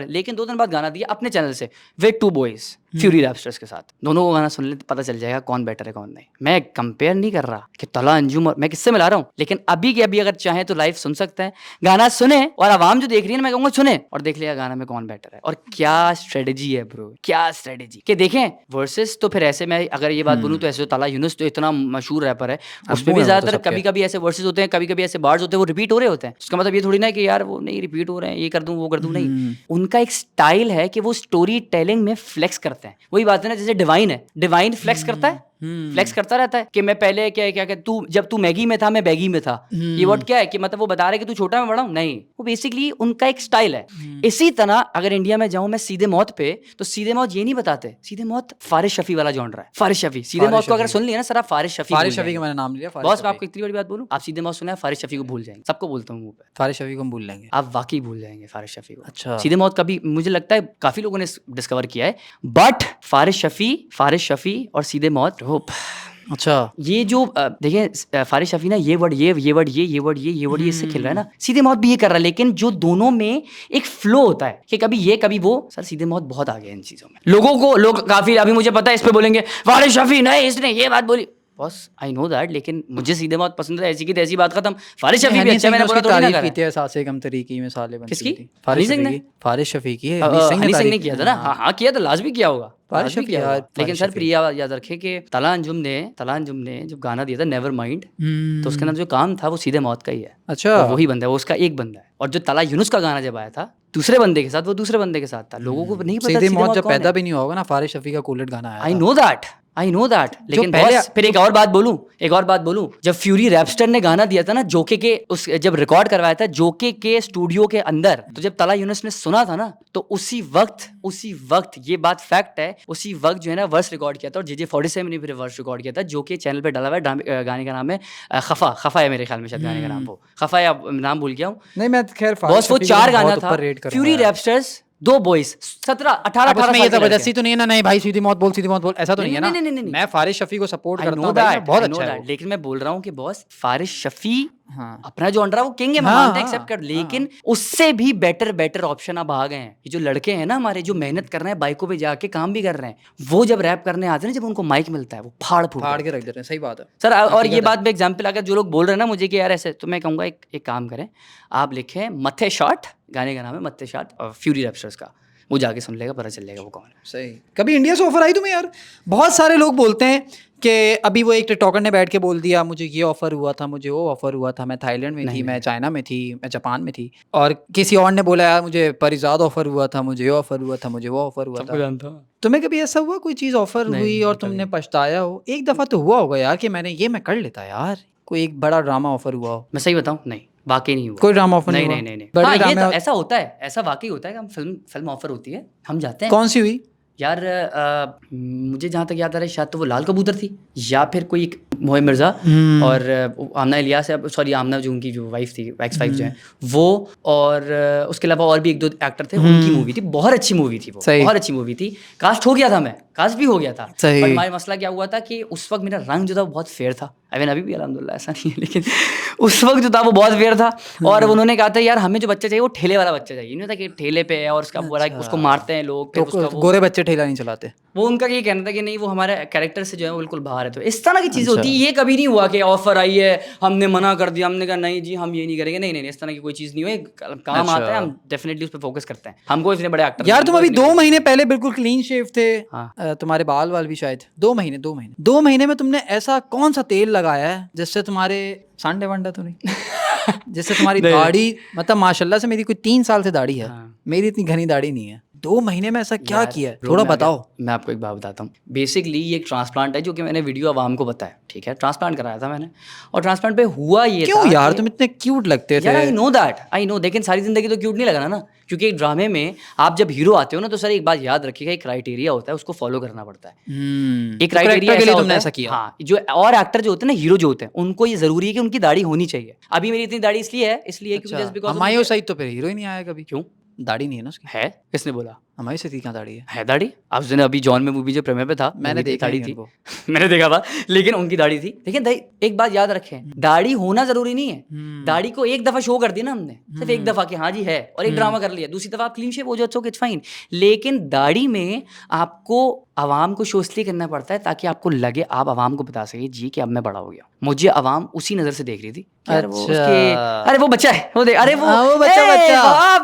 लेकिन 2 दिन बाद गाना दिया अपने चैनल से विद 2 बॉयज फ्यूरी रैपस्टर्स के साथ। दोनों को गाना सुन ले पता चल जाएगा कौन बेटर है कौन नहीं। मैं कंपेयर नहीं कर रहा कि तला अंजुम और मैं किससे मिला रहा हूँ, लेकिन अभी के अभी अगर चाहे तो लाइव सुन सकते हैं, गाना सुने, और आवाम जो देख रही है ना मैं कहूँगा सुने और देख लिया गाना में कौन बेटर है। और क्या स्ट्रेटेजी है ब्रो, क्या स्ट्रेटेजी कि देखें वर्सेस। तो फिर ऐसे मैं अगर ये बात बोलूँ तो ऐसे तला यूनुस तो इतना मशहूर रैपर है, उसमें भी ज्यादातर कभी कभी ऐसे वर्सेस होते हैं, कभी कभी ऐसे बार्स होते हैं वो रिपीट हो रहे होते हैं। उसका मतलब ये थोड़ी ना कि यार वो नहीं रिपीट हो रहे हैं, ये कर दूं वो कर दूं, नहीं, उनका एक स्टाइल है कि वो स्टोरी टेलिंग में फ्लेक्स करते हैं। वही बात है ना, जैसे डिवाइन है, डिवाइन फ्लेक्स करता है फ्लेक्स करता रहता है कि मैं पहले क्या क्या क्या तू जब तू मैगी में था मैं बैगी में था। ये वर्ड क्या है कि मतलब वो बता रहे कि तू छोटा मैं बड़ा हूं, नहीं, वो बेसिकली उनका एक स्टाइल है। इसी तरह अगर इंडिया में जाऊं मैं सीधे मौत पे, तो सीधे मौत ये नहीं बताते, सीधे मौत फारिश शफी वाला जॉनर है। फारिश शफी सीधे मौत को अगर सुन लिया ना सर, आप फारिश शफी फारिश शफी का मैंने नाम लिया। बॉस मैं आपको इतनी बड़ी बात बोलूं, आप सीधे मौत सुना है, फारिश शफी को भूल जाएंगे। सबको बोलता हूँ मुंह पे, फारिश शफी को हम भूल लेंगे। आप वाकई भूल जाएंगे फारिश शफी को। अच्छा। सीधे मौत कभी मुझे लगता है काफी लोगों ने डिस्कवर किया है, बट फारिश शफी और सीधे मौत अच्छा। ये जो देखिए फारिश शफी ना ये वर्ड ये इससे खेल रहा है ना, सीधे मौत भी ये कर रहा है, लेकिन जो दोनों में एक फ्लो होता है कि कभी ये कभी वो। सर सीधे मौत बहुत आगे इन चीजों में, लोग काफी अभी मुझे पता है इस पे बोलेंगे फारिश शफी नहीं इसने ये बात बोली, बॉस आई नो दैट, लेकिन मुझे सीधे मौत पसंद है, ऐसी की तैसी बात खत्म। फारिश शफी भी अच्छा, मैंने बोला तो नहीं तारीफ की थी, सासे कम तरीकी में साले बनती किसकी? थी। फारिश हनी सिंह शफी की, फारिश शफी की, हनी सिंह ने किया था ना। हाँ किया तो लास्ट भी किया होगा, फारिश लास्ट भी शफी किया यार, होगा। लेकिन सर प्रिया याद रखे कि तला अंजुम ने जब गाना दिया था नेवर माइंड, तो उसके अंदर जो काम था वो सीधे मौत का ही है। अच्छा। और वही बंदा है, वो उसका एक बंदा है। और जो तला यूनुस का गाना जब आया था दूसरे बंदे के साथ, वो दूसरे बंदे के साथ था। लोगों को नहीं पता सीधे मौत जब कौन पैदा है। भी नहीं होगा ना, फारिश शफी का कूलेट गाना आया आई नो दैट लेकिन पहले बॉस फिर एक और बात बोलूं, जब फ्यूरी रैपस्टर ने गाना दिया था ना जोके के जब रिकॉर्ड करवाया था जोके के स्टूडियो के अंदर, तो जब तला यूनुस ने सुना था ना, तो उसी वक्त ये बात फैक्ट है, उसी वक्त जो है ना वर्स रिकॉर्ड किया था, और JJ 47 ने फिर वर्स रिकॉर्ड किया था, जो कि चैनल पे डाला हुआ है। गाने का नाम है खफा है मेरे ख्याल में, शायद गाने का नाम वो खफा है, नाम भूल गया हूँ। नहीं मैं खैर बॉस वो 4 गाना था, फ्यूरी रैपस्टर्स, 2 बॉयज 17-18 साल ये जबरदस्ती तो नहीं है ना, नहीं भाई सीधी मौत बोल, ऐसा तो नहीं है ना। नहीं। मैं फारिश शफी को सपोर्ट करता हूं, बहुत अच्छा है वो। लेकिन मैं बोल रहा हूँ कि बॉस फारिश शफी हाँ। अपना जो अंडर है वो किंग है, मैं मानता हूं, एक्सेप्ट कर, लेकिन उससे भी बेटर ऑप्शन अब आ गए हैं। ये जो लड़के हैं ना हमारे, जो मेहनत कर रहे हैं, बाइकों पे जाके काम भी कर रहे हैं, वो जब रैप करने आते हैं ना, जब उनको माइक मिलता है, वो फाड़ के रख देते हैं। सही बात है सर। और ये बात में एग्जाम्पल अगर जो लोग बोल रहे हैं ना मुझे कि यार ऐसे, तो मैं कहूँगा एक काम करें, आप लिखें मथे शॉट, गाने का नाम है मथे शॉट, और फ्यूरी रैपस्टर्स का, वो जाके सुन लेगा, पता चल जाएगा वो कौन है। सही। कभी इंडिया से ऑफर आई तुम्हें यार? बहुत सारे लोग बोलते हैं कि अभी वो एक टिकटॉकर ने बैठ के बोल दिया मुझे ये ऑफर हुआ था, मुझे वो ऑफर हुआ था, मैं थाईलैंड में थी, मैं चाइना में थी, मैं जापान में थी, और किसी और ने बोला यार मुझे परिजाद ऑफर हुआ था, मुझे ये ऑफर हुआ था, मुझे वो ऑफर हुआ था। तुम्हें कभी ऐसा हुआ कोई चीज़ ऑफर हुई और तुमने पछताया हो? एक दफ़ा तो हुआ होगा यार कि मैंने ये मैं कर लेता यार, कोई एक बड़ा ड्रामा ऑफर हुआ हो। मैं सही बताऊं, नहीं वाकई नहीं हुआ कोई ड्रामा ऑफर नहीं। बड़े हाँ, ड्रामे ये तो ऐसा होता है, ऐसा वाकई होता है कि हम फिल्म ऑफर होती है, हम जाते हैं। कौन सी हुई यार मुझे जहाँ तक याद आ रहा है शायद तो वो लाल कबूतर थी, या फिर कोई एक मोए मिर्ज़ा और आमना इलियास है, सॉरी आमना जो उनकी जो वाइफ थी, X5 जो है वो, और उसके अलावा और भी 1-2 एक्टर थे, उनकी मूवी थी, बहुत अच्छी मूवी थी वो, बहुत अच्छी मूवी थी। कास्ट हो गया था, मैं कास्ट भी हो गया था, बट हमारा मसला क्या हुआ था कि उस वक्त मेरा रंग जो था वो बहुत फेयर था। अभी भी अल्हम्दुलिल्लाह ऐसा नहीं है, लेकिन उस वक्त जो था वो बहुत फेयर था, और उन्होंने कहा था यार हमें जो बच्चा चाहिए वो ठेले वाला बच्चा चाहिए, नहीं था कि ठेले पे है और उसका बोला उसको मारते हैं लोग, तो गोरे बच्चे ठेला नहीं चलाते। वो उनका ये कहना था कि नहीं वो हमारे कैरेक्टर से जो है वो बिल्कुल बाहर है। तो इस तरह की चीज़ होती है, ये कभी नहीं हुआ कि ऑफर आई है हमने मना कर दिया, हमने कहा नहीं जी हम ये नहीं करेंगे, नहीं इस तरह की कोई चीज़ नहीं हुई। काम आता है, हम डेफिनेटली उस पर फोकस करते हैं। हमको इतने बड़े एक्टर यार तुम अभी 2 महीने पहले बिल्कुल क्लीन शेव थे, तुम्हारे बाल भी शायद 2 महीने में तुमने ऐसा कौन सा तेल लगाया है जिससे तुम्हारे सांडे वांडा तो नहीं जिससे तुम्हारी दाढ़ी, मतलब माशाल्लाह से मेरी कोई 3 साल से दाढ़ी है, मेरी इतनी घनी दाढ़ी नहीं है, 2 महीने में ऐसा क्या किया है थोड़ा बताओ। मैं आपको एक बात बताता हूँ, बेसिकली ये एक ट्रांसप्लांट है जो कि मैंने वीडियो आवाम को बताया, ठीक है, ट्रांसप्लांट कराया था मैंने, और ट्रांसप्लांट पे हुआ ये क्यों यार तुम इतने क्यूट लगते थे। आई नो, लेकिन सारी जिंदगी तो क्यूट नहीं लगना ना, क्योंकि एक ड्रामे में आप जब हीरो आते हो ना, तो सर एक बात याद रखिएगा, एक क्राइटेरिया होता है, उसको फॉलो करना पड़ता है। एक क्राइटेरिया के लिए तुमने ऐसा किया। हाँ, जो और एक्टर जो होते हैं ना, हीरो जो होते हैं, उनको ये जरूरी है कि उनकी दाढ़ी होनी चाहिए। अभी मेरी इतनी दाढ़ी इसलिए क्योंकि जस्ट बिकॉज़ हमायो सही तो फिर हीरो ही नहीं आया कभी। क्यों? दाढ़ी नहीं है ना उसकी। है, किसने बोला? हमारी से क्या दाढ़ी है दाढ़ी? आपने अभी जॉन में मूवी जो प्रीमियर पे था, मैंने देखा दाढ़ी थी मैंने देखा था, लेकिन उनकी दाढ़ी थी। लेकिन एक बात याद रखें, दाढ़ी होना जरूरी नहीं है। दाढ़ी को एक दफा शो कर दिया ना हमने, सिर्फ एक दफा कि हाँ जी है, और एक ड्रामा कर लिया, दूसरी दफा आप क्लीन शेव हो जाओ, इट्स फाइन। लेकिन दाढ़ी में आपको आवाम को शो इसलिए करना पड़ता है ताकि आपको लगे, आप आवाम को बता सके जी कि अब मैं बड़ा हो गया। मुझे आवाम उसी नजर से देख रही थी, अरे वो बच्चा है, वो देख, अरे वो बच्चा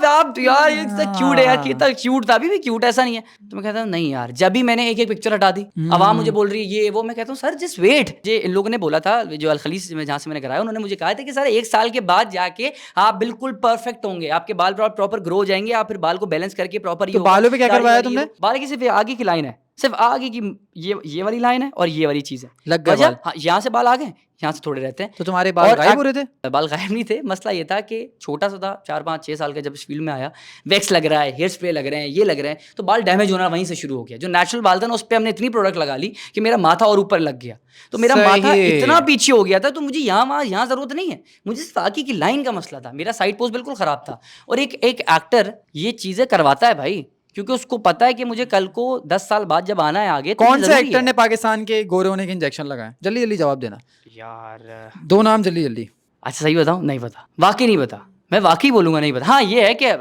आप यार ये इतना क्यूट है यार, कितना क्यूट था, अभी भी क्यूट, ऐसा नहीं है। तो मैं कहता हूँ नहीं यार, जब भी मैंने एक पिक्चर हटा दी, आवाम मुझे बोल रही है ये वो, मैं कहता हूँ सर जस्ट वेट। इन लोगों ने बोला था, जो अलखलीस में जहाँ से मैंने कराया, उन्होंने मुझे कहा था कि सर 1 साल के बाद जाके आप बिल्कुल परफेक्ट होंगे, आपके बाल प्रॉपर ग्रो हो जाएंगे, आप फिर बाल को बैलेंस करके प्रॉपर। बालों पे क्या करवाया तुमने? बाल की सिर्फ आगे की लाइन है, सिर्फ आगे की ये वाली लाइन है और ये वाली चीज़ है। लग गए वजह बाल। हाँ, यहाँ से बाल आ गए, यहाँ से थोड़े रहते हैं। तो तुम्हारे बाल और गायब हो रहे थे? बाल गायब नहीं थे, मसला ये था कि छोटा सा था, 4 5 6 साल का जब इस फील्ड में आया, वैक्स लग रहा है, हेयर स्प्रे लग रहे हैं, ये लग रहे हैं, तो बाल डैमेज होना वहीं से शुरू हो गया। जो नेचुरल बाल था ना, उस पे हमने इतनी प्रोडक्ट लगा ली कि मेरा माथा और ऊपर लग गया। तो मेरा माथा सही। इतना पीछे हो गया था, तो मुझे यहाँ ज़रूरत नहीं है, मुझे सिर्फ आगे की लाइन का मसला था। मेरा साइड पोज बिल्कुल ख़राब था। और एक एक्टर ये चीज़ें करवाता है भाई, क्योंकि उसको पता है कि मुझे कल को 10 साल बाद जब आना है आगे, तो ये कौन से ज़रूरी एक्टर है। ने पाकिस्तान के गोरे होने के इंजेक्शन लगाए? जल्दी जल्दी जवाब देना। यार 2 नाम जल्दी जल्दी। अच्छा सही बताऊं, नहीं पता, वाकई नहीं पता। मैं वाकई बोलूंगा नहीं पता। हाँ ये है कि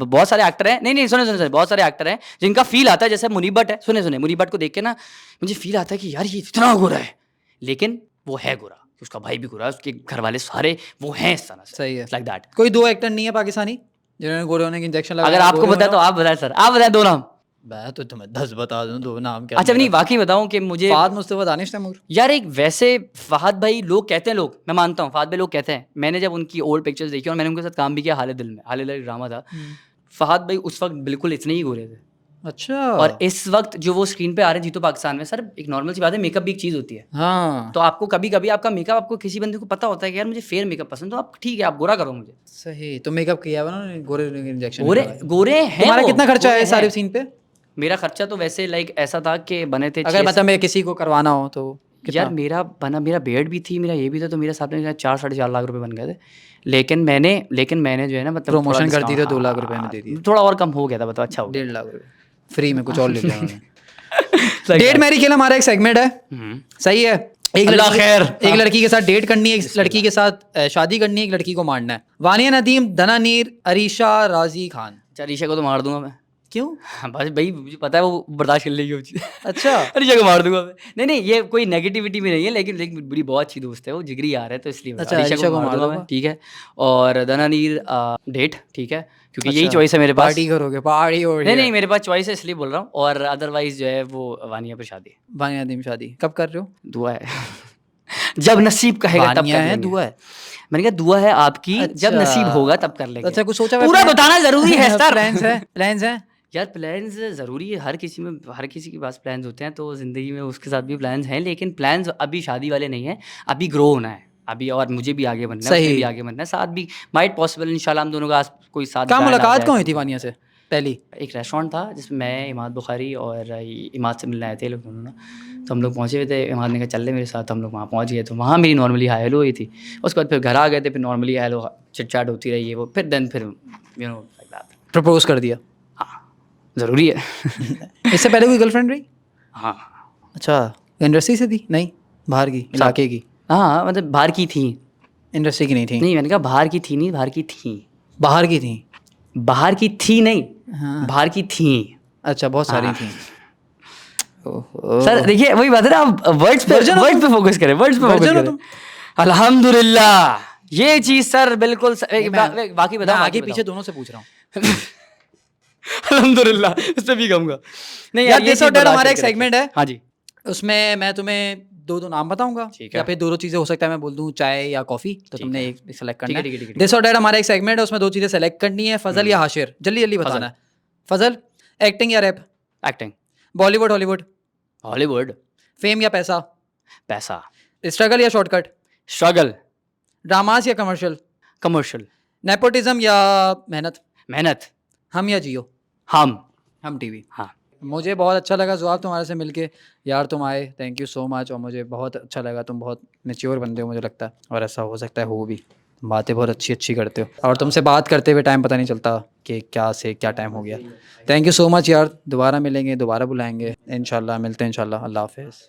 बहुत सारे एक्टर हैं, नहीं सुने, बहुत सारे एक्टर हैं जिनका फील आता है, जैसे मुनीब भट्ट है, सुने मुनीब भट्ट को देख के ना मुझे फील आता है कि यार ये इतना गोरा है, लेकिन वो है गोरा, उसका भाई भी गोरा है, उसके घर वाले सारे वो हैं इस तरह से। सही है। Like that. कोई 2 एक्टर नहीं है पाकिस्तानी जिन्होंने गोरे होने के इंजेक्शन लगाए? अगर आपको गोरे पता है होने- तो आप बताएं सर, आप बताएं 2 नाम। मैं तो तुम्हें 10 बता दूं, 2 नाम क्या? अच्छा नहीं, वाकई बताऊं कि मुझे फाद मुस्तफा, दानिश तैमूर। यार एक वैसे फहद भाई, लोग कहते हैं, लोग मैं मानता हूँ फहद भाई, लोग कहते हैं, मैंने जब उनकी ओल्ड पिक्चर्स देखी और मैंने उनके साथ काम भी किया हाल दिल में, हाल दिल ड्रामा था, फहद भाई उस वक्त बिल्कुल इतने ही गोरे थे। अच्छा। और इस वक्त जो वो स्क्रीन पे आ रहे हैं जीतो पाकिस्तान में, सर एक नॉर्मल सी बात है, मेकअप भी एक चीज़ होती है। हाँ तो आपको कभी कभी आपका मेकअप, आपको किसी बंदे को पता होता है कि यार मुझे फेयर मेकअप पसंद, तो आप ठीक है आप गोरा करो मुझे। सही। तो मेकअप किया हुआ ना, गोरे होने के इंजेक्शन गोरे हैं। तुम्हारा वो, कितना खर्चा गोरे है हैं। सारे सीन पे? मेरा खर्चा तो वैसे लाइक ऐसा था कि बने थे अगर मतलब मैं किसी को करवाना हो तो कितना? यार मेरा बना, मेरा बेड भी थी, मेरा ये भी था, तो मेरे साथ में 4 साढ़े 4 लाख रुपए बन गए थे। लेकिन मैंने जो है ना, मतलब प्रमोशन कर दी तो 2 लाख रुपए में दे दिए। थोड़ा और कम हो गया था, बताओ अच्छा हो गया। 1.5 लाख रुपए फ्री में कुछ और ले लिया मैंने। Like date that. मैरी खेल हमारा एक सेगमेंट है। हम्म। सही है। एक अल्लाह लड़की खैर। एक लड़की के साथ डेट करनी है, एक लड़की के साथ शादी करनी है, एक लड़की को मारना है। वानिया नदीम, धनानीर, अरीशा, राजी खान। अच्छा अरीशा को तो मार दूंगा मैं। क्यों? हाँ, बस भाई मुझे पता है वो बर्दाश्त कर लेगी वो चीज़। अच्छा। अरीशा को मार दूंगा मैं। नहीं ये कोई नेगेटिविटी में नहीं है, लेकिन मेरी बहुत अच्छी दोस्त है, वो जिगरी यार है, तो इसलिए अच्छा, अरीशा को मार दूंगा मैं, ठीक है। और धनानीर डेट, ठीक है, क्योंकि यही चॉइस है मेरे पास। पार्टी करोगे? पार्टी हो रही है। नहीं मेरे पास चॉइस है, इसलिए बोल रहा हूँ। और अदरवाइज जो है वो वानिया पर शादी। वानिया नदीम शादी कब कर रहे हो? दुआ है जब नसीब कहेगा तब वानिया कर है, लेंगे। दुआ है। मैंने कहा दुआ है आपकी, जब अच्छा। नसीब होगा तब कर लेंगे। अच्छा कुछ सोचा हुआ पूरा plan? बताना जरूरी है सर। प्लान्स है। यार प्लान्स ज़रूरी है, हर किसी में, हर किसी के पास प्लान्स होते हैं, तो ज़िंदगी में उसके साथ भी प्लान्स हैं, लेकिन प्लान्स अभी शादी वाले नहीं हैं, अभी ग्रो होना है अभी, और मुझे भी आगे बनना है, सही। उसने भी आगे बनना है, साथ भी माइट पॉसिबल इंशाल्लाह हम दोनों का कोई साथ। क्या brand आ मुलाकात जाए कौन हुई तो। थी वानिया से पहली? एक रेस्टोरेंट था जिसमें मैं, इमाद बुखारी और इमाद से मिलने आए थे लोग दोनों ना, तो हम लोग पहुँचे हुए थे, इमाद ने कहा चल ले मेरे साथ, हम लोग वहाँ पहुँच गए, तो वहाँ मेरी नॉर्मली हाई हेलो हुई थी। उसके बाद फिर घर आ गए थे, फिर नॉर्मली हेलो चिट चैट होती रही है वो, फिर you know like that. Propose कर दिया? हाँ ज़रूरी है। इससे पहले कोई गर्लफ्रेंड रही? हाँ अच्छा, इंडस्ट्री से थी? नहीं, बाहर की, इलाके की? हाँ, मतलब बाहर की थी। इंडस्ट्री की नहीं थी? नहीं मैंने कहा बाहर की थी, नहीं बाहर की थी। बाहर की थी? बाहर की थी नहीं, हाँ। बाहर की थी। अच्छा, बहुत सारी हाँ। थी। ओहो। सर देखिए वही बात है ना, आप वर्ड्स पे वर्जन हो फोकस करें, वर्ड्स पे फोकस वर्जन हो करें। तुम। अल्हम्दुलिल्लाह, ये चीज सर बिल्कुल बाकी मैं बताओ, आगे पीछे दोनों से पूछ रहा हूँ। अल्हम्दुलिल्लाह, इस पे भी कहूंगा। नहीं यार ये दिस चीज़ और दैट बर्दाश्त हमारा एक करके सेगमेंट है, हाँ जी, उसमें मैं तुम्हें 2 नाम बताऊंगा, ठीक है। या फिर 2 चीजें हो सकता है मैं बोल दूं, चाय या कॉफी, तो तुमने एक सेलेक्ट करना ठीक है, है। ठीक है। दिस और दैट हमारा एक सेगमेंट है, उसमें 2 चीजें सेलेक्ट करनी है, फजल या हाशिर, जल्दी जल्दी बताना है। फजल, एक्टिंग या rap? Acting. Bollywood Hollywood? Hollywood. Fame या पैसा? पैसा। स्ट्रगल या शॉर्टकट? स्ट्रगल। ड्रामास या कमर्शियल? कमर्शियल। नेपोटिज्म या मेहनत? मेहनत। हम या जियो? हम टीवी। हाँ। मुझे बहुत अच्छा लगा ज़ुआब तुम्हारे से मिलके यार, तुम आए, थैंक यू सो मच। और मुझे बहुत अच्छा लगा, तुम बहुत मैच्योर बंदे हो मुझे लगता है, और ऐसा हो सकता है हो भी, बातें बहुत अच्छी अच्छी करते हो, और तुमसे बात करते हुए टाइम पता नहीं चलता कि क्या से क्या टाइम हो गया। थैंक यू सो मच यार, दोबारा मिलेंगे, दोबारा बुलाएंगे इंशाल्लाह, मिलते हैं इंशाल्लाह। अल्लाह हाफिज़।